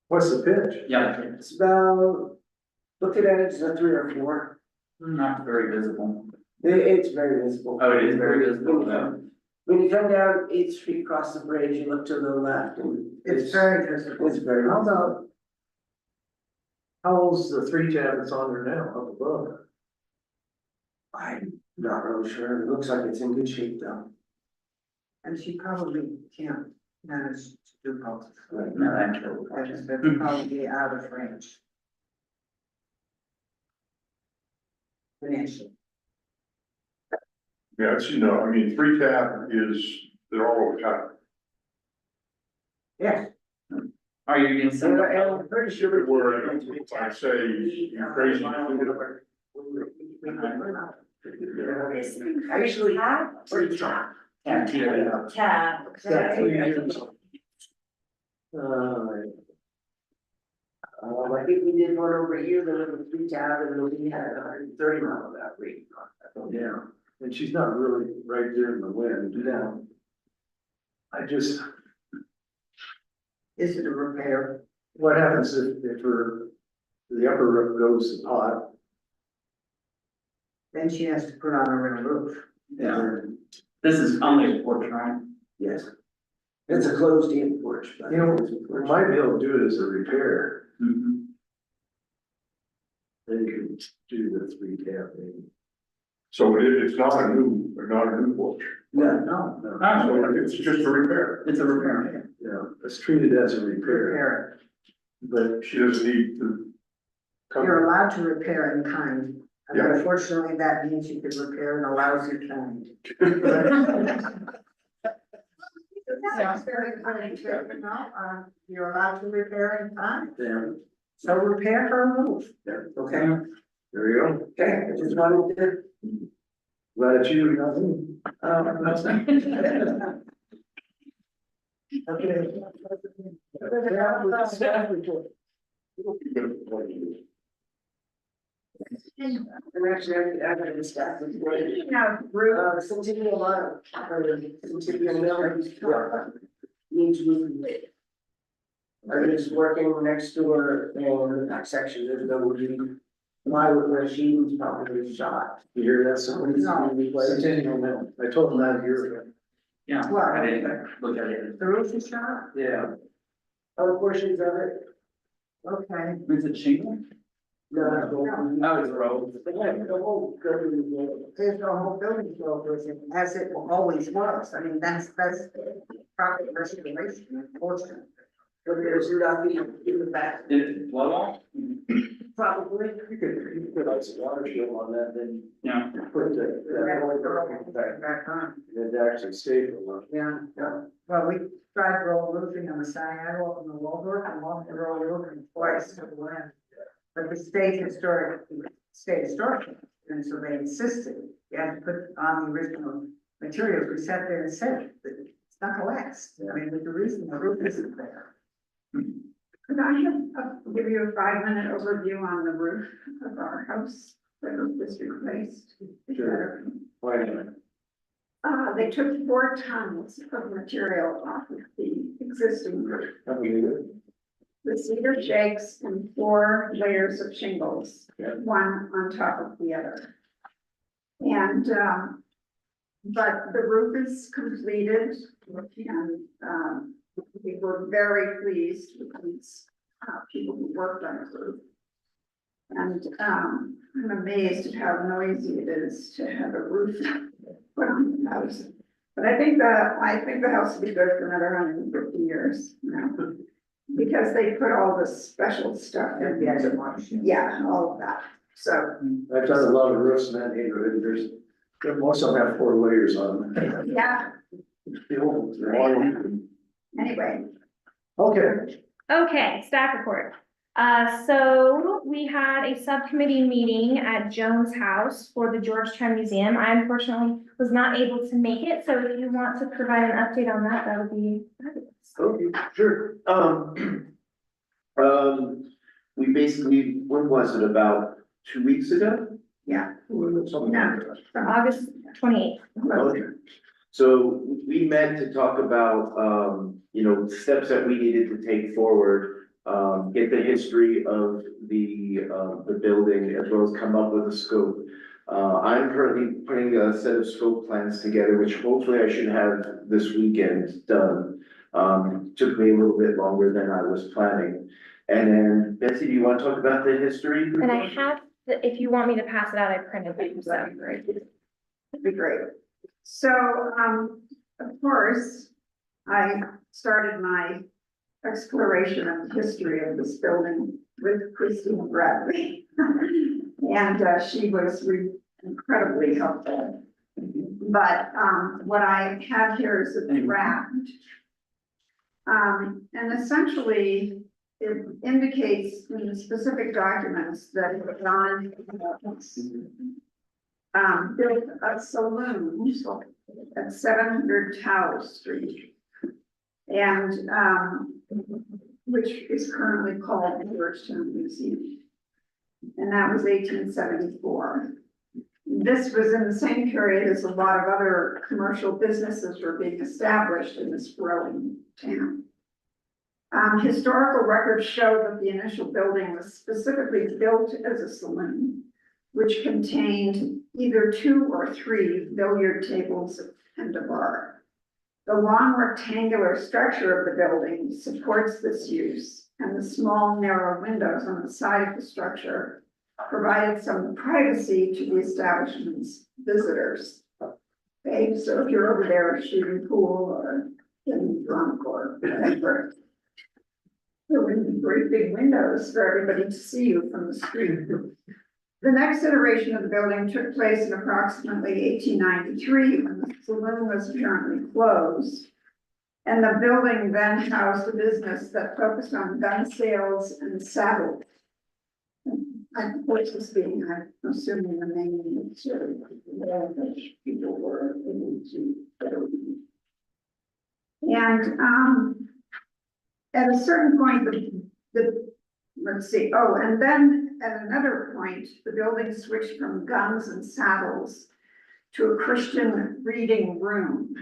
Speaker 2: What's the pitch?
Speaker 11: Yeah,
Speaker 4: It's about, looking at it, it's a 3 or 4.
Speaker 11: not very visible.
Speaker 4: It's very visible.
Speaker 11: Oh, it is very visible, yeah.
Speaker 4: When you come down 8th Street, across the bridge, you look to the left and
Speaker 1: it's very visible.
Speaker 4: it's very.
Speaker 2: How about? How old's the 3-tab that's on there now, up above?
Speaker 4: I'm not really sure. It looks like it's in good shape though.
Speaker 1: And she probably can't manage to do both.
Speaker 11: No, actually.
Speaker 1: It's probably out of range. Financially.
Speaker 6: Yeah, it's, I mean, 3-tab is, they're all over town.
Speaker 4: Yes.
Speaker 11: Are you getting some?
Speaker 4: I'm pretty sure.
Speaker 6: Where I say, you crazy.
Speaker 4: Actually, pretty top.
Speaker 1: Tab.
Speaker 4: I think we did one over here, there was a 3-tab, and we had 130 mile of that rate. Yeah.
Speaker 2: and she's not really right there in the wind.
Speaker 1: Yeah.
Speaker 2: I just,
Speaker 4: Is it a repair?
Speaker 2: what happens if the upper roof goes hot?
Speaker 4: Then she has to put on a real roof.
Speaker 11: Yeah. This is only a porch, right?
Speaker 4: Yes. It's a closed-in porch. but-
Speaker 2: You know, we might be able to do it as a repair,
Speaker 11: Mhm.
Speaker 2: then you can do the 3 tab maybe.
Speaker 6: So it's not a new porch.
Speaker 4: No.
Speaker 2: No,
Speaker 11: Ah,
Speaker 6: So it's just a repair.
Speaker 11: it's a repair.
Speaker 2: yeah, it's treated as a repair,
Speaker 4: Repair
Speaker 2: but
Speaker 6: She doesn't need to
Speaker 4: it.
Speaker 6: come.
Speaker 4: You're allowed to repair in kind. And
Speaker 6: Yeah.
Speaker 4: unfortunately, that means you could repair in a lousy kind. Sounds very kind, you're allowed to repair in kind.
Speaker 2: yeah,
Speaker 4: So repair her roof.
Speaker 2: okay, there you go.
Speaker 4: Okay, I just wanted to.
Speaker 2: Glad it's you, not me. Okay. Staff report.
Speaker 4: And actually, I got the staff report. Centennial Mile, Centennial Mile. Needs roofing. I'm just working next door in that section, there's no roofing. My machine's probably shot.
Speaker 2: You hear that? Someone
Speaker 4: No.
Speaker 2: Centennial Mill. I told them that a year ago.
Speaker 11: Yeah,
Speaker 4: Well,
Speaker 11: I didn't look at it.
Speaker 4: The roof is shot?
Speaker 2: Yeah.
Speaker 4: Other portions of it? Okay.
Speaker 11: Is it shingle?
Speaker 4: No.
Speaker 11: Oh, it's a road.
Speaker 4: The whole building, there's no whole building built with it, as it always was, I mean, that's proper restoration, unfortunately. But there's nothing in the back.
Speaker 11: Did it blow off?
Speaker 4: Probably.
Speaker 2: You could like some water shield on that, then
Speaker 11: Yeah.
Speaker 2: put that whole back,
Speaker 4: Back on.
Speaker 2: and it actually stayed for a while.
Speaker 4: Yeah, well, we tried roll roofing on the Saginaw and the Waldorf, and walked the roll roofing twice to the land. But the state historic, and so they insisted, you had to put on the original materials, we sat there and said, that it's not gonna last, I mean, with the reason the roof isn't there.
Speaker 7: Could I give you a 5-minute overview on the roof of our house that was replaced?
Speaker 2: Sure. Why not?
Speaker 7: They took 4 tons of material off of the existing roof.
Speaker 2: That'd be good.
Speaker 7: The cedar shakes and 4 layers of shingles, one on top of the other. And, but the roof is completed and, we were very pleased with these, people who worked on the roof. And, I'm amazed at how noisy it is to have a roof put on the house. But I think the house will be good for another 150 years, you know, because they put all the special stuff in. Yeah, all of that, so,
Speaker 2: I've done a lot of roofs in that neighborhood, most of them have 4 layers on them.
Speaker 7: yeah,
Speaker 2: The old, they're all-
Speaker 7: anyway.
Speaker 2: Okay,
Speaker 8: Okay, staff report. So we had a subcommittee meeting at Jones House for the Georgetown Museum. I unfortunately was not able to make it, so if you want to provide an update on that, that would be fabulous.
Speaker 13: Okay, sure. We basically, when was it, about 2 weeks ago?
Speaker 7: Yeah.
Speaker 2: something like that.
Speaker 8: For August 28th.
Speaker 13: Okay. So we met to talk about, steps that we needed to take forward, get the history of the building as well as come up with a scope. I'm currently putting a set of scope plans together, which hopefully I should have this weekend done. Took me a little bit longer than I was planning. And then Betsy, do you want to talk about the history?
Speaker 8: And I have, if you want me to pass it out, I printed it, so.
Speaker 7: That'd be great. So, of course, I started my exploration of the history of this building with Christine Bradley. And she was incredibly helpful. But what I have here is a draft. And essentially, it indicates in the specific documents that John built a saloon at 700 Tower Street. And which is currently called the Georgetown Museum. And that was 1874. this was in the same period as a lot of other commercial businesses were being established in this growing town. Historical records show that the initial building was specifically built as a saloon, which contained either 2 or 3 billiard tables and a bar. The long rectangular structure of the building supports this use, and the small narrow windows on the side of the structure provided some privacy to the establishment's visitors. Okay, so if you're over there shooting pool or getting drunk or whatever, there would be great big windows for everybody to see you from the street. The next iteration of the building took place in approximately 1893, when the saloon was apparently closed. And the building then housed a business that focused on gun sales and saddles. Horses being, I'm assuming, the main sort of which people were able to go. And at a certain point, let's see, oh, and then at another point, the building switched from guns and saddles to a Christian reading room.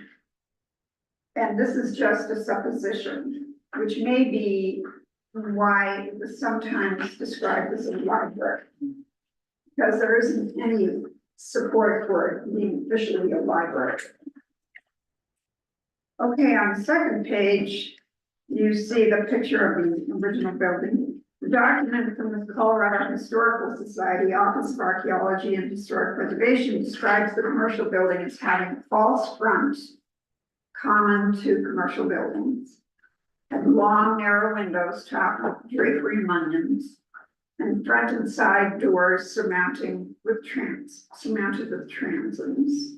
Speaker 7: And this is just a supposition, which may be why it was sometimes described as a library. Because there isn't any support for it being officially a library. Okay, on the second page, you see the picture of the original building. The document from the Colorado Historical Society Office of Archaeology and Historic Preservation describes the commercial building as having a false front common to commercial buildings, and long narrow windows topped with drapery mullions, and front and side doors surmounted with transoms.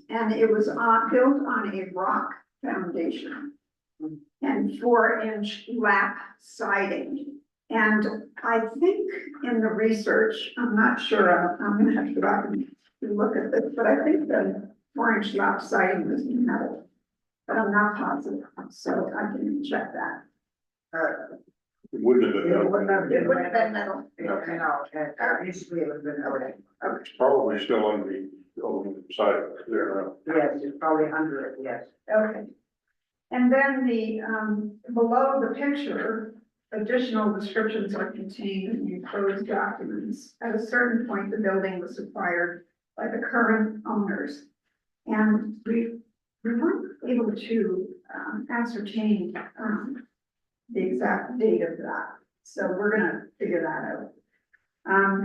Speaker 7: And it was built on a rock foundation and 4-inch lap siding. And I think in the research, I'm not sure, I'm gonna have to go back and look at this, but I think the 4-inch lap siding was metal. But I'm not positive, so I can check that.
Speaker 6: It wouldn't have been.
Speaker 4: It wouldn't have been.
Speaker 7: It would have been metal.
Speaker 4: No, usually it would have been, okay.
Speaker 6: It's probably still on the side there now.
Speaker 4: Yes, it's probably under it, yes.
Speaker 7: Okay. And then below the picture, additional descriptions are contained in the enclosed documents. At a certain point, the building was acquired by the current owners. And we weren't able to ascertain the exact date of that. So we're gonna figure that out.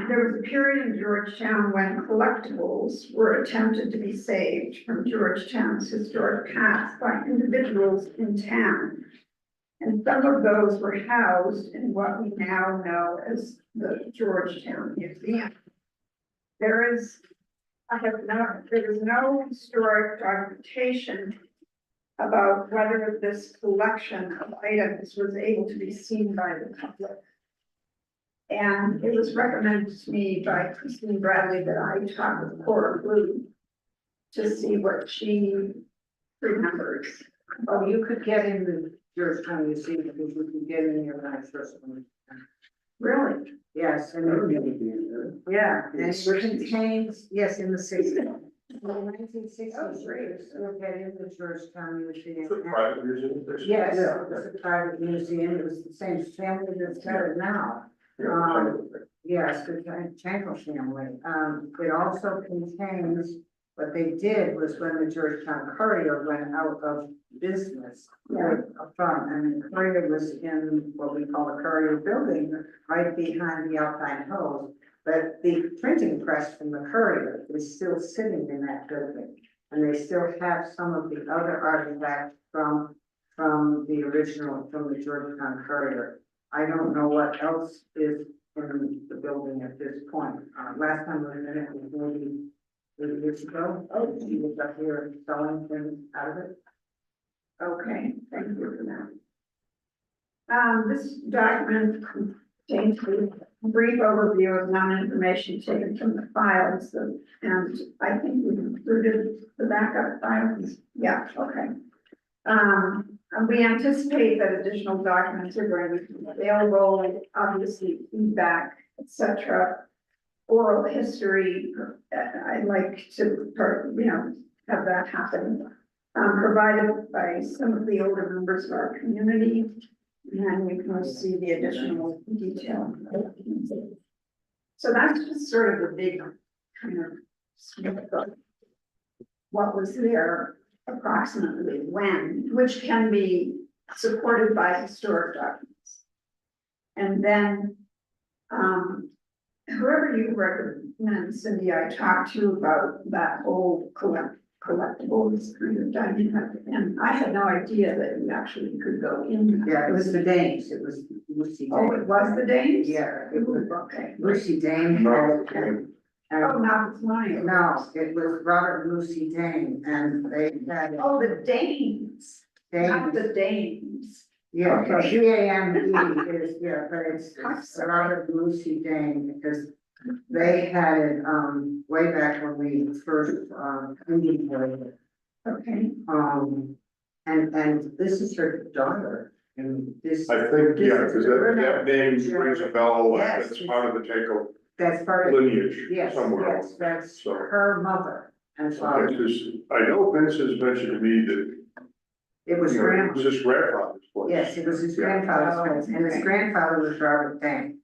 Speaker 7: There was a period in Georgetown when collectibles were attempted to be saved from Georgetown's historic past by individuals in town. And some of those were housed in what we now know as the Georgetown Museum. There is no historic documentation about whether this collection of items was able to be seen by the public. And it was recommended to me by Christine Bradley that I talk with Cora Blue to see what she remembers.
Speaker 4: Oh, you could get in the Georgetown Museum because you could get in the organized first one.
Speaker 7: Really?
Speaker 4: Yes, and yeah, and it contains, yes, in the 60s. In the 1960s, you'll get in the Georgetown Museum.
Speaker 6: It's a private museum.
Speaker 4: Yes, it's a private museum. It was the same family that's got it now. Yes, the Chankel family. It also contains, what they did was when the Georgetown Courier went out of business. And the Courier was in what we call the Courier building, right behind the Alpine Hose. But the printing press from the Courier is still sitting in that building. And they still have some of the other artifacts from the original, from the Georgetown Courier. I don't know what else is in the building at this point. Last time we were in it was maybe 8 years ago. Oh, she was up here selling things out of it.
Speaker 7: Okay, thank you for that. This document contains a brief overview of non-information taken from the files, and I think we've included the backup files. Yeah, okay. And we anticipate that additional documents are going to be available, obviously feedback, etc. oral history, I'd like to, have that happen. Provided by some of the older members of our community, and you can see the additional detail. So that's just sort of the big kind of snippet of what was there approximately when, which can be supported by historic documents. And then, whoever you recommend, Cindy, I talked to about that whole collectibles kind of dynamic, and I had no idea that you actually could go in.
Speaker 4: Yeah, it was the Danes, it was Lucy
Speaker 7: Oh,
Speaker 4: Dane.
Speaker 7: it was the Danes?
Speaker 4: Yeah, it was
Speaker 7: Okay.
Speaker 4: Lucy Dane.
Speaker 6: No,
Speaker 7: Oh, now it's mine.
Speaker 4: No, it was Robert and Lucy Dane, and they had.
Speaker 7: Oh, the Danes, not
Speaker 4: Danes.
Speaker 7: the Danes.
Speaker 4: Yeah,
Speaker 7: Okay.
Speaker 4: DAME is, yeah, but it's Robert and Lucy Dane, because they had it, way back when we first, inventoried it.
Speaker 7: Okay.
Speaker 4: And this is her daughter, and this.
Speaker 6: I think, yeah,
Speaker 4: this is
Speaker 6: because
Speaker 4: her
Speaker 6: that name rings a bell,
Speaker 4: Yes.
Speaker 6: that's part of the Taco
Speaker 4: That's part of,
Speaker 6: lineage
Speaker 4: yes,
Speaker 6: somewhere.
Speaker 4: yes, that's
Speaker 6: So,
Speaker 4: her mother and
Speaker 6: okay,
Speaker 4: father.
Speaker 6: 'cause I know Vince has mentioned to me that,
Speaker 4: It was
Speaker 6: you know, it
Speaker 4: grandma.
Speaker 6: was his grandfather's place.
Speaker 4: Yes, it was his
Speaker 6: Yeah.
Speaker 4: grandfather's place, and his
Speaker 7: Okay.
Speaker 4: grandfather was Robert Dane.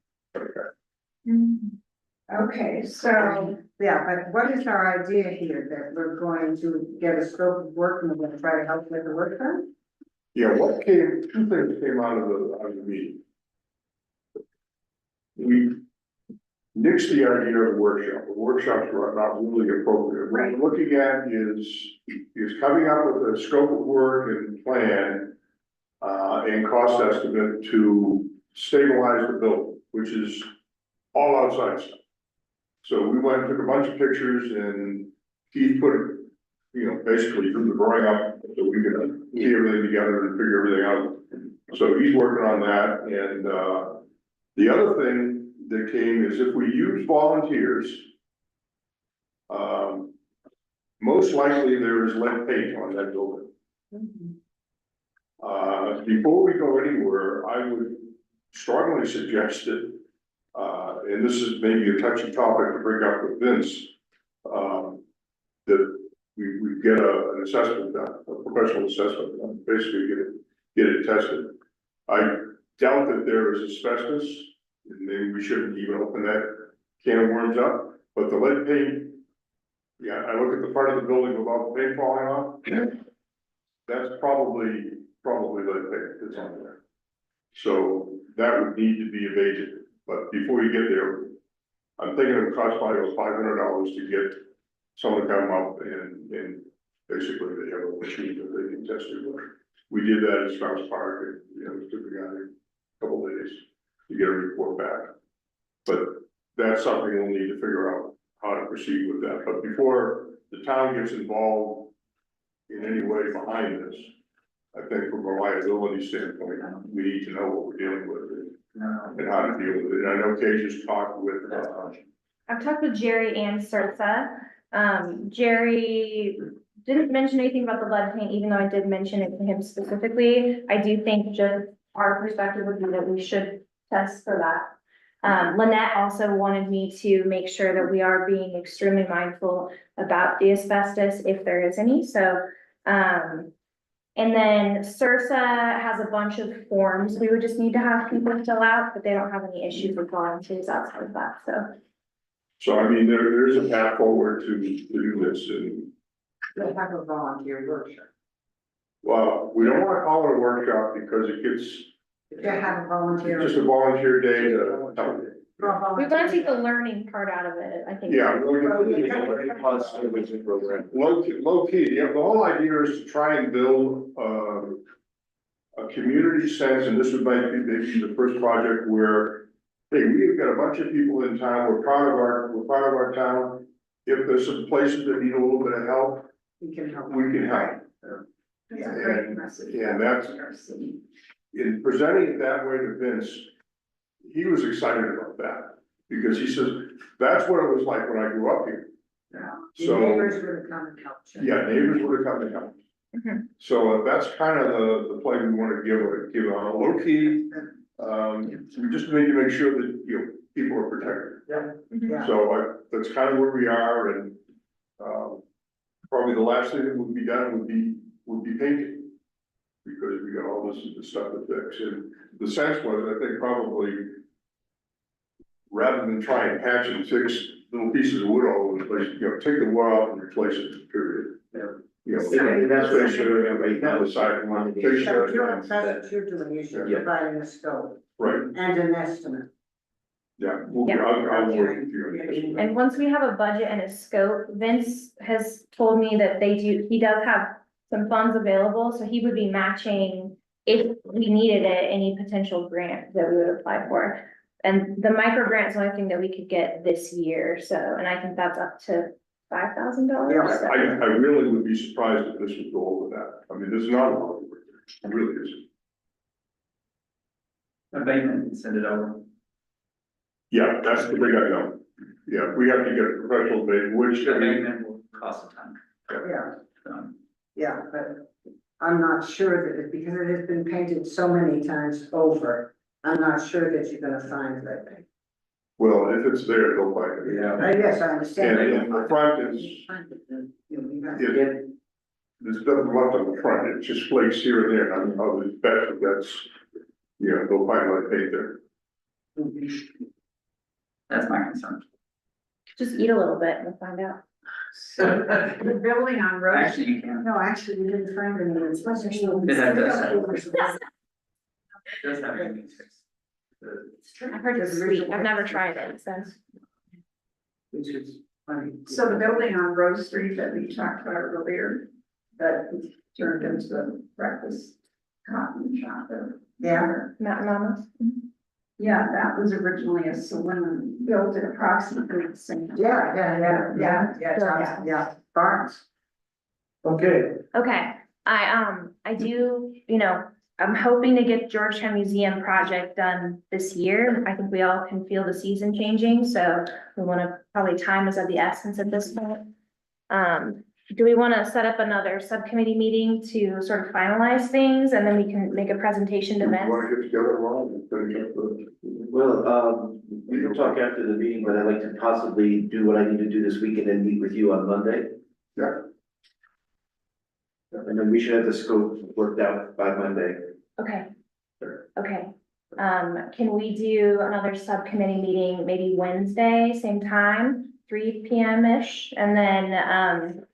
Speaker 7: Okay, so,
Speaker 4: Yeah, but what is our idea here, that we're going to get a scope of work and we're gonna try to help get the work done?
Speaker 6: Yeah, two things came out of the meeting. We nixed the idea of a workshop. The workshops were not really appropriate. What we're looking at is coming up with a scope of work and plan and cost estimate to stabilize the building, which is all outside stuff. So we went and took a bunch of pictures and Keith put, basically drew the drawing up so we could see everything together and figure everything out. So he's working on that, and the other thing that came is if we use volunteers, most likely there is lead paint on that building. Before we go anywhere, I would strongly suggest that, and this is maybe a touchy topic to bring up with Vince, that we get an assessment done, a professional assessment done, basically get it tested. I doubt that there is asbestos, and maybe we shouldn't even open that can of worms up, but the lead paint, yeah, I look at the part of the building without the paint falling off, that's probably lead paint that's on there. So that would need to be abated, but before you get there, I'm thinking it would cost probably $500 to get someone to come up and basically they have a machine that they can test it with. We did that at Strauss Park, and, it took the guy a couple days to get a report back. But that's something we'll need to figure out how to proceed with that, but before the town gets involved in any way behind this, I think from a liability standpoint, we need to know what we're dealing with and how to deal with it. And I know Kay just talked with,
Speaker 8: I've talked with Jerry and Sursa. Jerry didn't mention anything about the lead paint, even though I did mention it to him specifically. I do think just our perspective would be that we should test for that. Lynette also wanted me to make sure that we are being extremely mindful about the asbestos if there is any, so, and then Sursa has a bunch of forms we would just need to have people fill out, but they don't have any issues with volunteers outside of that, so.
Speaker 6: so I mean, there is a path forward to do this, and
Speaker 4: They have a volunteer workshop.
Speaker 6: well, we don't wanna call it a workshop because it gets,
Speaker 4: If they have a volunteer.
Speaker 6: it's just a volunteer day to help you.
Speaker 8: We want to take the learning part out of it, I think.
Speaker 6: Yeah.
Speaker 13: Program.
Speaker 6: Low key, yeah, the whole idea is to try and build, a community sense, and this would might be maybe the first project where, hey, we've got a bunch of people in town, we're proud of our town. If there's some places that need a little bit of help,
Speaker 4: We can help.
Speaker 6: we can help.
Speaker 7: that's a great message.
Speaker 6: And that's, in presenting it that way to Vince, he was excited about that, because he says, that's what it was like when I grew up here.
Speaker 4: The
Speaker 6: So,
Speaker 4: neighbors would have come and helped. you.
Speaker 6: yeah, neighbors would have come to help.
Speaker 8: Mhm.
Speaker 6: So that's kind of the play we want to give on a low key. We just need to make sure that, people are protected.
Speaker 4: Yeah.
Speaker 6: So that's kind of where we are and, probably the last thing that would be done would be painting. Because we got all this stuff to fix and the sense was, I think probably rather than try and patch and fix little pieces of wood all over the place, you know, take the wood off and replace it, period. You know,
Speaker 13: And that's what I'm
Speaker 6: fix it,
Speaker 13: doing right now.
Speaker 6: the side one, fix
Speaker 4: So
Speaker 6: it,
Speaker 4: that's what you're doing, you're
Speaker 13: Yeah.
Speaker 4: providing a scope
Speaker 6: right,
Speaker 4: and an estimate.
Speaker 6: yeah,
Speaker 5: Yeah.
Speaker 6: I'll work with you on this.
Speaker 5: And once we have a budget and a scope, Vince has told me that he does have some funds available, so he would be matching if we needed it, any potential grant that we would apply for. And the micro grant is the only thing that we could get this year, so, and I think that's up to $5,000.
Speaker 4: Yeah.
Speaker 6: I really would be surprised if this would go over that. I mean, there's not a lot of work there. It really isn't.
Speaker 11: Abatement, send it over.
Speaker 6: Yeah, that's the big unknown. Yeah, we have to get a professional bid, which, I mean,
Speaker 11: Abatement will cost some time.
Speaker 4: Yeah,
Speaker 11: So,
Speaker 4: yeah, but I'm not sure that, because it has been painted so many times over, I'm not sure that you're gonna find that.
Speaker 6: well, if it's there, they'll find it.
Speaker 13: Yeah.
Speaker 4: Yes, I understand.
Speaker 6: And the front is, there's nothing left on the front, it just flakes here and there, and I would bet that that's, you know, they'll find what paint there.
Speaker 11: that's my concern.
Speaker 5: Just eat a little bit and we'll find out.
Speaker 4: The building on Rose.
Speaker 11: Actually, you can.
Speaker 4: No, actually, we didn't find any, it's supposed to be.
Speaker 11: Yeah, it does. It does have a means fix.
Speaker 5: I've heard it's sweet, I've never tried it, so.
Speaker 4: Which is funny.
Speaker 7: So the building on Rose Street that we talked about earlier, that was turned into the breakfast cotton shop.
Speaker 4: Yeah.
Speaker 5: Mountain Mamas.
Speaker 7: Yeah, that was originally a saloon, built at approximately the same.
Speaker 4: Yeah, Barnes.
Speaker 2: Okay,
Speaker 5: Okay, I do, you know, I'm hoping to get Georgetown Museum project done this year. I think we all can feel the season changing, so we wanna, probably time is of the essence at this point. Do we wanna set up another subcommittee meeting to sort of finalize things and then we can make a presentation to
Speaker 6: You
Speaker 5: Vince?
Speaker 6: wanna get together tomorrow and finish up the.
Speaker 13: Well, we can talk after the meeting, but I'd like to possibly do what I need to do this weekend and meet with you on Monday.
Speaker 6: Yeah.
Speaker 13: And then we should have the scope worked out by Monday.
Speaker 5: Okay. Okay, can we do another subcommittee meeting, maybe Wednesday, same time, 3 p.m.-ish, and then,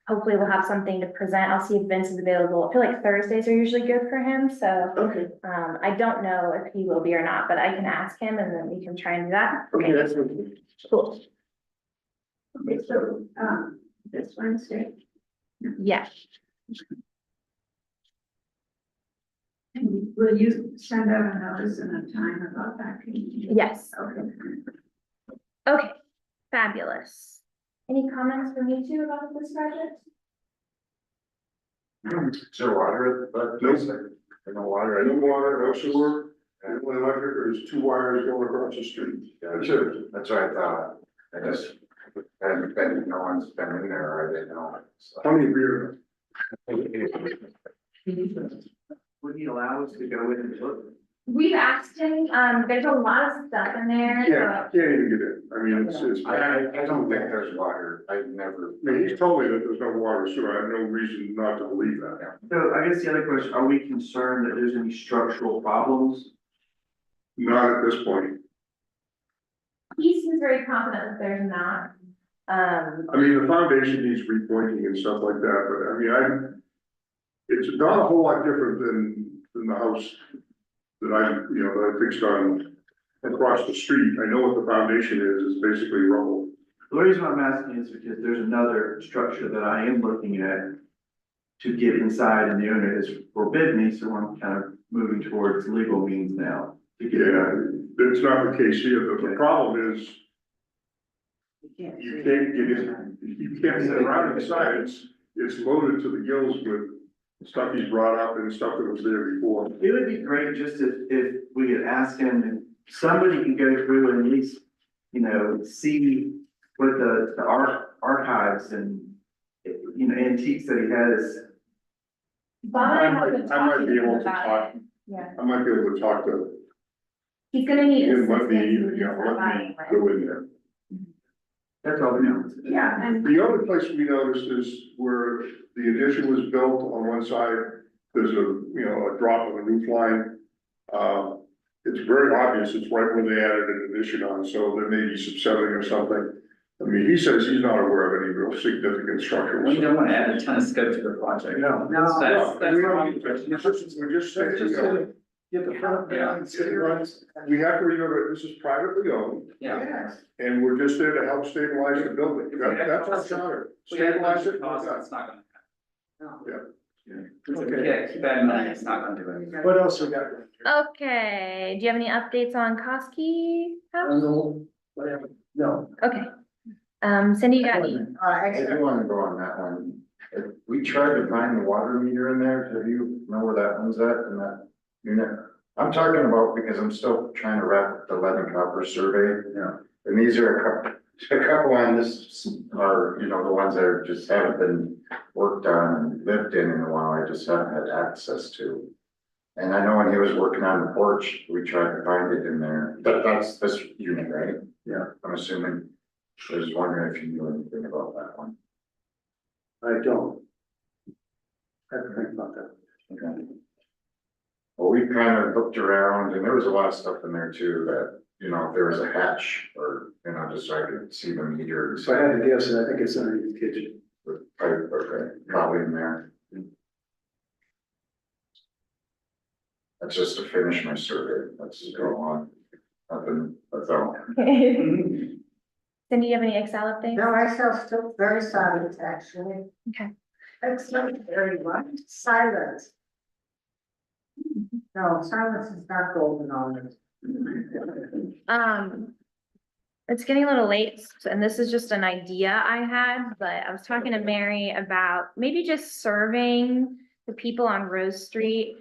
Speaker 5: hopefully we'll have something to present. I'll see if Vince is available. I feel like Thursdays are usually good for him, so,
Speaker 13: Okay.
Speaker 5: I don't know if he will be or not, but I can ask him and then we can try and do that.
Speaker 13: Okay, that's good.
Speaker 5: Cool.
Speaker 7: Okay, so, this Wednesday,
Speaker 5: Yeah,
Speaker 7: will you send out a notice and a time about that?
Speaker 5: yes.
Speaker 7: Okay.
Speaker 5: Okay, fabulous. Any comments from you two about this project?
Speaker 12: Is there water, but
Speaker 6: No.
Speaker 12: no water.
Speaker 6: No water, no sewer, and when electric, there's 2 wires going across the street. That's it.
Speaker 12: That's what I thought. I just, hadn't been, no one's been in there, I didn't know. So.
Speaker 6: How many beer?
Speaker 3: Would he allow us to go in and look?
Speaker 5: We've asked him, there's a lot of stuff in there.
Speaker 6: Yeah, can't even get in. I mean, it's,
Speaker 12: I don't think there's water. I've never.
Speaker 6: I mean, he's told me that there's no water, so I have no reason not to believe that.
Speaker 3: So I guess the other question, are we concerned that there's any structural problems?
Speaker 6: Not at this point.
Speaker 5: He seems very confident that there's not.
Speaker 6: I mean, the foundation needs repointing and stuff like that, but I mean, it's not a whole lot different than the house that that I fixed on across the street. I know what the foundation is, it's basically rubble.
Speaker 3: The reason I'm asking is because there's another structure that I am looking at to get inside and the owner has forbid me, so I'm kind of moving towards legal means now to get it out.
Speaker 6: Yeah, it's not the case here. The problem is you can't get in, you can't sit around inside. It's loaded to the gills with stuff he's brought up and stuff that was there before.
Speaker 3: It would be great just if we could ask him, if somebody can go through and at least, see what the archives and, antiques that he has.
Speaker 5: Bob and I have been
Speaker 6: I might
Speaker 5: talking
Speaker 6: be
Speaker 5: to him
Speaker 6: able to
Speaker 5: about
Speaker 6: talk,
Speaker 5: it. Yeah,
Speaker 6: I might be able to talk to
Speaker 5: he's gonna need
Speaker 6: him, but
Speaker 5: assistance
Speaker 6: let me go in there.
Speaker 3: That's all we know.
Speaker 7: Yeah, and
Speaker 6: The other place we noticed is where the addition was built on one side, there's a drop of a roof line. It's very obvious, it's right where they added an addition on, so there may be some settling or something. I mean, he says he's not aware of any real significant structural.
Speaker 11: We don't want to add a ton of scope to the project.
Speaker 2: No.
Speaker 11: That's
Speaker 6: We
Speaker 11: wrong.
Speaker 6: We're just saying, you know,
Speaker 2: Get the front behind city rights.
Speaker 6: we have to remember, this is privately owned,
Speaker 11: Yeah.
Speaker 6: and we're just there to help stabilize the building. That's our charter.
Speaker 11: We have
Speaker 6: Stabilize it.
Speaker 11: costs, it's not gonna happen.
Speaker 2: Okay.
Speaker 11: Yeah, keep that in mind, it's not gonna do anything.
Speaker 2: What else we got?
Speaker 8: Okay, do you have any updates on Koski House?
Speaker 2: No, whatever, no.
Speaker 8: Okay. Cindy, you got any?
Speaker 12: I do wanna go on that one. We tried to find the water meter in there. Do you know where that one's at in that unit? I'm talking about because I'm still trying to wrap up the lead and copper survey.
Speaker 2: Yeah.
Speaker 12: And these are a couple on this are, the ones that just haven't been worked on and lived in a while. I just haven't had access to. And I know when he was working on the porch, we tried to find it in there. That's this unit, right?
Speaker 2: Yeah.
Speaker 12: I'm assuming. I was wondering if you knew anything about that one.
Speaker 2: I don't. I have to think about that.
Speaker 12: Okay. Well, we kind of looked around and there was a lot of stuff in there too that, if there was a hatch or, just so I could see the meter. and
Speaker 2: If I had to guess, I think it's underneath the kitchen.
Speaker 12: with pipe, okay, probably in there. That's just to finish my survey. Let's just go on. Nothing, that's all.
Speaker 8: Cindy, you have any Excel updates?
Speaker 4: No, Excel still very silent, actually.
Speaker 8: Okay.
Speaker 4: Excellent, very much silent. No, silence is not golden on it.
Speaker 8: It's getting a little late, and this is just an idea I had, but I was talking to Mary about maybe just surveying the people on Rose Street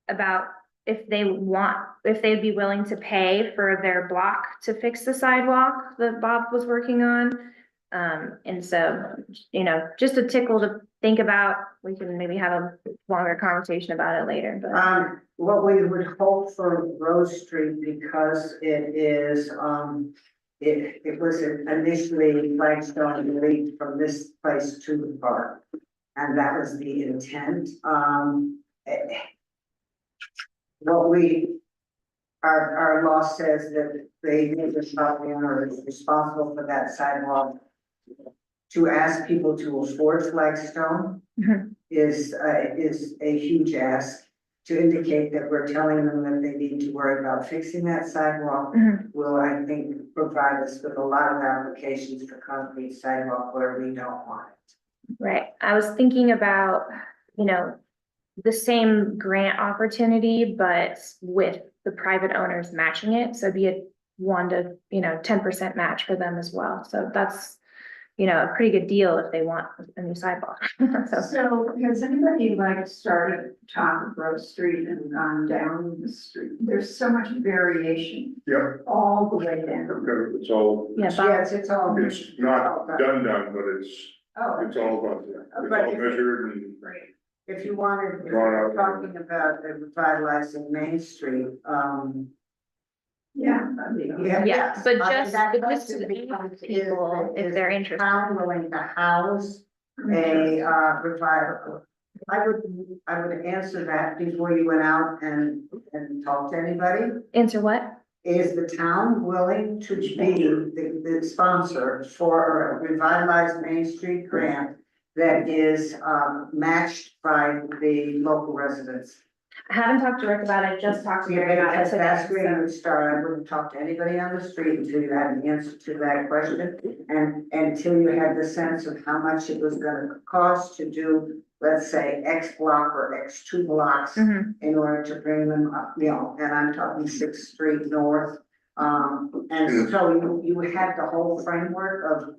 Speaker 8: about if they'd be willing to pay for their block to fix the sidewalk that Bob was working on. And so, just a tickle to think about. We can maybe have a longer conversation about it later, but.
Speaker 4: What we would hope for Rose Street, because it is, it was initially flagstone lead from this place to the park. And that was the intent. Our law says that they need the property owner is responsible for that sidewalk. To ask people to afford flagstone is a huge ask. To indicate that we're telling them that they need to worry about fixing that sidewalk will, I think, provide us with a lot of applications for concrete sidewalk where we don't want it.
Speaker 8: Right, I was thinking about, the same grant opportunity, but with the private owners matching it, so it'd be a 1 to 10% match for them as well, so that's. A pretty good deal if they want a new sidewalk.
Speaker 7: so has anybody started top of Rose Street and gone down the street? There's so much variation
Speaker 6: Yeah,
Speaker 7: all the way down.
Speaker 6: okay, it's all,
Speaker 8: Yeah,
Speaker 4: Yes, it's all.
Speaker 6: it's not done, but it's
Speaker 4: Oh,
Speaker 6: all about, it's
Speaker 4: But
Speaker 6: all
Speaker 4: if-
Speaker 6: measured and.
Speaker 7: Great.
Speaker 4: if you wanted, if
Speaker 6: Drawn
Speaker 4: you're
Speaker 6: out.
Speaker 4: talking about revitalizing Main Street,
Speaker 7: Yeah.
Speaker 8: Yeah, but
Speaker 4: I mean, that
Speaker 8: just to
Speaker 4: question
Speaker 8: the
Speaker 4: becomes,
Speaker 8: people, if they're interested.
Speaker 4: Town willing to house a revival. I would answer that before you went out and talk to anybody.
Speaker 8: Answer what?
Speaker 4: Is the town willing to be the sponsor for a revitalized Main Street grant that is matched by the local residents?
Speaker 8: I haven't talked to Rick about it, just talked to Mary about it
Speaker 4: Because
Speaker 8: today.
Speaker 4: that's where you
Speaker 8: so-
Speaker 4: would start. I wouldn't talk to anybody on the street until you had an answer to that question. And until you had the sense of how much it was gonna cost to do, let's say, X block or X 2 blocks.
Speaker 8: Mhm.
Speaker 4: In order to bring them up, and I'm talking 6th Street North. And so you had the whole framework of,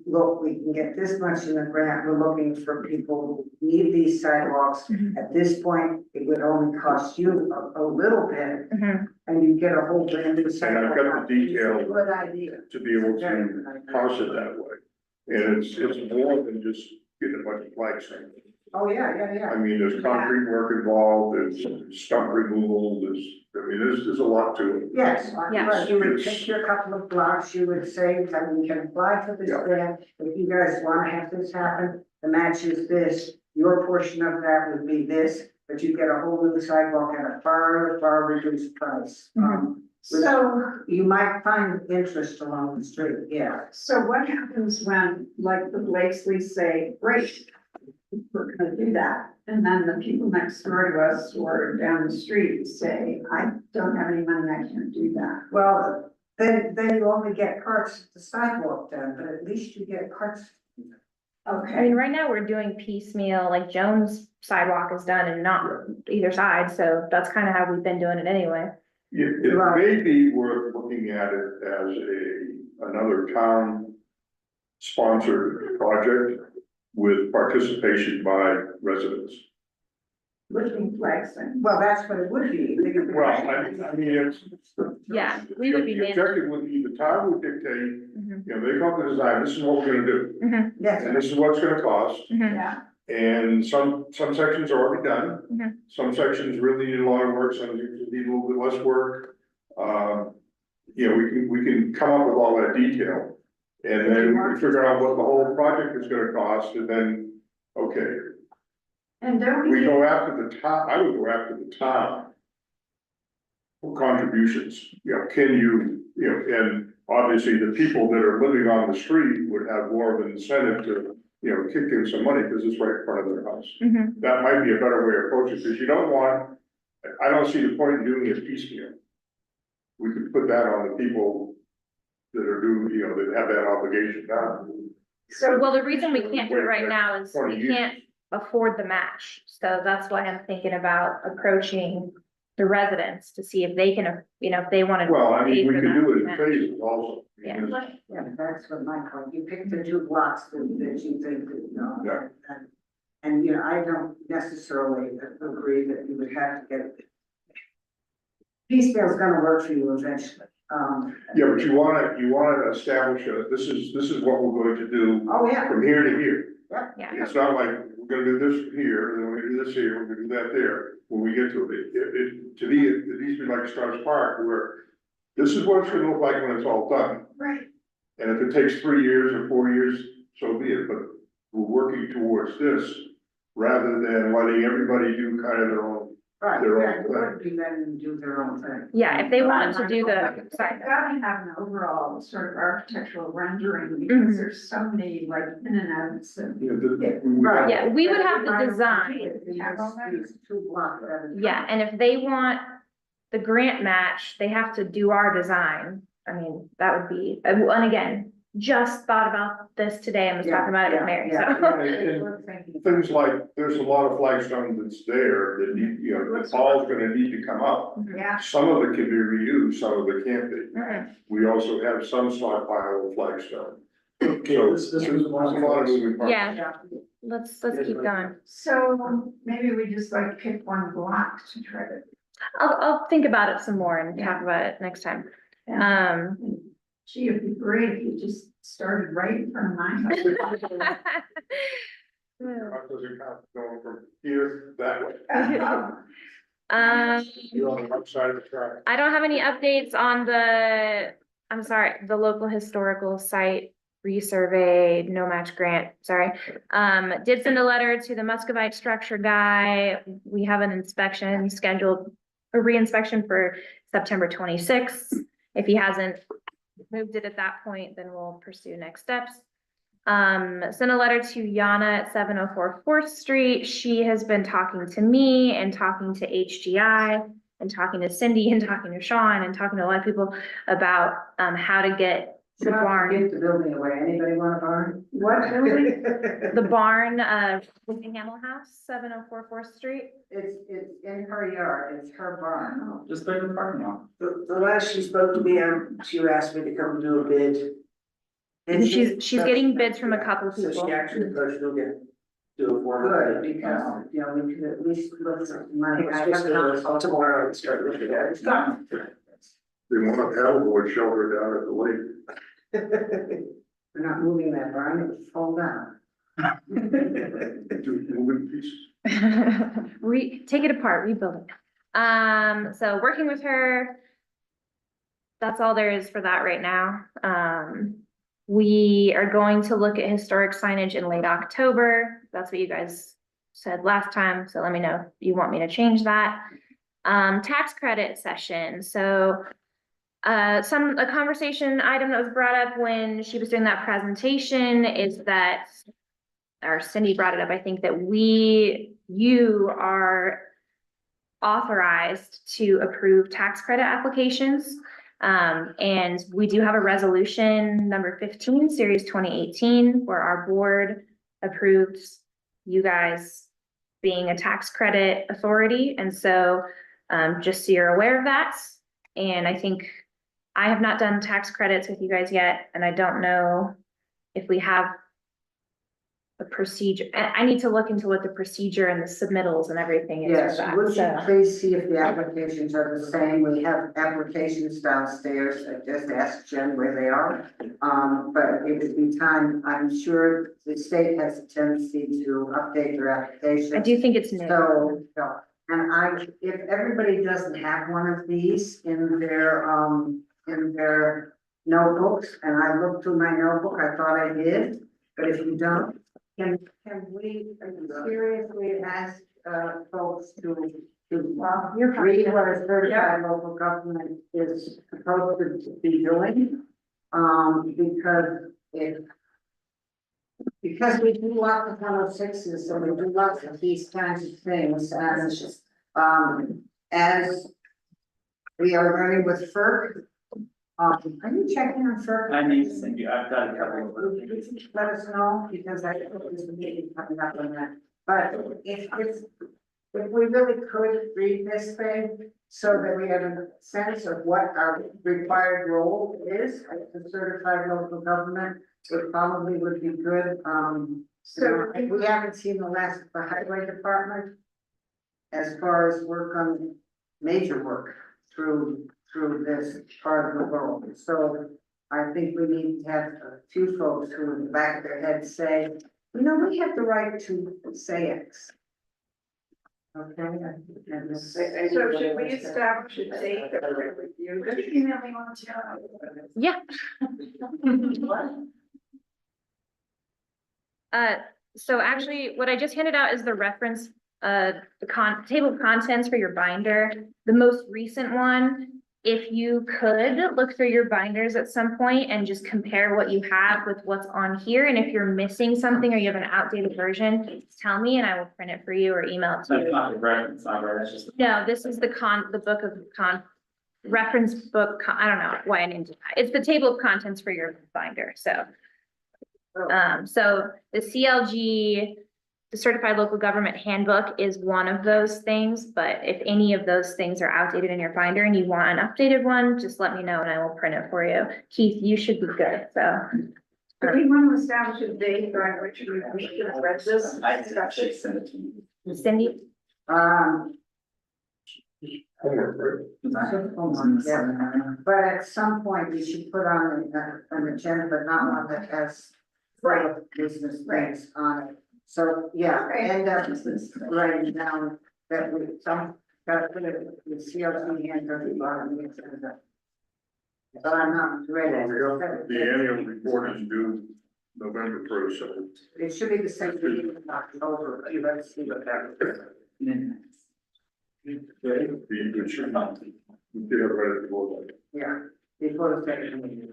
Speaker 4: look, we can get this much in the grant, we're looking for people who need these sidewalks.
Speaker 8: Mhm.
Speaker 4: At this point, it would only cost you a little bit,
Speaker 8: Mhm.
Speaker 4: and you get a whole brand new
Speaker 6: And I've
Speaker 4: sidewalk.
Speaker 6: got the detail
Speaker 4: Good idea.
Speaker 6: to be able to parse it that way. And it's more than just getting a bunch of flagstones.
Speaker 4: Oh, yeah.
Speaker 6: I mean, there's concrete work involved, there's stump removal, there's I mean, there's a lot to it.
Speaker 4: Yes,
Speaker 5: Yeah.
Speaker 4: right, you would take your couple of blocks, you would say, that we can apply for this
Speaker 6: Yeah.
Speaker 4: grant, if you guys wanna have this happen, the match is this, your portion of that would be this, but you get a whole new sidewalk at a far reduced price.
Speaker 7: So,
Speaker 4: You might find interest along the street, yeah.
Speaker 7: so what happens when, like, the Blakesley say, great, we're gonna do that, and then the people next door to us or down the street say, I don't have any money, I can't do that.
Speaker 4: Well, then you only get parts of the sidewalk done, but at least you get parts.
Speaker 5: I
Speaker 7: Okay,
Speaker 5: mean, right now, we're doing piecemeal, like Jones sidewalk is done and not either side, so that's kind of how we've been doing it anyway.
Speaker 6: It may be worth looking at it as another town sponsored project with participation by residents.
Speaker 7: lifting flags and.
Speaker 4: Well, that's what it would be.
Speaker 6: Well, I mean, it's.
Speaker 5: Yeah, we would be
Speaker 6: The objective would be the town would dictate,
Speaker 5: Mhm.
Speaker 6: you know, they come up with a design, this is what we're gonna do,
Speaker 4: Yes,
Speaker 6: and this is what it's gonna cost.
Speaker 7: Yeah,
Speaker 6: And some sections are already done.
Speaker 5: Mhm.
Speaker 6: Some sections really need a lot of work, some need a little bit less work. You know, we can come up with all that detail. And then we can figure out what the whole project is gonna cost, and then, okay,
Speaker 7: and don't
Speaker 6: we
Speaker 7: we,
Speaker 6: go after the top, I would go after the town. For contributions, you know, can you know, and obviously the people that are living on the street would have more of an incentive to, you know, kick in some money, because it's right in front of their house.
Speaker 5: Mhm.
Speaker 6: That might be a better way of approaching it, because you don't want, I don't see the point in doing it piecemeal. We could put that on the people that are doing, you know, that have that obligation now.
Speaker 7: so,
Speaker 5: Well, the reason we can't do it right now is
Speaker 6: 20
Speaker 5: we
Speaker 6: years.
Speaker 5: can't afford the match, so that's why I'm thinking about approaching the residents to see if they can, you know, if they wanna.
Speaker 6: Well, I mean, we
Speaker 5: pay for
Speaker 6: could do it in
Speaker 5: that.
Speaker 6: phases also.
Speaker 5: Yeah.
Speaker 6: because-
Speaker 4: yeah, that's what my point, you pick the two blocks that you think, that, you know.
Speaker 6: Yeah.
Speaker 4: And, you know, I don't necessarily agree that you would have to get it. Piecemeal's gonna work for you eventually,
Speaker 6: Yeah, but you wanna establish this is what we're going to do
Speaker 4: oh, yeah,
Speaker 6: from here to here.
Speaker 5: Yeah,
Speaker 6: It's not like, we're gonna do this here, then we're gonna do this here, we're gonna do that there, when we get to it. To me, it needs to be like Starks Park, where this is what it's gonna look like when it's all done.
Speaker 7: right,
Speaker 6: And if it takes 3 years or 4 years, so be it, but we're working towards this, rather than letting everybody do kind of their own.
Speaker 4: right,
Speaker 6: They're
Speaker 4: yeah,
Speaker 6: all
Speaker 4: you would be letting them do their own thing.
Speaker 5: yeah, if they wanted to do the, sorry.
Speaker 7: I've gotta have an overall sort of architectural rendering,
Speaker 5: Mhm.
Speaker 7: because there's so many like in and outs and.
Speaker 6: You know,
Speaker 4: Yeah,
Speaker 6: we-
Speaker 4: right.
Speaker 5: Yeah, we would have the
Speaker 4: I don't
Speaker 5: design.
Speaker 4: think it has these two blocks at a
Speaker 5: Yeah,
Speaker 4: time.
Speaker 5: and if they want the grant match, they have to do our design. I mean, that would be, and again, just thought about this today and was talking about it with Mary, so.
Speaker 6: And things like, there's a lot of flagstone that's there that need, you know, it's all gonna need to come up.
Speaker 7: Yeah,
Speaker 6: Some of it can be reused, some of it can't be.
Speaker 5: Mhm.
Speaker 6: We also have some stockpile of flagstone.
Speaker 2: Okay,
Speaker 6: So
Speaker 2: this
Speaker 6: there's
Speaker 2: was
Speaker 6: a lot of moving parts.
Speaker 5: Yeah, let's keep going.
Speaker 7: so maybe we just like pick one block to try to.
Speaker 5: I'll think about it some more and talk about it next time.
Speaker 7: Gee, it'd be great if you just started right in front of my house.
Speaker 6: How does it count going from here that way? You're on the right side of the track.
Speaker 5: I don't have any updates on the local historical site resurvey, no match grant, sorry. Did send a letter to the Muscovite structure guy. We have an inspection scheduled, a re-inspection for September 26th. If he hasn't moved it at that point, then we'll pursue next steps. Sent a letter to Yana at 704 4th Street. She has been talking to me and talking to HGI and talking to Cindy and talking to Sean and talking to a lot of people about, how to get the barn,
Speaker 4: Give the building away, anybody want a barn?
Speaker 7: What building?
Speaker 5: the barn, Living Hamel House, 704 4th Street.
Speaker 4: It's in her yard, it's her barn.
Speaker 11: just put it in the parking lot.
Speaker 2: The last she spoke to me, she asked me to come do a bid. And
Speaker 5: She's getting bids from a couple
Speaker 2: So
Speaker 5: people.
Speaker 2: she actually approached me to do a formal
Speaker 4: Good,
Speaker 2: bid.
Speaker 4: because, you know, we could at least look at some money.
Speaker 2: I was supposed to, tomorrow, and start looking at it. It's done.
Speaker 6: They want a paddleboard shelter down at the lake.
Speaker 4: We're not moving that barn, it would fall down.
Speaker 6: Do moving pieces.
Speaker 5: Take it apart, rebuild it.
Speaker 8: So working with her. That's all there is for that right now. We are going to look at historic signage in late October. That's what you guys said last time, so let me know if you want me to change that. Tax credit session, so a conversation item that was brought up when she was doing that presentation is that, or Cindy brought it up, I think that you are authorized to approve tax credit applications. And we do have a resolution number 15, series 2018, where our board approved you guys being a tax credit authority. And so, just so you're aware of that. And I think I have not done tax credits with you guys yet, and I don't know if we have a procedure. I need to look into what the procedure and the submittals and everything is for
Speaker 4: Yes,
Speaker 8: that.
Speaker 4: would you
Speaker 8: So,
Speaker 4: please see if the applications are the same? We have applications downstairs. I just asked Jen where they are. But it would be time, I'm sure the state has a tendency to update their applications.
Speaker 8: I do think it's new.
Speaker 4: So, yeah, and if everybody doesn't have one of these in their notebooks, and I looked through my notebook, I thought I did, but if you don't, can we seriously ask, folks to read what a certified local government is supposed to be doing? Because we do lots of 106s and we do lots of these kinds of things, and as we are running with FERC, are you checking on FERC?
Speaker 11: I need to send you, I've got a couple of.
Speaker 4: Would you let us know, because I think there's a meeting coming up on that, but if we really could read this thing so that we have a sense of what our required role is as a certified local government, it probably would be good. So we haven't seen the last of the highway department as far as work on major work through this part of the world. So I think we need to have a few folks who in the back of their head say, you know, we have the right to say X. Okay.
Speaker 7: So should we establish a date that we're gonna review this? Email me on to.
Speaker 8: Yeah. So actually, what I just handed out is the reference, the table of contents for your binder. The most recent one, if you could look through your binders at some point and just compare what you have with what's on here. And if you're missing something or you have an outdated version, tell me and I will print it for you or email it to
Speaker 11: That's
Speaker 8: you.
Speaker 11: not the reference number, that's just.
Speaker 8: No, this is the book of reference book, I don't know why I named it that. It's the table of contents for your binder, so. So the CLG, the Certified Local Government Handbook is one of those things, but if any of those things are outdated in your binder and you want an updated one, just let me know and I will print it for you. Keith, you should be good, so.
Speaker 7: Do we want to establish a date during which we should have read this?
Speaker 11: I actually sent it to you.
Speaker 8: Cindy?
Speaker 4: But at some point, we should put on an agenda, but not one that has business things on it. So, yeah, end up writing down that we, gotta put it, the CLC and the bottom. But I'm not ready.
Speaker 6: The annual report is due November 1st, so.
Speaker 4: It should be the same thing in October, but let's see what that is.
Speaker 6: It should not. We did have ready to vote.
Speaker 4: Yeah, before the second meeting.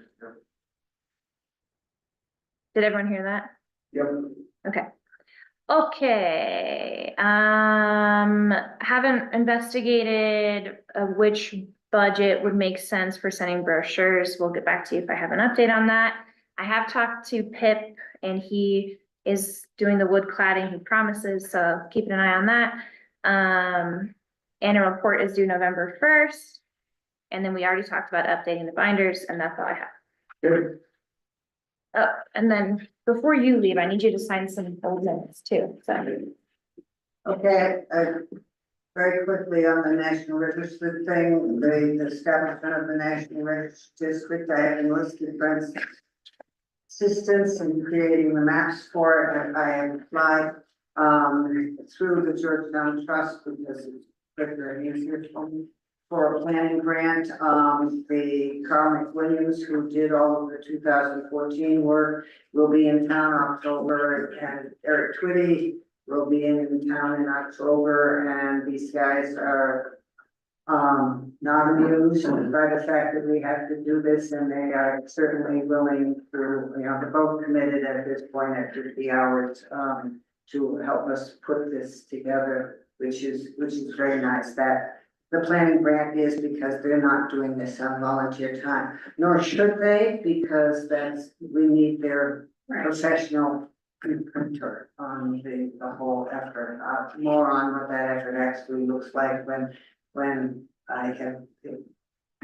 Speaker 8: Did everyone hear that?
Speaker 2: Yep.
Speaker 8: Okay. Okay, haven't investigated which budget would make sense for sending brochures. We'll get back to you if I have an update on that. I have talked to Pip and he is doing the wood cladding, he promises, so keeping an eye on that. Annual report is due November 1st. And then we already talked about updating the binders and that's all I have.
Speaker 2: Good.
Speaker 8: Oh, and then before you leave, I need you to sign some old minutes too, so.
Speaker 4: Okay, very quickly on the National Register thing, the establishment of the National Register District, I have enlisted friends' assistance in creating the maps for it. I have applied through the Georgetown Trust because quicker and easier for a planning grant. The Carl McWilliams, who did all of the 2014 work, will be in town October, and Eric Twitty will be in town in October, and these guys are not amused by the fact that we have to do this, and they are certainly willing to, they're both committed at this point at 50 hours, to help us put this together, which is very nice. That the planning grant is because they're not doing this on volunteer time, nor should they, because we need their professional concur on the whole effort. More on what that effort actually looks like when I can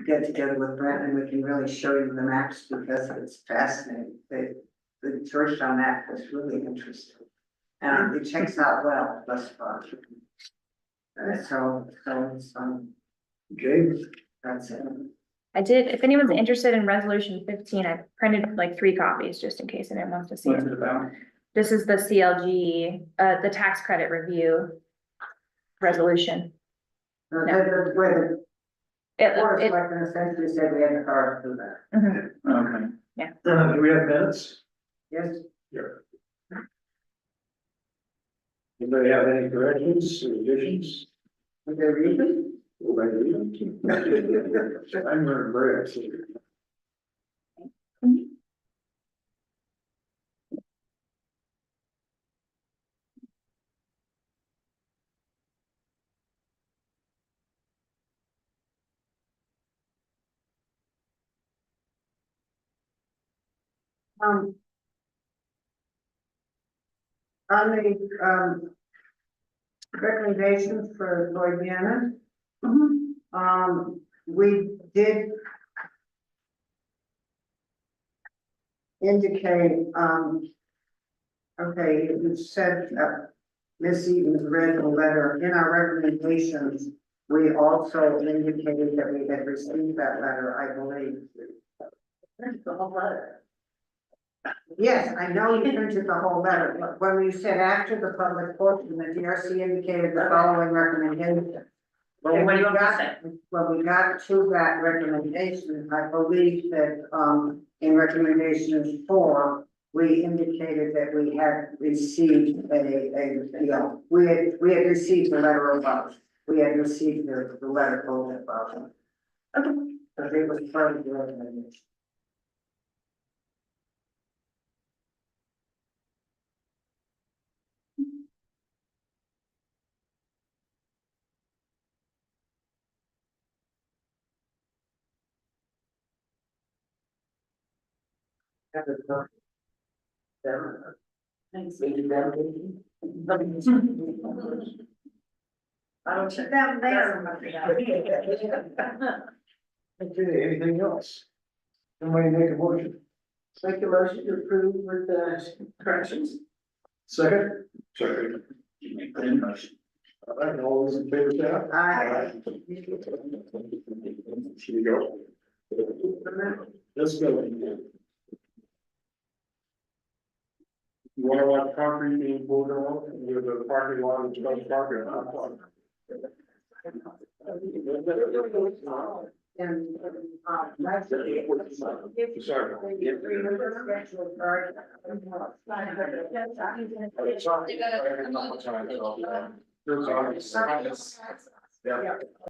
Speaker 4: get together with Brent and we can really show you the maps, because it's fascinating. The Georgetown map was really interesting. And it checks out well thus far. So it's,
Speaker 2: Okay,
Speaker 4: that's it.
Speaker 8: I did, if anyone's interested in resolution 15, I printed like 3 copies just in case anyone wants to see
Speaker 11: What's
Speaker 8: it.
Speaker 11: it about?
Speaker 8: This is the CLG, the tax credit review resolution.
Speaker 4: Where the board of
Speaker 8: It,
Speaker 4: selectmen essentially said we had the power to do that.
Speaker 8: mhm.
Speaker 11: Okay.
Speaker 2: do we have minutes?
Speaker 4: Yes,
Speaker 2: Anybody have any corrections or additions?
Speaker 4: with the reason,
Speaker 2: I'm very excited.
Speaker 4: on the, recommendations for Lloyd Gannon. We did indicate, okay, you said, Miss Eaton read the letter. In our recommendations, we also indicated that we had received that letter, I believe. The whole letter. Yes, I know you printed the whole letter, but when you said after the public portion, the DRC indicated the following recommendation. Well,
Speaker 1: what do you
Speaker 4: we
Speaker 1: want me to
Speaker 4: got,
Speaker 1: say?
Speaker 4: when we got to that recommendation, I believe that, in recommendation 4, we indicated that we had received we had received the letter above. We had received the letter quoted above. Okay. But it was part of the recommendation. Thanks. I don't check that there.
Speaker 2: Okay, anything else? Somebody make a motion.
Speaker 4: Make a motion to approve with the corrections.
Speaker 2: Second?
Speaker 6: Second.
Speaker 11: You make the motion.
Speaker 2: All right, all those in favor, say aye.
Speaker 6: Should we go?
Speaker 2: Let's go.
Speaker 6: You wanna watch concrete being poured on with the parking lot and stuff parking?
Speaker 4: And, that's
Speaker 6: Sorry.
Speaker 4: Yeah.